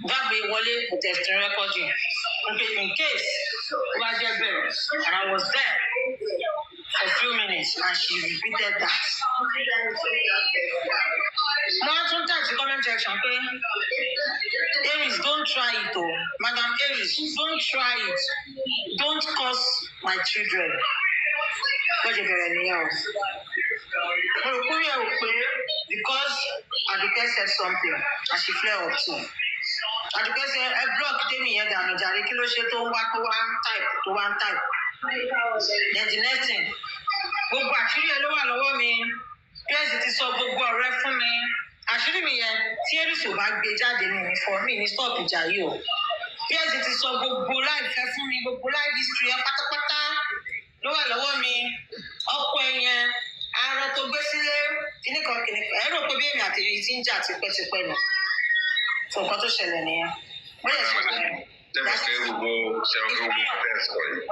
That way, Wale put the recording. Okay, in case, and I was there for a few minutes, and she repeated that. Now, sometimes the comment section, okay? Aries, don't try it, though. Madam Aries, don't try it. Don't curse my children. Because Aduke said something, and she flare up too. Aduke said, I blocked me here, damn, Jari, kilo she to one type. Then the next thing, gbogbo àṣírí ẹ ló wà lọ́wọ́ mi, PS ti sọ gbogbo ọ̀rẹ́ fún mi. Àṣírí mi yẹn tí Aries ò bá gbé jáde ní ìfọ̀ mi ní stop ìjà yìí o. PS ti sọ gbogbo láìfẹ́ fún mi, gbogbo láì history ẹ pátápátá ló wà lọ́wọ́ mi. Ọkọ ẹ yẹn, arọ tó gbé sílé, kìnnìkan, ẹ rò pé bí èmi àti èyí ti ń jà tipẹ́tipẹ́ nù. Sọ nǹkan tó ṣẹlẹ̀ nìyẹn. Wọ́n yẹ ṣe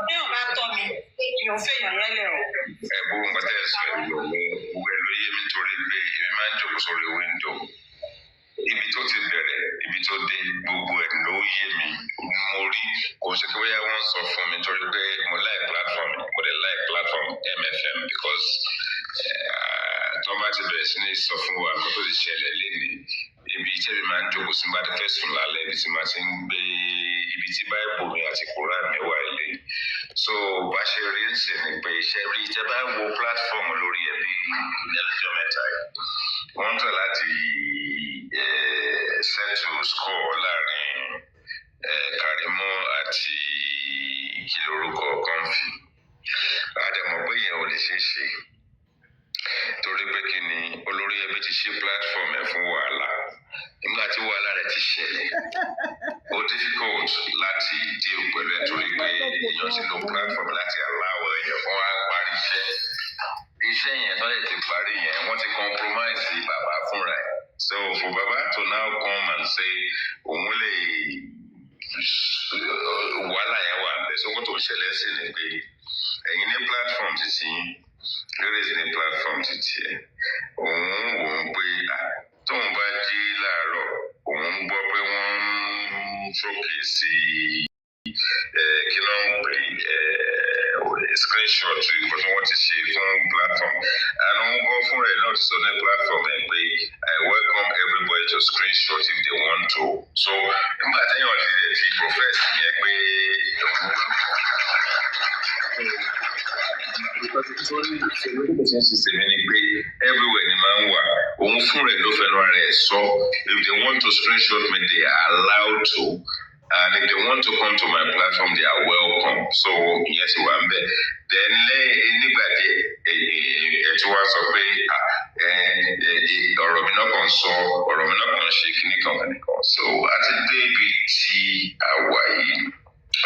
Ọ̀dẹ́ ọ̀bá tọ́ mi, yóò fẹ́ yàn yẹn lẹ̀ o. Gbogbo nǹkan tẹ́ ẹ sọ yìí gbogbo ẹ ló yé mi nítorí pé èmi máa ń jókòó sórí wíńdò. Ibi tó ti bẹ̀rẹ̀, ibi tó dé, gbogbo ẹ̀ ló yé mi. Mo rí kò ṣe pé bóyá wọ́n sọ fún mi nítorí pé mo like platform MFM because tó bá ti bẹ̀rẹ̀ sí ní sọ fún wa kó tó ti ṣẹlẹ̀ lénìí. Ibi iṣẹ́ mi máa ń jókòó sí bá ti fẹ́ sùn lálẹ́ ibi tí máa ti ń gbé ibi tí báìbù mi àti Kùránì mi wà ilé. So bá ṣe rí ń sìn ní pé iṣẹ́ rí ìjẹ́ bá wo platform lórí ẹbí ní ọjọ́ mẹ́ta yìí. Wọ́n tọ̀ láti settle score láàrin Kàrímọ́ àti kìlórúkọ Kọ́ńfì. Àdèmọ̀ pé yẹn ò lè ṣeé ṣe. Torí pé kí ni olórí ẹbí ti ṣí platform ẹ̀ fún wàhálà nígbà tí wàhálà rẹ̀ ti ṣẹlẹ̀ ó difficult láti deal pẹ̀lú ẹ̀ torí pé èèyàn ti lo platform láti aláwọ̀ èèyàn fún wa parí iṣẹ́ yẹn tó lè ti parí yẹn wọ́n ti compromise bàbá fúnra ẹ̀ so for bàbá to now come and say òun lè wàhálà yẹn wà bẹ́ẹ̀ so wọ́n tó ṣẹlẹ̀ sí ni pé ẹ̀yin ní platform ti ti yín lórí ìsinmi platform ti tiẹ̀ òun wò ó pé tóun bá jí láàárọ̀ òun gbọ́ pé wọ́n ń ṣókè sí kí ló ń pè screenshot ìgbà tí wọ́n ti ṣe fún platform and òun gbọ́ fún rẹ̀ náà ti sọ ní platform ẹ̀ pé I welcome everybody to screenshot if they want to so nígbà téèyàn ti dẹ̀ ti profess yẹn pé òun everywhere ni máa ń wà òun fún rẹ̀ ló fẹ́ràn ara ẹ̀ sọ if they want to screenshot me they are allowed to and if they want to come to my platform they are welcome so ìyẹn ti wà ń bẹ̀ then nígbà díẹ̀ ẹ̀ tí wọ́n sọ pé ọ̀rọ̀ mi náà kàn sọ ọ̀rọ̀ mi náà kàn ṣe kíní kan so àti débi tí a wà yìí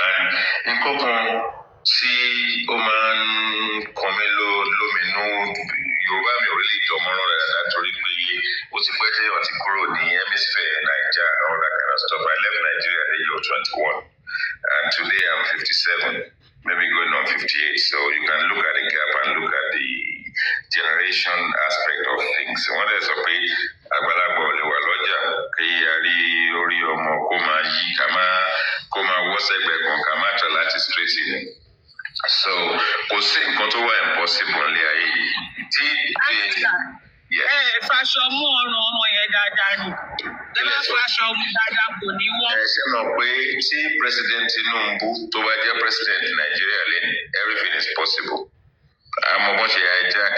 and nǹkan kan tí ó máa ń kàn mí lóminú Yorùbá mi ò lè dánmọ́rán rẹ̀ dáadáa torí pé ó ti pẹ́ téèyàn ti kúrò ní hemisphere Naija and all that kind of stuff I left Nigeria at the age of 21 And today I'm 57, maybe going on 58. So you can look at the gap and look at the generation aspect of things. Wọ́n dẹ̀ sọ pé àgbàlagbà ò lè wà lọ́jà kí a rí orí ọmọ kó máa yí kó máa wọ́ sẹ́gbẹ̀ẹ́ kan ká má tọ̀ láti straight in. So kò sí nǹkan tó wà impossible ní ayé yìí. Faṣọ mú ọrùn ọmọ yẹn dáadáa ni. Ẹ bá faṣọ mú dáadáa kò ní wọ́n. Ẹ ṣe mọ̀ pé tí President Tinubu tó bá jẹ́ President Nàìjíríà lẹ́nu, everything is possible. Àmọ́ bọ́n ṣe hijack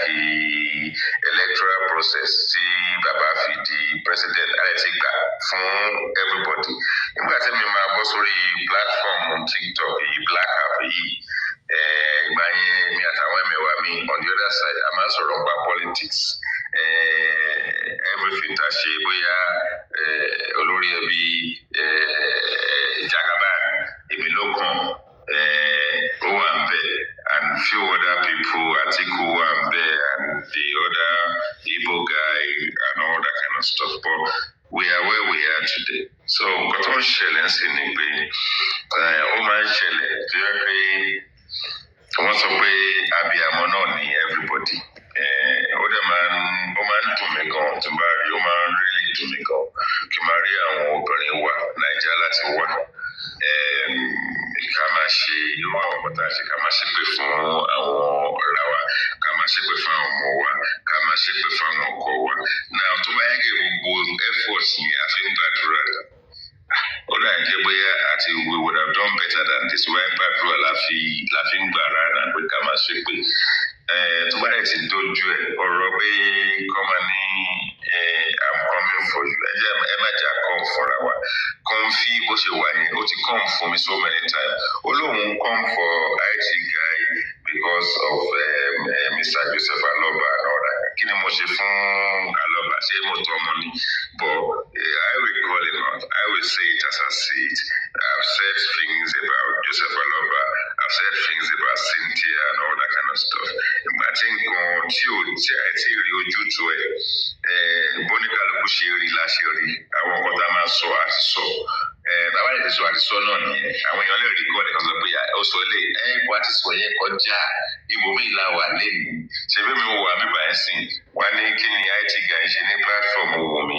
electoral process tí bàbá fi di president àti gbà fún everybody. Nígbà tí mi máa bọ́ sórí platform TikTok yìí, Black App yìí, ìgbà yẹn mi àtàwọn ẹ̀mẹ̀wà mi on the other side a máa ń sọ̀rọ̀ nípa politics. Everything tá a ṣe bóyá olórí ẹbí Jagaban èmi ló kàn ó wà ń bẹ̀ and few other people Atiku wà ń bẹ̀ and the other Igbo guy and all that kind of stuff, but we are where we are today. So nǹkan tó ń ṣẹlẹ̀ ń sìn ní pé ó máa ń ṣẹlẹ̀ tó yẹ pé wọ́n sọ pé abiyamọ náà ni everybody. Ó dẹ̀ máa ń dùn mí gan tí n bá rí, ó máa ń really dùn mí gan kí n máa rí àwọn obìnrin wa Nàìjíríà láti wá ká máa ṣe irú àwọn ọkọ tá a ṣe, ká máa ṣépè fún àwọn ọ̀rẹ́ wa, ká máa ṣépè fún àwọn ọmọ wa, ká máa ṣépè fún àwọn ọkọ wa. Náà tó bá yẹ kí gbogbo effort yẹn a fi ń gbàdúrà ó dà ń jẹ́ bóyá àti we would have done better than this. Wọ́n ń gbàdúrà la fi ń gbà rárá pé ká máa ṣépè. Tó bá yẹ ti dojú ẹ̀ ọ̀rọ̀ pé kọ́ máa ní I'm coming for you. Ẹ má jà come fúnra wa. Comfy bó ṣe wà yẹn, ó ti come for me so many times. Ó lóun come for IT guy because of Mr. Joseph Aloba and all that. Kí ni mo ṣe fún Aloba? Ṣé mo tọ́ ọmọ ni? But I will call him out. I will say it as I see it. I've said things about Joseph Aloba. I've said things about Cynthia and all that kind of stuff. Ìgbà tí nǹkan tí ẹ ti rí ojútùú ẹ̀ bóníkàlùkù ṣe rí láṣẹ rí àwọn nǹkan tá a máa sọ àti sọ. Bàbá yẹn ti sọ àti sọ náà nìyẹn. Àwọn èèyàn lè rí kọ́ ẹ̀kan sọ pé ó sọ lé ẹ̀kọ́ àti sọ yẹn kọjá ibòmí ìlà wà lẹ́nu. Ṣé bí mi ò wà mí báyìí sìn? Wá ní kí ni IT guy ṣe ní platform owó mi?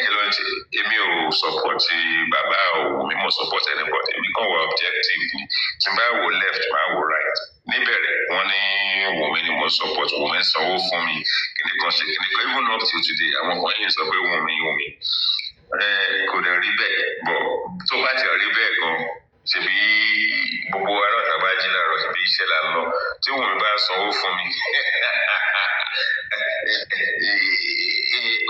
Kí ló ń ṣe? Èmi ò support bàbá òwò mi, mo support anybody. Èmi kàn wọ objective ni. Tí n bá wo left, máa wo right. Níbẹ̀rẹ̀ wọ́n ní Wùmí ni mo support, Wùmí sanwó fún mi, kìnní kan ṣe kìnní kan, even up till today, àwọn kan yìí sọ pé Wùmí. Kò dẹ̀ rí bẹ́ẹ̀, bọ̀ tó bá ti rí bẹ́ẹ̀ gan, ṣebí gbogbo ará ọ̀tá bá jí láàárọ̀, ṣebí iṣẹ́ là ń lọ. Tí Wùmí bá sanwó fún mi,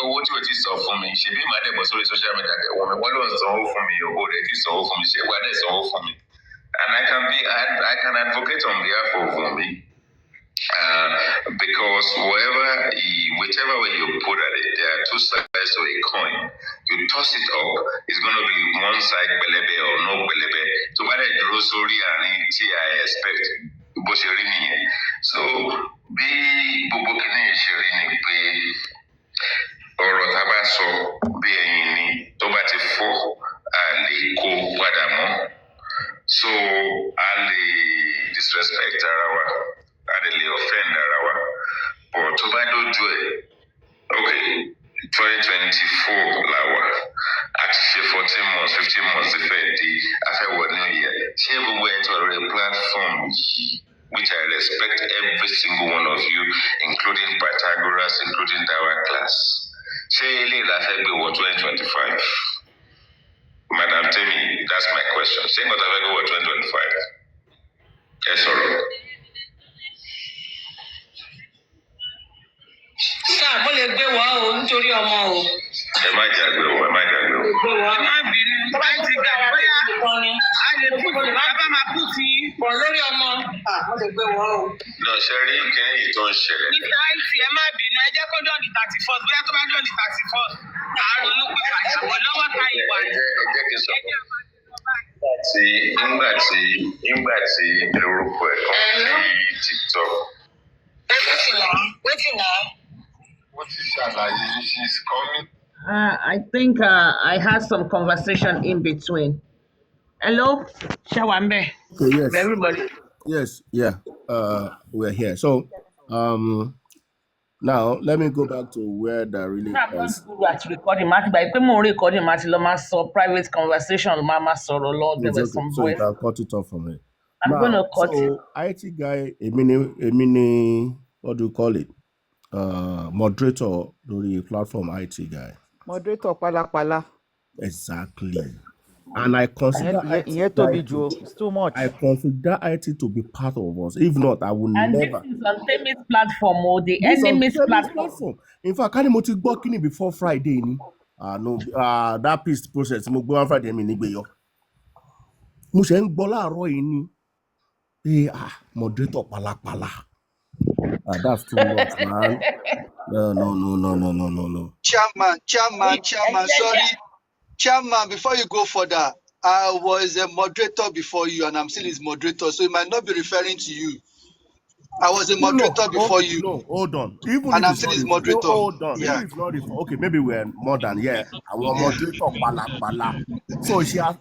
owó tí o ti sọ fún mi, ṣebí màá dẹ̀ bọ́ sórí social media kẹ̀ Wùmí, wọ́n ló ń sanwó fún mi, owó rẹ̀ ti sanwó fún mi, ṣé wàá dẹ̀ sanwó fún mi? And I can advocate on behalf of Wùmí. Because whichever way you put at it, there are two sides to a coin. You toss it up, it's going to be one side belebe or no belebe. So what I draw sorry and I expect bó ṣe rí nìyẹn. So bí gbogbo kìíní ṣe rí ni pé ọ̀rọ̀ tá a bá sọ bí ẹyin ni tó bá ti fọ́ a lè kó padà mọ́. So a lè disrespect ara wa, a lè offend ara wa, but tó bá dójú ẹ̀, okay, 2024 la wà, àti ṣe 14 months, 15 months ti fẹ́ di afẹ́wọ̀ new year. Ṣé gbogbo ẹ̀ tó rẹ̀ platform yìí, which I respect every single one of you, including Pythagoras, including Dawa class. Ṣé ilé ìlàfẹ́ gbé wọ 2025? Madam Temi, that's my question. Ṣé nǹkan tá a fẹ́ gbé wọ 2025? Ẹ sọ̀rọ̀. Sáà mo lè gbé wọ́ o nítorí ọmọ o. Ẹ má jà gbé wọ, ẹ má jà gbé wọ. Ẹ má bínú, láti gbà bóyá a lè put bàbá máa put pọ̀ lórí ọmọ. Mo lè gbé wọ́ o. Náà ṣe rí kíní yìí tó ń ṣẹlẹ̀. Mr. IT, ẹ má bínú, ẹ jẹ́ kó dọ̀ọ̀dì 31st, bóyá tó bá dọ̀ọ̀dì 31st, àárọ̀ ló pè pàṣẹ lọ́wọ́ ta ìwà. Ẹ jẹ́ kí n sọ. Nígbà tí lórúkọ ẹ̀ kan sí TikTok. Wetin na? What is ṣàlàyé? She's coming. I think I had some conversation in between. Hello, Shawambe. Okay, yes. Everybody. Yes, yeah. We're here. So now let me go back to where the really I'm not is. good at recording. Mati, by the time recording, Mati, so private conversation, Mama Soro, Lord, there It's were okay. some So you voice. can cut it off from it. I'm going Now, to cut it. so IT guy, a mini, what do you call it? Moderator to the platform IT guy. Moderator pala. Exactly. And I consider IT Ìyẹn guy tóbi jù o. It's too much. I consider IT to be part of us. If not, I will And never. this is on Temi's platform, or the This on enemy's Femi's platform. In fact, can you go kini before Friday ni? No, that peace process mo gbé wá Friday mi nígbè yọ. Mo ṣe ń gbọ́ láàárọ̀ yìí ni. Moderator pala. That's too much, man. No. Chairman, sorry. Chairman, before you go further, I was a moderator before you, and I'm still his moderator, so he might not be referring to you. I was a moderator before you, No, hold on. Even and if I'm it's still not his the moderator. hold on. Even Yeah, if it's not the okay, maybe we're more than our yeah. moderator pala. So he has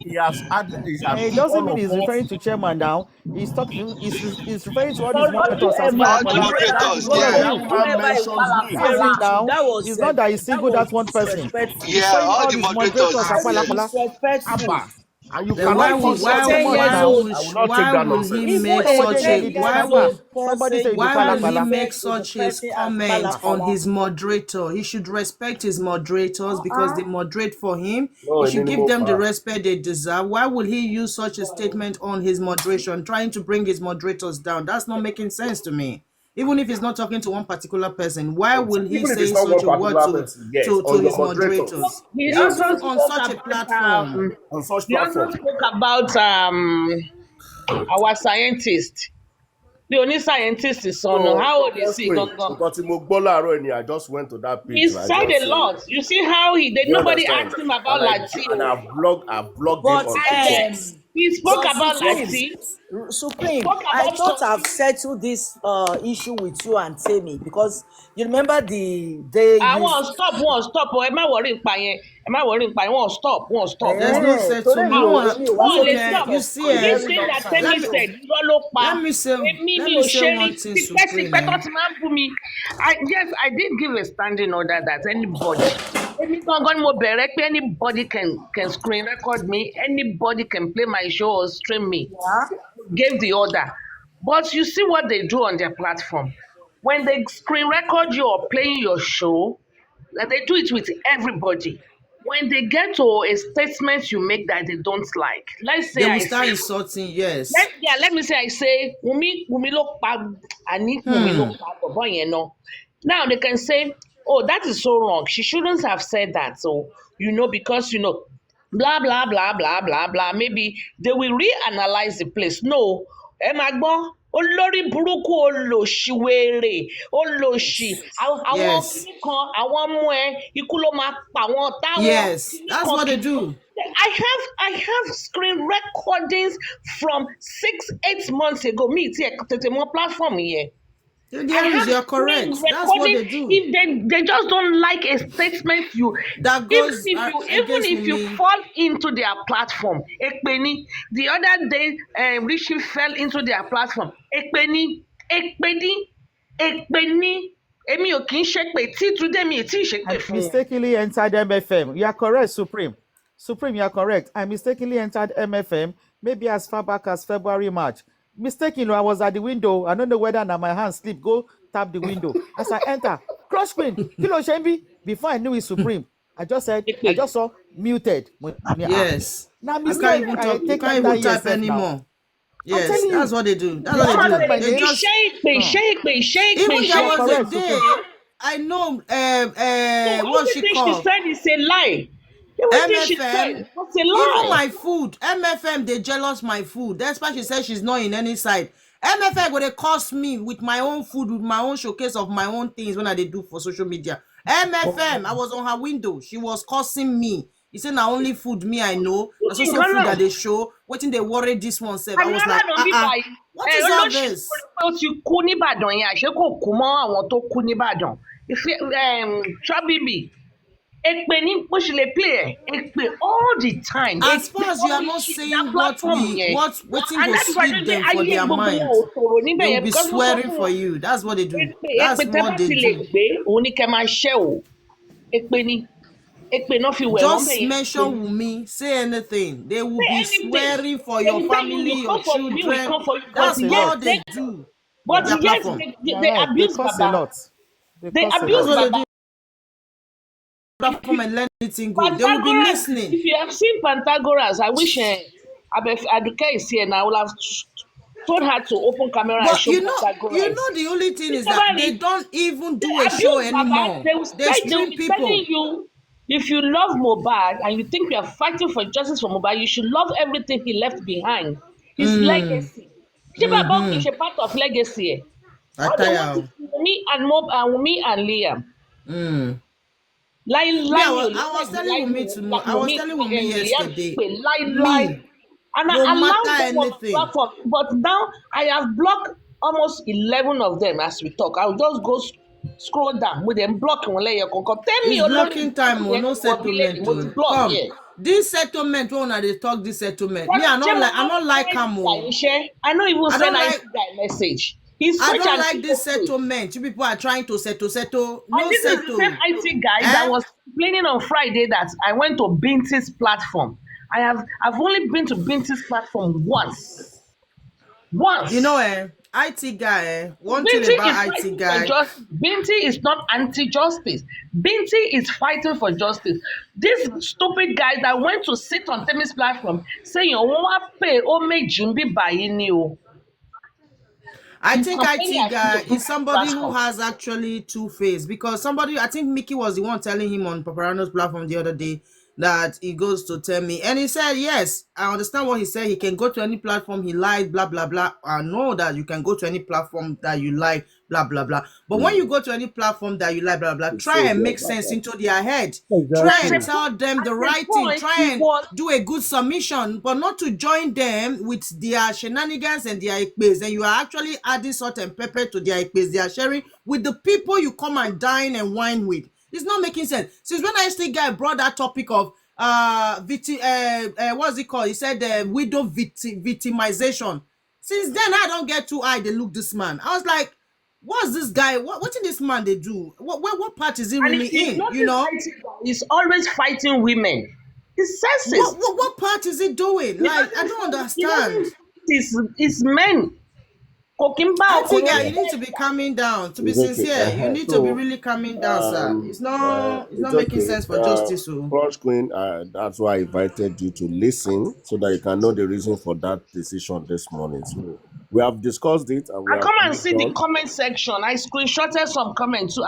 And it put doesn't all mean he's of us. referring to chairman now. He's talking. He's referring to all these Or moderators as whoever, All the pala. whoever moderators, is It's going not to yeah. you. That woman whoever is mentions me. Hearing pala. now, That was it's not that he singled was out one person. disrespectful. He's Yeah, saying all all the these moderators are moderators. Highly pala. disrespectful. Abba. And you Then Why cannot is why he call would so why too such much why now? would I will not take why that will he nonsense. make Somebody such a 10 why 10 would Somebody say you be why will he pala. make such a comment on his moderator? He should respect his moderators because they moderate for him. No, He in should any give more them the power. respect they deserve. Why will he use such a statement on his moderation, trying to bring his moderators down? That's not making sense to me. Even if he's not talking to one particular person, why will he Even if it's say not one such a word particular person, yes, to on your his moderators, moderators? He Yes, also even on spoke such a about platform. on such he also platform. spoke about our scientist. The only scientist is on. So How old is just he? wait. Gone. Because I just went to that He page and I said just a say, lot. You see how he did. do you Nobody understand? asked him about And Latino. I've blogged him But on TikTok. He spoke but about Supreme, Lati. He Supreme, spoke I about thought I've something. settled this issue with you and Tammy because you remember the day I you won't stop. Won't stop. Ẹ má worry nípa yẹn. Ẹ má worry nípa yẹn. Won't stop. Won't stop. there's no Torí settlement. mi No ò one èmi ò wá Won't sórí let okay. stop. You TikTok. see, So it's This very thing that nonsense. let Temi me said, irọ́ ló pa. Èmi let mi me ò say ṣe rí one thing, Supreme. tipẹ́tipẹ́ tó ti máa ń bú mi. Yes, I did give a standing order that anybody. Èmi gangan ni mo bẹ̀rẹ̀ pé anybody can screen record me. Anybody can play my show or stream me. Gave the order. But you see what they do on their platform. When they screen record you or playing your show, like they do it with everybody. When they get to a statement you make that they don't like, let's They say will I start say, insulting, yes. let me say I say, Wumi ló pa, àní Wumi ló pa bọ̀bọ́ yẹn náà. Now they can say, oh, that is so wrong. She shouldn't have said that. So, because, blah, blah, blah, blah, blah, blah. Maybe they will reanalyze the place. No, ẹ máa gbọ́, olórí burúkú olòṣì wèrè olòṣì àwọn Yes. kìnnì kan àwọn ọmọ ẹ ikú ló máa pa àwọn táwọn Yes. kìnnì That's kan what they kìnnì kan. do. I have screen recordings from 6-8 months ago. Me, tètè mọ platform yẹn. I There is, have you're screen correct. That's what recording. they do. If they just don't like a statement, That even goes against if you Wumi. fall into their platform, Ekpeni. The other day, Rishi fell into their platform. Ekpeni, Ekpeni. Èmi ò kì í ṣépè tí today mi ì tí ì ṣépè I fún wọn. mistakenly entered MFM. You are correct, Supreme. Supreme, you are correct. I mistakenly entered MFM maybe as far back as February, March. Mistakenly, I was at the window. I don't know whether now my hand slip. Go tap the window. As I enter, cross screen, kilo shambi. Before I knew it's Supreme, I just saw muted. Yes. Now You mistake. can't even I talk. You take can't that even year type self now. anymore. I'm Yes, telling that's you. what they do. That's They what they shouted do. my They name. just Ṣé even there You are was a correct, day Supreme. I know So what's she everything she called? said is a lie. Everything she MFM. said was a Even lie. my food, MFM, they jealous my food. That's why she said she's not in any side. MFM would they cost me with my own food, with my own showcase of my own things when I did do for social media. MFM, I was on her window. She was cursing me. He said, "Now only food me I know. That's also Nǹkan food náà. that they show. Waiting they worry this one self." I Àní was like, Aládùn bí báyìí, what is all olóṣì this? pé ó ti kú nìbàdàn yẹn àṣé kò kú mọ́ àwọn tó kú nìbàdàn. Ṣọ́bìbì Ekpe ni mo ṣì lè play Ekpe all the time. As far Ekpe as you are only not shit that saying platform yẹn. waiting And go that's why I sweet don't say them for ayé their gbogbo wọn mind, ò tòrò they níbẹ̀ will yẹn be because mo sọ swearing fún for wọn. you. That's what they do. Ekpe That's tẹ́ bá what they ti lè do. gbé òun ni kẹ́ máa ṣẹ́ o. Ekpe ni Ekpe náà fi wẹ̀ wọ́n bẹ̀ Just yẹn. mention Wumi, say anything. They will Say be anything. swearing for They your will tell you family, we your come for you, we children. come for you. But That's That's a yes, lot. all they they, do with but Yeah. their yes, platform. they Correct. They abuse cause a Baba. lot. They They cause a That's abuse lot. what they Baba. do. Platform and learn anything good. They will be Pythagoras, listening. if you have seen Pythagoras, I wish Aduke is here now. I will have told her to open camera and But show you know, Pythagoras. the only thing is that they Somebody, don't even they do a show abuse Baba. anymore. They will They say, they will stream be telling people. you, if you love Mohbad and you think you are fighting for justice for Mohbad, you should love everything he left behind. His legacy. Ṣé Baba kì í ṣe part of legacy ẹ̀? All they want is Attire. Wunmi and Liam. Me, Láíláí mi ò lè I was like telling Wumi tomorrow. I was Wunmi telling Wumi Liam yesterday. pé láíláí. Me, And no I matter allowed them on the anything, platform. But now I have blocked almost 11 of them as we talk. I'll just go scroll down with them block wọn lẹ́yọ kọ̀ọ̀kan. Tell me it's olórí blocking burúkú time. Oh, yẹn no ti wọ bíléèdì settlement. mo ti Oh, block come. yẹn. This settlement, when they talk this settlement, me, Ṣé mo I máa don't ń like send am. guy Oh. iṣẹ́? I no even I send don't IT like. guy message. He's I rich don't and like this okay. settlement. You people are trying to settle. And No this is the same settle. IT guy that was complaining on Friday that I went to Binti's platform. I've only been to Binti's platform once. You know, Once. IT guy, one thing Binti is about IT fighting for guy, justice. Binti is not anti-justice. Binti is fighting for justice. This stupid guy that went to sit on Temi's platform saying, "Oh, what pay? Oh, me Jimbi buying you." I He's think complaining IT against guy the is Binti somebody who platform. has actually two face, because somebody, I think Mickey was the one telling him on Paparano's platform the other day that he goes to tell me, and he said, yes, I understand what he said. He can go to any platform he likes, blah blah blah. I know that you can go to any platform that you like, blah blah blah. But when you go to any platform that you like, blah blah, try and make sense into their head. Try At and a Exactly. tell point, them the at a right thing. point, Try he and was do a good submission, but not to join them with their shenanigans and their ekpes. And you are actually adding salt and pepper to their ekpes they are sharing with the people you come and dine and wine with. It's not making sense. Since when I see guy brought that topic of what's it called? He said widow victimization. Since then, I don't get too eye. They look this man. I was like, what's this guy? What in this man they do? What part is he And really if you in? notice, You know? he's always fighting women. He's sexist. What part is he doing? Like, I don't He understand. doesn't his men. Kokimba I think ọkùnrin you need to be calming down. To be It's okay. sincere, you need to be So really calming down, sir. It's it's not making okay. sense for justice. So Crush Queen, that's why I invited you to listen so that you can know the reason for that decision this morning. So we have discussed it and we I have come and moved see the on. comment section. I screenshotted some comments too.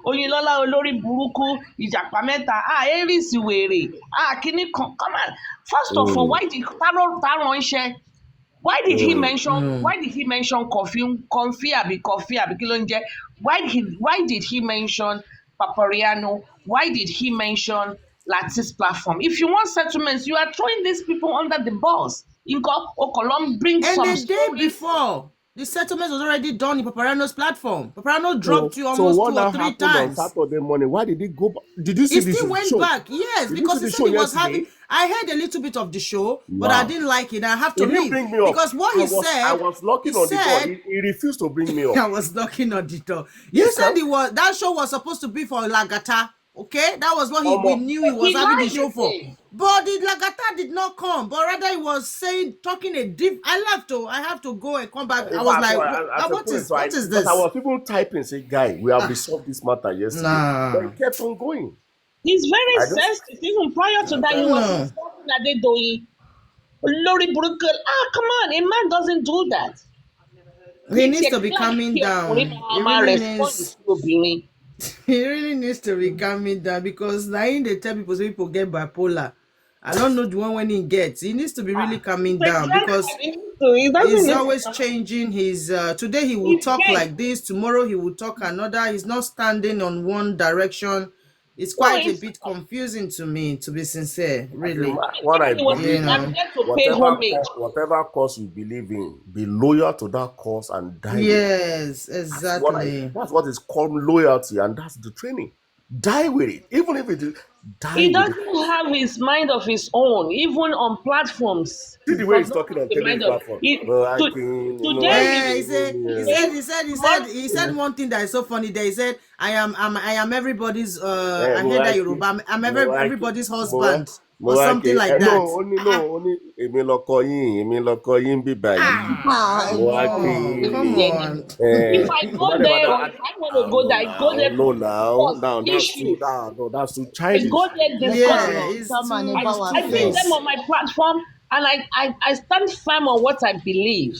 Oyinlola olórí burúkú, ìjàpá mẹ́ta, Aries wèrè, kíní kan. Come on. First of all, Mm, why did Taron iṣẹ́? Why did he mm. mention? Why did he mention Comfy àbí kí ló ń jẹ́? Why did he mention Papariano? Why did he mention Latis platform? If you want settlements, you are throwing these people under the bus. Nǹkan Okolom bring and some the day stories. before, the settlement was already done in Paparano's platform. Paparano So, dropped you so almost what 2 or now 3 happened on times. Saturday morning? Why did he go back? Did you see He the still went show? back, yes, Did you see because he the said show he was yesterday? having. I heard a little bit of the show, but I Wow. didn't like it. I have He to didn't leave bring me up. because what I he was said, knocking on the door. He refused to bring me up. I was knocking on the door. He Yes, said sir. that show was supposed to be for Lagata. Okay, that was what we knew he was He having the lied show for. again. But the Lagata did not come, but rather he was talking a deep. I have to go and come back. I was like, what is Because this? I was people typing, say, guy, we have resolved this matter yesterday. But Nah, he kept on going. He's very I just, sensitive. Even prior to I that, he don't was know. insulting Adedoyin. Olórí burúkú. Come on, a man doesn't do that. He needs to be calming down. He really Respond needs. sí obìnrin. He really needs to be calming down because now they tell people get bipolar. I don't know the one when he gets. He needs to be really calming He's a down drunkard. because He doesn't he's need always to. changing his today he will He's talk gay. like this, tomorrow he will talk another. He's not standing on one direction. It's No, quite a he's bit confusing to me, to be sincere, really. what I he was You believe saying, I'm know. in, there to pay homage. whatever cause you believe in, be loyal to that cause and die with it. Yes, exactly. That's what is called loyalty, and that's the training. Die with it. Even if it is, die He with it. doesn't have his mind of his own, even on platforms. See He the way does he's not talking have on the television mind of platform. it. No, I can, you know, Today I he He said one thing that is so funny there. He said, I am everybody's I heard that Yoruba, I'm everybody's husband or something like that. only èmi lọkọ yín bí báyìí. Come on. if I go there, or if I want to go there, I go there No, to discuss now issues. that's too I childish. go there discuss Yeah, issues. it's I bring them two-faced. on my platform, and I stand firm on what I believe.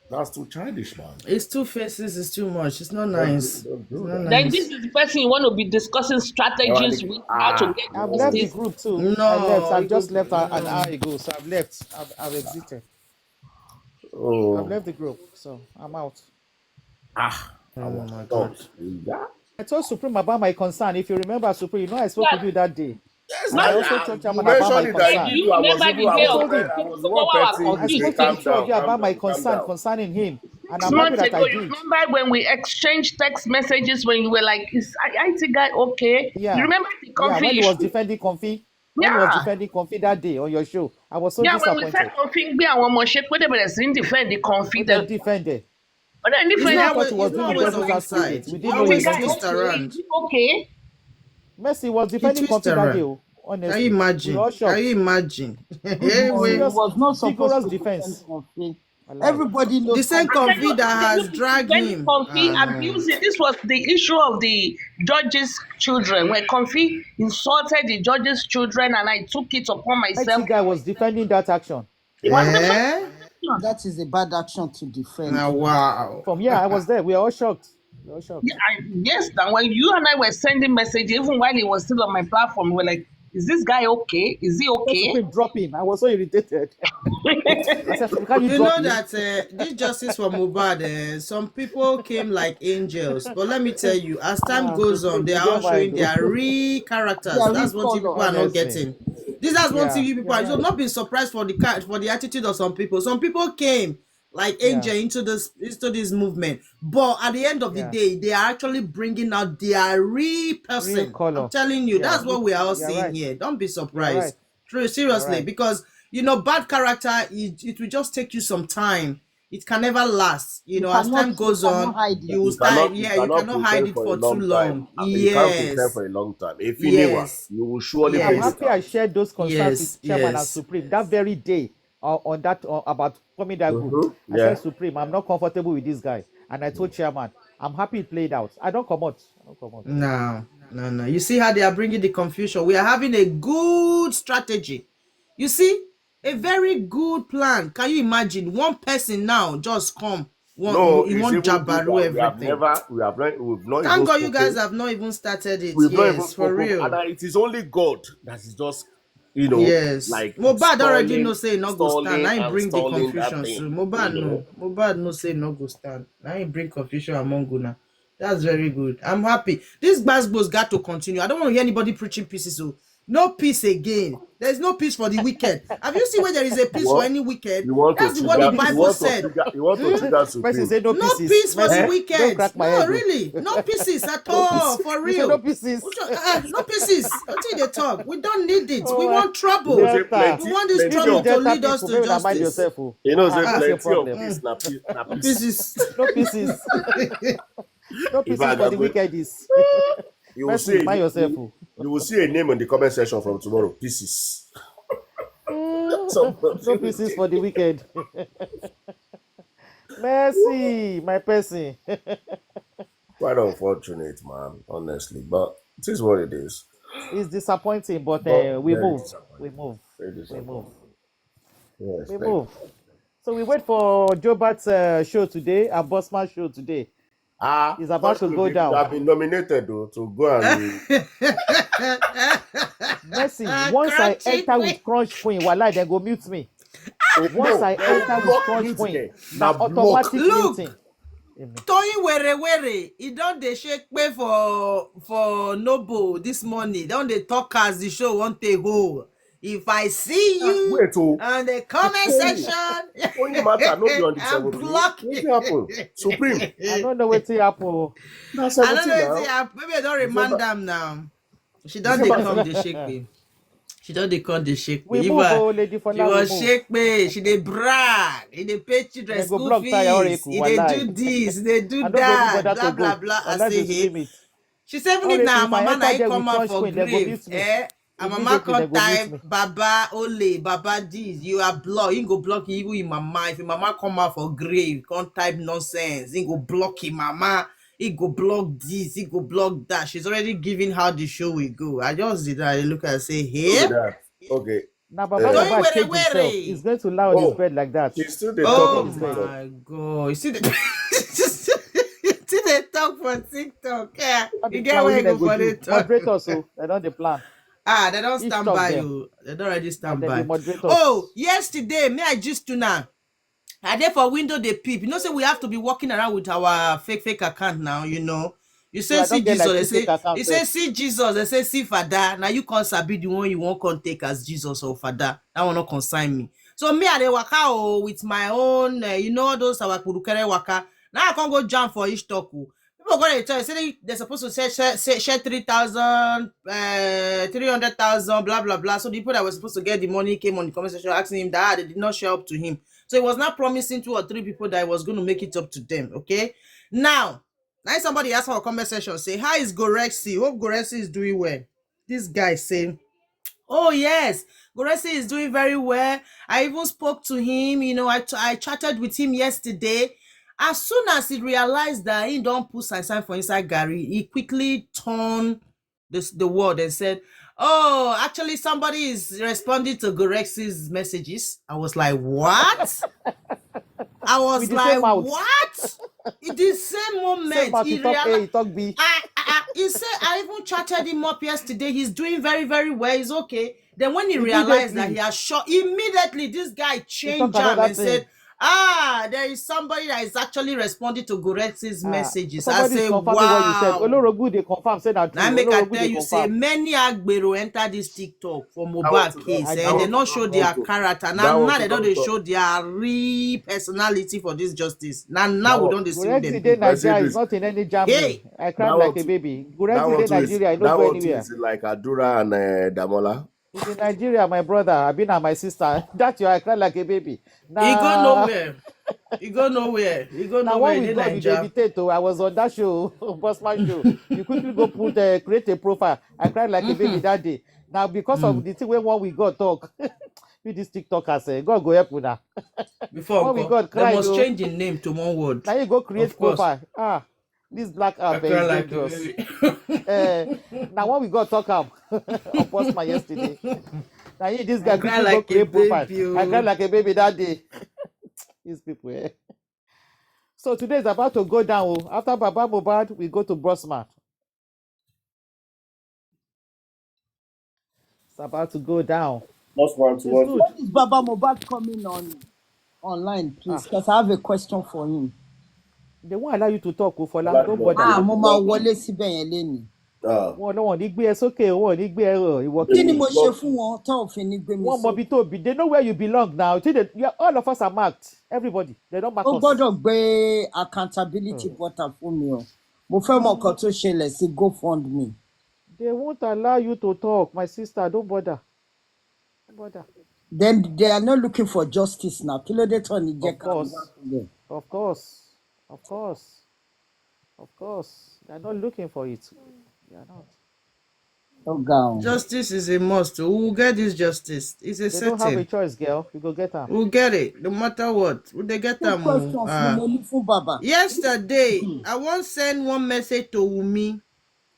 That's too childish, man. It's two faces. It's too much. It's not nice. Don't It's do not that. Then nice. this is the person you want to be discussing strategies with, how to get I've left the justice. group too. No, I left. I've you just go- left an no. hour ago, so I've left. I've exited. I've Oh, left the group, so I'm out. Oh my God. I told Supreme about my concern. If you remember, Supreme, I spoke Yeah. with you that day. yes, And I Not also told you Chairman about my mentioned it that concern. do you I remember I the told day him. of I was the people one were person. I confused? spoke to the Calm two of down, you calm about my down, calm concern down. concerning him, and I'm happy Months that ago, I you did. remember when we exchanged text messages when you were like, "Is IT guy okay?" You Yeah, remember the yeah. When coffee he was issue? defending Comfy, Yeah. that day on your show, I was so Yeah, when we said disappointed. config gbé àwọn ọmọ ṣe pé they were in defend the When config, they the defended, but then He's we different even not thought he was he's doing not the always on devil's one advocate. side. We He didn't know he IT always meant guy it. twists okay, is around. he okay? Mercy was He defending twists Comfy that day. around. Oh, Can you honestly, we were imagine? all Can you shocked. imagine? Good morning. He Anyway, was not supposed Vigorous to defend defense. Kofi. Wallahi. Everybody the knows same Kofi. convict that has dragged Defending him. Comfy, No. abusing. This was the issue of the judge's children when Comfy insulted the judge's children, and I took it upon myself. IT guy was defending that action. It was the first Eh? one. That is a bad action to defend. Now, wow. From I was there. We were all shocked. We were all shocked. Yeah, yes, that when you and I were sending messages, even while he was still on my platform, we were like, "Is this guy okay? Is he So okay?" Supreme, drop him. I was so irritated. I said, Supreme, can you You drop know him? that this justice for MOHBAD, some people came like angels. But let me tell you, as time goes on, Supreme, they you are all get mind showing though. their real They characters. are That's one thing people are not Honestly. getting. That's one thing Yeah, you people you're are. So right. not being surprised for the attitude of some people. Some people came like angel into this movement, but at the end of the day, they are actually bringing out their real Real person. color. I'm telling you, that's what we are all You're seeing right. here. Don't be You're surprised. right. True, You're seriously, right. because bad character, it will just take you some time. It can never last. As time goes on, hide it. you will start. Yeah, you cannot hide it for too long. You can't pretend for a long time. If you will surely I'm bring it happy out. I shared those concerns with Chairman and Yes. Supreme that very day on that about forming that group. I Yeah. said, Supreme, I'm not comfortable with this guy. And I told Chairman, I'm happy it played out. I don't come out. No. You see how they are bringing the confusion. We are having a good strategy. You see, a very good plan. Can you imagine one person now just come? No, He it's won't even good jabaru that everything. we've not Thank even God you guys spoken. have not even started it. We've not even Yes, for spoken. real. And it is only God that is just, Yes. like MOHBAD already no say no go stand. stalling I ain't and bring the stalling that confusion. thing. So MOHBAD no say no go stand. I ain't bring confusion among Guna. That's very good. I'm happy. This Gbasgbos got to continue. I don't want to hear anybody preaching pieces. So no peace again. There's no peace for the wicked. Have you seen where there is a peace for any wicked? That's what the Bible said. You want to trigger Supreme. Say no No pieces. peace for the Don't wicked. crack my No, head. really. No pieces at all. For You say real. no pieces. No pieces. Until they talk. We don't need it. We Oh, want trouble. You know, say We want this plenty trouble of to lead us to Maybe not mind justice. yourself. Oh. you know, say What's your plenty of problem? peace na No peace. pieces. No pieces. No pieces fact, for I'm the going- wickedness. You will Mercy, see mind yourself. you will see a name in the comment section from tomorrow. Pieces. No pieces for the wicked. Mercy, my person. Quite unfortunate, man, honestly. But it is what it is. It's disappointing, but we very move. disappointing. We move. Very We move. disappointing. Yes, We thank move. So we wait for Jobat's show today, and Bossman's show today. It's about to go down. You have been nominated though to go and Mercy, once I enter with Crunch Queen, Walai, they go mute me. Once I enter with Crunch Queen, now automatic Look, muting. Toyin were, he don dey shake pay for Noble this morning. Don dey talk as the show wan take hold. If I see you Wait, oh, on the comment section, only matter no be on the I'm 17th. blocking. Wetin happen? Supreme. I don't know wetin happen. Na I 17 don't know now. if maybe I don't remind them now. She don't December come they shake me. She don't come they shake me. We move, Lady She Fola, we was move. shake me. She dey brag. They pay children They go school block Taya fees. Oreku, They wallahi. do this. They do I don't go even that. bother Blah to blah go blah. I unless say they stream hey. it. She say even if Oreku, now if I mama na enter he there come with out Crunch for Queen, they go grave. mute me. And mama Immediately, they can't go mute type me. Baba Ole, Baba this. You are blocked. You go block even in mama. If your mama come out for grave, can't type nonsense. He go block him mama. He go block this. He go block that. She's already giving how the show will go. I just did that. I look and say, Who hey. be that? Okay. Now, Baba Going Mohbad where change himself. He's going to lie on his bed like that. He still dey He's talk Oh on his bed. my god. You see the see they talk for TikTok. Yeah. Not You the get plan where within you they go go for do. the talk. Moderators, so they don't the plan. They don't Each stand talk by them. you. They don't already And stand then the by. moderators. Oh, yesterday, me I just to now. I there for window they peep. You know, say we have to be walking around with our fake account now, you know. You So say I see don't get Jesus, like they two say fake accounts. you say see Jesus, they say see Father. Now you can't sabi the one you won't come take as Jesus or Father. That will not consign me. So me I dey waka with my own, you know, those our kurukere waka. Now I can't go jump for each talk. People gonna tell you say they're supposed to share 3,000, 300,000, blah blah blah. So the people that were supposed to get the money came on the conversation asking him that they did not show up to him. So he was not promising 2 or 3 people that he was going to make it up to them. Okay. Now somebody asked for a comment section, say, how is Gorexi? Hope Gorexi is doing well. This guy say, oh yes, Gorexi is doing very well. I even spoke to him, you know, I chatted with him yesterday. As soon as he realized that he don't put sign for inside Gary, he quickly turned the word and said, oh, actually somebody is responding to Gorexi's messages. I was like, what? I was like, what? In the same moment, he realized. He said, I even chatted him up yesterday. He's doing very, very well. He's okay. Then when he realized that he has shot, immediately this guy changed jam and said, there is somebody that is actually responding to Gorexi's messages. I say, wow. Olorogu they confirm say that true. Now make I tell you, say many Agbero enter this TikTok for MOHBAD case. They not show their character. Now they don't show their real personality for this justice. Now we don't see them. Gorexi Nigeria is not in any Germany. Hey, I cried like a baby. Gorexi Nigeria, I don't go anywhere. Is like Adura and Damola. It's in Nigeria, my brother. I've been at my sister. That you I cried like a baby. Nah. He go nowhere. He go nowhere. Now what we got with David I was on that show, Bossman show. You quickly go put create a profile. I cried like a baby that day. Now because of the thing when we got talk with this TikTokers, God go help with that. Before we got they must change the name to one word. Now you go create profile. This black app is dangerous. Now what we got talk up on Bossman yesterday. Now this guy quickly go create profile. I cried like a baby that day. These people, So today is about to go down. After Baba Mohbad, we go to Bossman. It's about to go down. When is Baba Mohbad coming online, please? Because I have a question for him. They won't allow you to talk, Ufola. Don't bother. Mama wọlé síbẹ̀ yẹn lénìí. Wọ́n lọ́wọ́ ní gbé ẹ sókè, wọ́n ní gbé ẹ ìwọ. Kí ni mo ṣe fún wọn tán òfin ní gbé mi sókè? Wọ́n mọ bí tó bí. They know where you belong now. All of us are marked. Everybody. They don't mark us. Ó gbọ́dọ̀ gbé accountability butter fún mi o. Mo fẹ́ mọ nǹkan tó ṣẹlẹ̀ sí GoFundMe. They won't allow you to talk, my sister. Don't bother. Don't bother. Then they are not looking for justice now. Kí ló dé tán ní jẹ́ ká wá. Of course. Of course. Of course. They are not looking for it. They are not. Oh, God. Justice is a must. We will get this justice. It's a they don't have a choice, girl. You go get them. We'll get it, no matter what. They get them. Yesterday, I once sent one message to Wumi.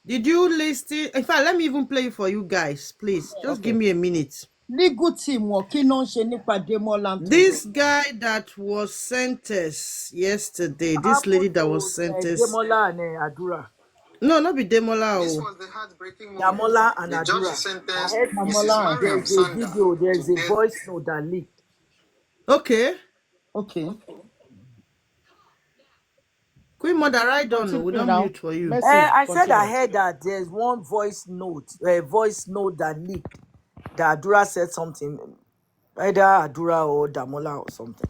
Did you listen? In fact, let me even play it for you guys, please. Just give me a minute. Legal team this guy that was sentenced yesterday, this lady that was sentenced. Demola and Adura. No, not be Demola. This was the heartbreaking moment. Damola and Adura. I heard Damola. There's a video, there's a voice note that leaked. Okay. Queen Mother, right on. We don't mute for you. I said I heard that there's one voice note that leaked. that Adura said something, either Adura or Damola or something.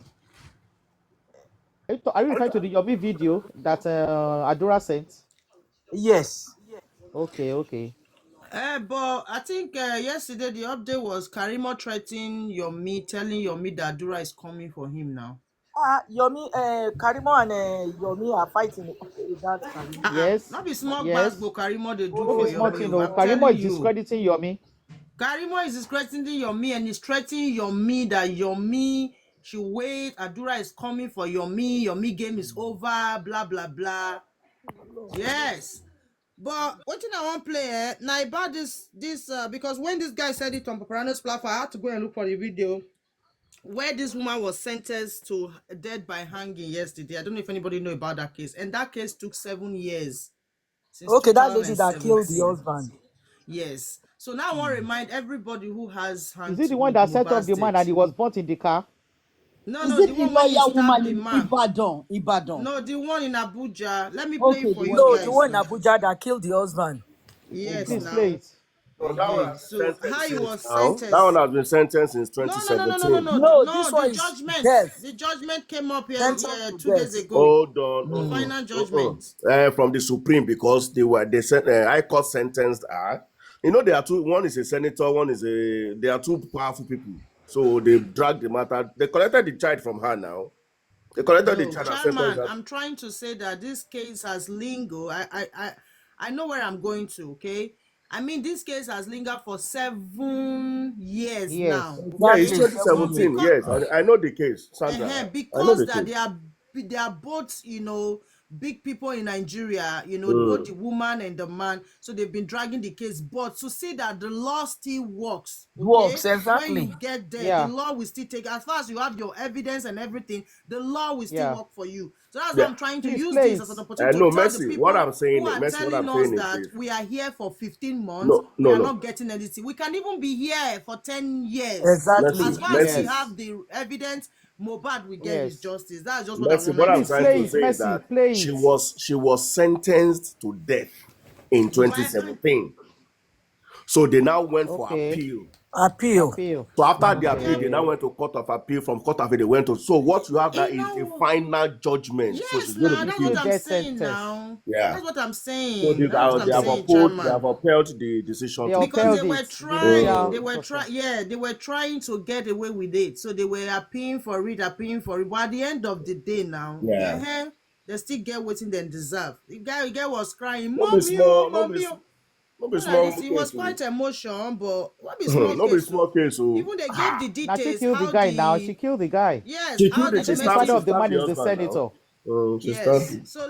Are you referring to the Yomi video that Adura sent? Yes. Okay. But I think yesterday the update was Karimo threatening Yomi, telling Yomi that Adura is coming for him now. Yomi, Karimo and Yomi are fighting that Karimo. Yes. Not be small Yes. but Karimo they do No for be smart, Yomi. I'm Karimo telling is you. discrediting Yomi. Karimo is discrediting Yomi and is threatening Yomi that Yomi should wait. Adura is coming for Yomi. Yomi game is over. Blah blah blah. Yes. But what thing I want to play now about this because when this guy said it on Paparano's platform, I had to go and look for the video where this woman was sentenced to death by hanging yesterday. I don't know if anybody know about that case, and that case took 7 years since Okay, that lady that killed the 2017. husband. Yes. So now I want to remind everybody who has Is hands it the one with that set up Mohbad's the man and he was burnt in the car? No, Is the it the one when he lawyer stabbed woman the in man. Ibadan? No, the one in Abuja. Let me play Okay, it for the you No, lawyer. the guys. one in Abuja that killed the husband. Yes, Please now. play it. So that one has So been how he sentenced was since now. sentenced? That one has been sentenced since No. 2017. No, this The one is judgment. death. The judgment came up here Sentence to 2 days death. ago. Hold on. The final judgment. From the Supreme, because they sent High Court sentenced her. You know, there are two. One is a senator. One is a. They are two powerful people. So they dragged the matter. They collected the child from her now. They collected the No, child and sentenced chairman, her. I'm trying to say that this case has lingered. I know where I'm going to, okay? I mean, this case has lingered for 7 years Yes. now, Yeah, it's okay? Exactly, 7 years. 2017. Yes, I know the case, Sandra. I know Because the that case. they are both, big people in Nigeria, both the woman and the man. So they've been dragging the case. But to see that the law still works, okay? Works, When exactly. you get there, Yeah. the law will still take, as far as you have your evidence and everything, the law will still Yeah. work for you. So that's why Yeah. I'm trying to Please use play this it. as an opportunity No, to tell the Mercy. people What I'm saying who is, are Mercy. What telling I'm us saying is that this. we are here for 15 months, No, we no, are no. not getting anything. We can even be here for 10 years. Exactly. As far as we Yes. have the evidence, MOHBAD will get his Yes. justice. That's just what I Mercy, want what my I'm Please people trying play to to it, say know. is Mercy. that Play she it. was sentenced to death in 2017. So they now went for Okay. appeal. Appeal. So after the appeal, they Okay. now went to court of appeal. From court of appeal, they went to. So what you have now is a final judgment. So Yes, she's going to now be that's killed. what It's a I'm death saying sentence. now. Yeah. That's what I'm So saying. That's what I'm they have saying, upheld the decision. They To because upheld they were it. trying, Judicial they were trying to get away with it. So they were appealing for it. But at the end of the day now, Yeah. they still get what they deserve. The guy was crying, No be mommy, oh, small, mommy, oh. no be Not like small this, it was case. quite emotion, but what be small No be case, small so case. even they gave the Now she details killed the how guy now. She killed the guy. yes, how the I think the domestic father of the stabbed man the is the husband now. senator. She stabbed yes. him. So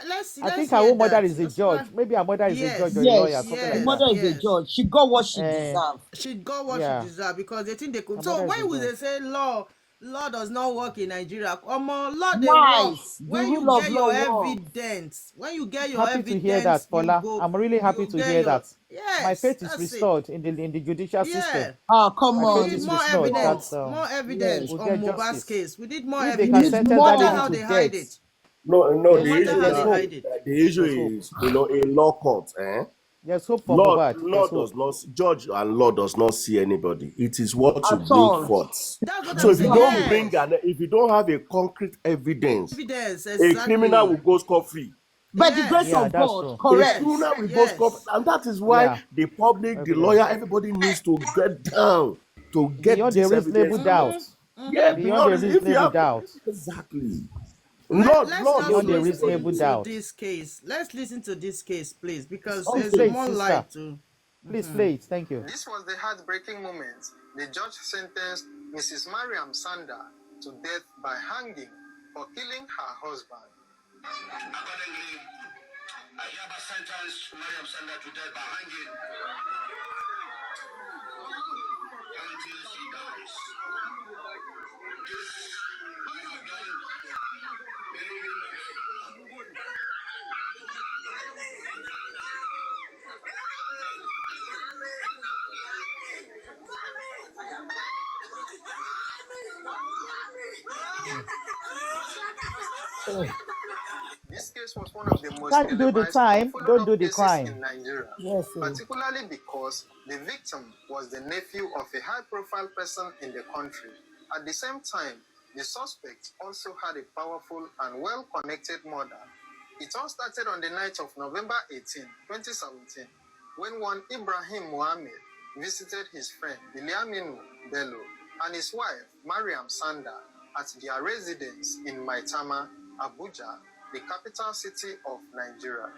let's see. I Let's think her hear own mother that. is a judge. Maybe her mother is a Yes, judge or a lawyer, Yes, something the like mother that. is a judge. She got what she deserved. She got what she Yeah. deserved because they think they could. Her So mother is a when will they judge. say law does not work in Nigeria? Law they work Nice. The when you rule of get law your works. evidence. When you get your Happy to hear evidence, that, you Paula. go. I'm really happy You to get hear your that. My yes. faith is That's it. restored in the judicial system. Yeah. Ah, come My We faith on. need is more restored that evidence. Yes. More Yes. evidence we'll on get Mohbad's justice. case. We need more If they We can evidence. need sentence No that matter lady how more. to they hide death, it. No, No there's matter how there's they hope. hide it. the issue There's hope. is, in law court, There's hope for Mohbad. law There's hope. does not, judge and law does not see anybody. It is what you At bring all. forth. That's what So I'm if you saying. don't Exactly. Yes. if you don't have a concrete evidence, Evidence, a criminal exactly. will go scot-free. By the grace Yes. Yeah, of that's God, true. A correct. criminal will go scot-free. Yes. And that is why Yeah, the public, the evidence. lawyer, everybody needs to get down to get Beyond a this reasonable evidence doubt. out. Yeah, Beyond a if you reasonable have, doubt. exactly. Let's Law just don't Beyond a know listen reasonable everybody. to doubt. this case. Let's listen to this case, please, because Please there's play Okay. it, more sister. light to. Please play it. Thank you. This was the heartbreaking moment. The judge sentenced Mrs. Mariam Sanda to death by hanging for killing her husband. Accordingly, I hereby sentence Mariam Sanda to death by hanging until she dies. This case was one of the most Can't do the televised and time, followed don't do up the cases crime. in Nigeria, Yes, sir. particularly because the victim was the nephew of a high-profile person in the country. At the same time, the suspect also had a powerful and well-connected mother. It all started on the night of November 18, 2017, when one Ibrahim Mohammed visited his friend Biliaminu Bello and his wife Mariam Sanda at their residence in Maitama, Abuja, the capital city of Nigeria.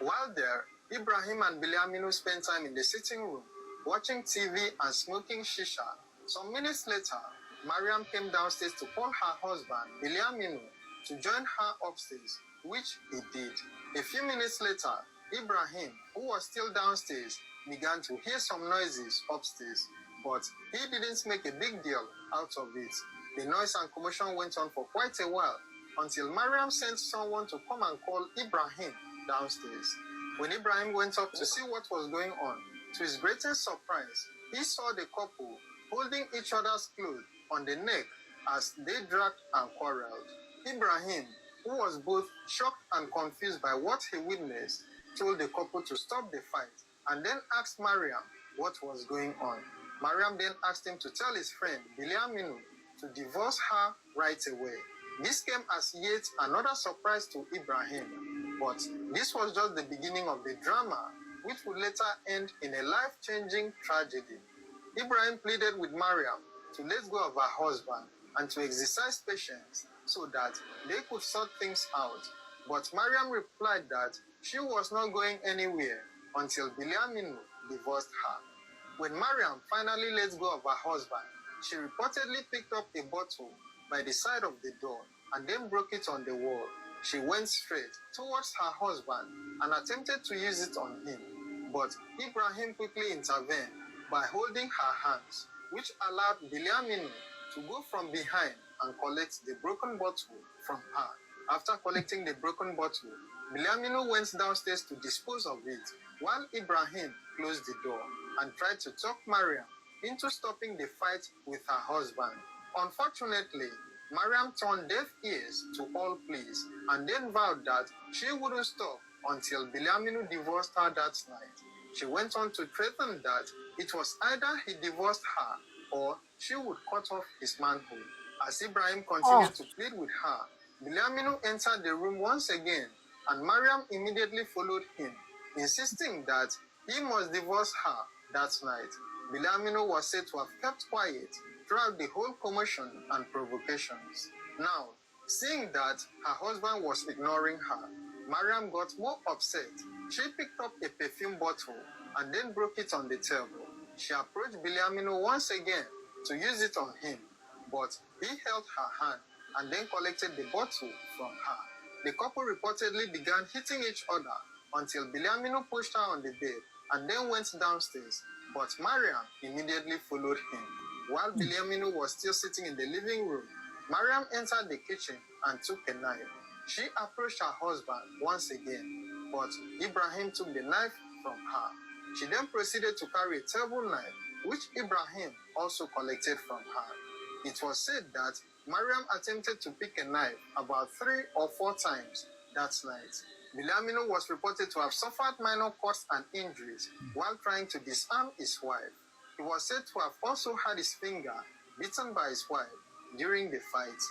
While there, Ibrahim and Biliaminu spent time in the sitting room, watching TV and smoking shisha. Some minutes later, Mariam came downstairs to call her husband, Biliaminu, to join her upstairs, which he did. A few minutes later, Ibrahim, who was still downstairs, began to hear some noises upstairs, but he didn't make a big deal out of it. The noise and commotion went on for quite a while, until Mariam sent someone to come and call Ibrahim downstairs. When Ibrahim went up to see what was going on, to his greatest surprise, he saw the couple holding each other's clothes on the neck as they dragged and quarreled. Ibrahim, who was both shocked and confused by what he witnessed, told the couple to stop the fight and then asked Mariam what was going on. Mariam then asked him to tell his friend, Biliaminu, to divorce her right away. This came as yet another surprise to Ibrahim, but this was just the beginning of the drama, which would later end in a life-changing tragedy. Ibrahim pleaded with Mariam to let go of her husband and to exercise patience so that they could sort things out. But Mariam replied that she was not going anywhere until Biliaminu divorced her. When Mariam finally let go of her husband, she reportedly picked up a bottle by the side of the door and then broke it on the wall. She went straight towards her husband and attempted to use it on him, but Ibrahim quickly intervened by holding her hands, which allowed Biliaminu to go from behind and collect the broken bottle from her. After collecting the broken bottle, Biliaminu went downstairs to dispose of it, while Ibrahim closed the door and tried to talk Mariam into stopping the fight with her husband. Unfortunately, Mariam turned deaf ears to all pleas and then vowed that she wouldn't stop until Biliaminu divorced her that night. She went on to threaten that it was either he divorced her or she would cut off his manhood. As Ibrahim continued to plead with her, Biliaminu entered the room once again and Mariam immediately followed him, insisting that he must divorce her that night. Biliaminu was said to have kept quiet throughout the whole commotion and provocations. Now, seeing that her husband was ignoring her, Mariam got more upset. She picked up a perfume bottle and then broke it on the table. She approached Biliaminu once again to use it on him, but he held her hand and then collected the bottle from her. The couple reportedly began hitting each other until Biliaminu pushed her on the bed and then went downstairs, but Mariam immediately followed him. While Biliaminu was still sitting in the living room, Mariam entered the kitchen and took a knife. She approached her husband once again, but Ibrahim took the knife from her. She then proceeded to carry a table knife, which Ibrahim also collected from her. It was said that Mariam attempted to pick a knife about 3 or 4 times that night. Biliaminu was reported to have suffered minor cuts and injuries while trying to disarm his wife. He was said to have also had his finger bitten by his wife during the fight.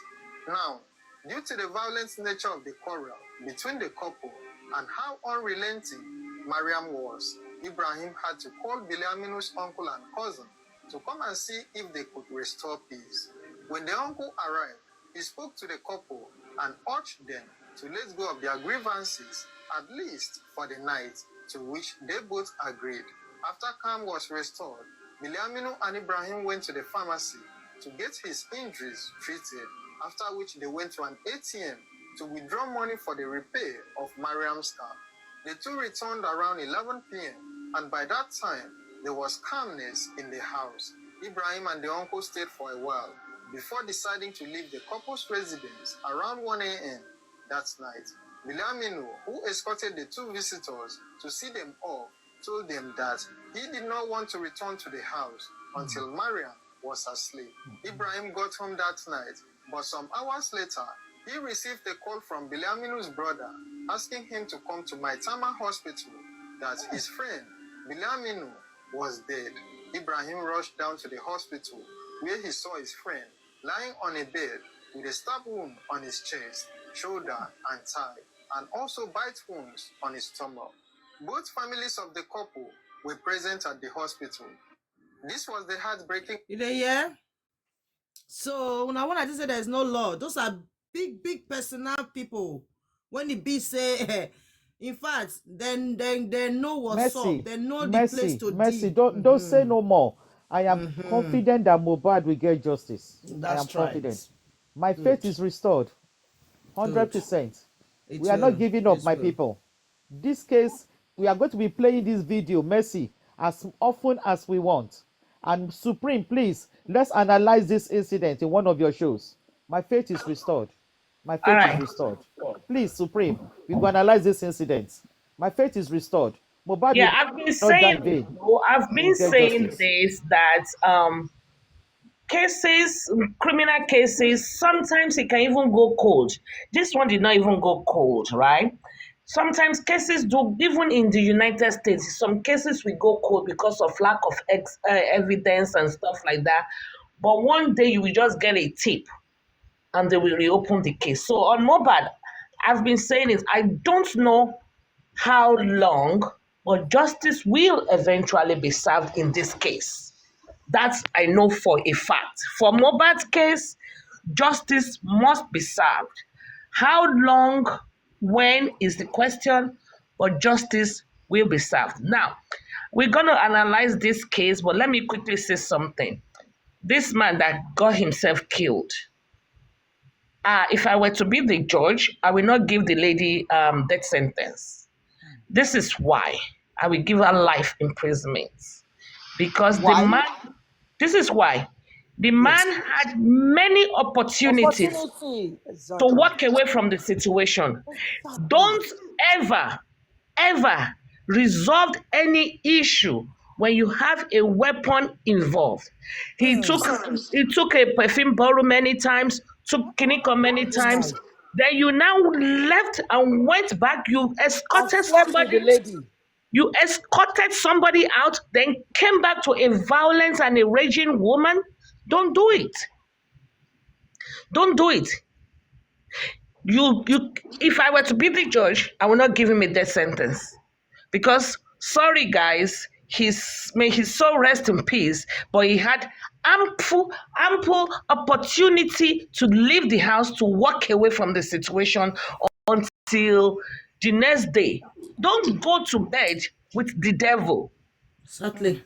Now, due to the violent nature of the quarrel between the couple and how unrelenting Mariam was, Ibrahim had to call Biliaminu's uncle and cousin to come and see if they could restore peace. When the uncle arrived, he spoke to the couple and urged them to let go of their grievances, at least for the night, to which they both agreed. After calm was restored, Biliaminu and Ibrahim went to the pharmacy to get his injuries treated, after which they went to an ATM to withdraw money for the repair of Mariam's car. The two returned around 11 p.m. and by that time, there was calmness in the house. Ibrahim and the uncle stayed for a while before deciding to leave the couple's residence around 1 a.m. that night. Biliaminu, who escorted the two visitors to see them off, told them that he did not want to return to the house until Mariam was asleep. Ibrahim got home that night, but some hours later, he received a call from Biliaminu's brother asking him to come to Maitama Hospital that his friend Biliaminu was dead. Ibrahim rushed down to the hospital where he saw his friend lying on a bed with a stab wound on his chest, shoulder, and thigh, and also bite wounds on his stomach. Both families of the couple were present at the hospital. This was the heartbreaking. Yeah. So now when I just say there's no law, those are big personal people. When the B say, in fact, then they know what's up. They know the place to Mercy. deal. Don't say no more. I am confident that MOHBAD will get justice. I am That's confident. right. My faith is restored. 100%. We are not giving up, my people. This case, we are going to be playing this video, Mercy, as often as we want. And Supreme, please, let's analyze this incident in one of your shows. My faith is restored. My faith is restored. Please, Supreme, we go analyze this incident. My faith is restored. MOHBAD Yeah, will I've been not die saying in vain. I've He been will get saying justice. this that cases, criminal cases, sometimes it can even go cold. This one did not even go cold, right? Sometimes cases do, even in the United States, some cases will go cold because of lack of evidence and stuff like that. But one day you will just get a tip and they will reopen the case. So on MOHBAD, I've been saying it, I don't know how long, but justice will eventually be served in this case. That I know for a fact. For MOHBAD's case, justice must be served. How long, when is the question, but justice will be served. Now, we're going to analyze this case, but let me quickly say something. This man that got himself killed, if I were to be the judge, I will not give the lady death sentence. This is why I will give her life imprisonment. Because the man, this is why the man had many opportunities Opportunity. to Exactly. walk away from the situation. Don't ever resolve any issue when you have a weapon involved. He took a perfume bottle many times, took Kiniko many times. Then you now left and went back. You I escorted slept with somebody. the lady. You escorted somebody out, then came back to a violent and a raging woman. Don't do it. Don't do it. You. If I were to be the judge, I will not give him a death sentence, because sorry guys, may his soul rest in peace. But he had ample opportunity to leave the house, to walk away from the situation until the next day. Don't go to bed with the devil. Certainly.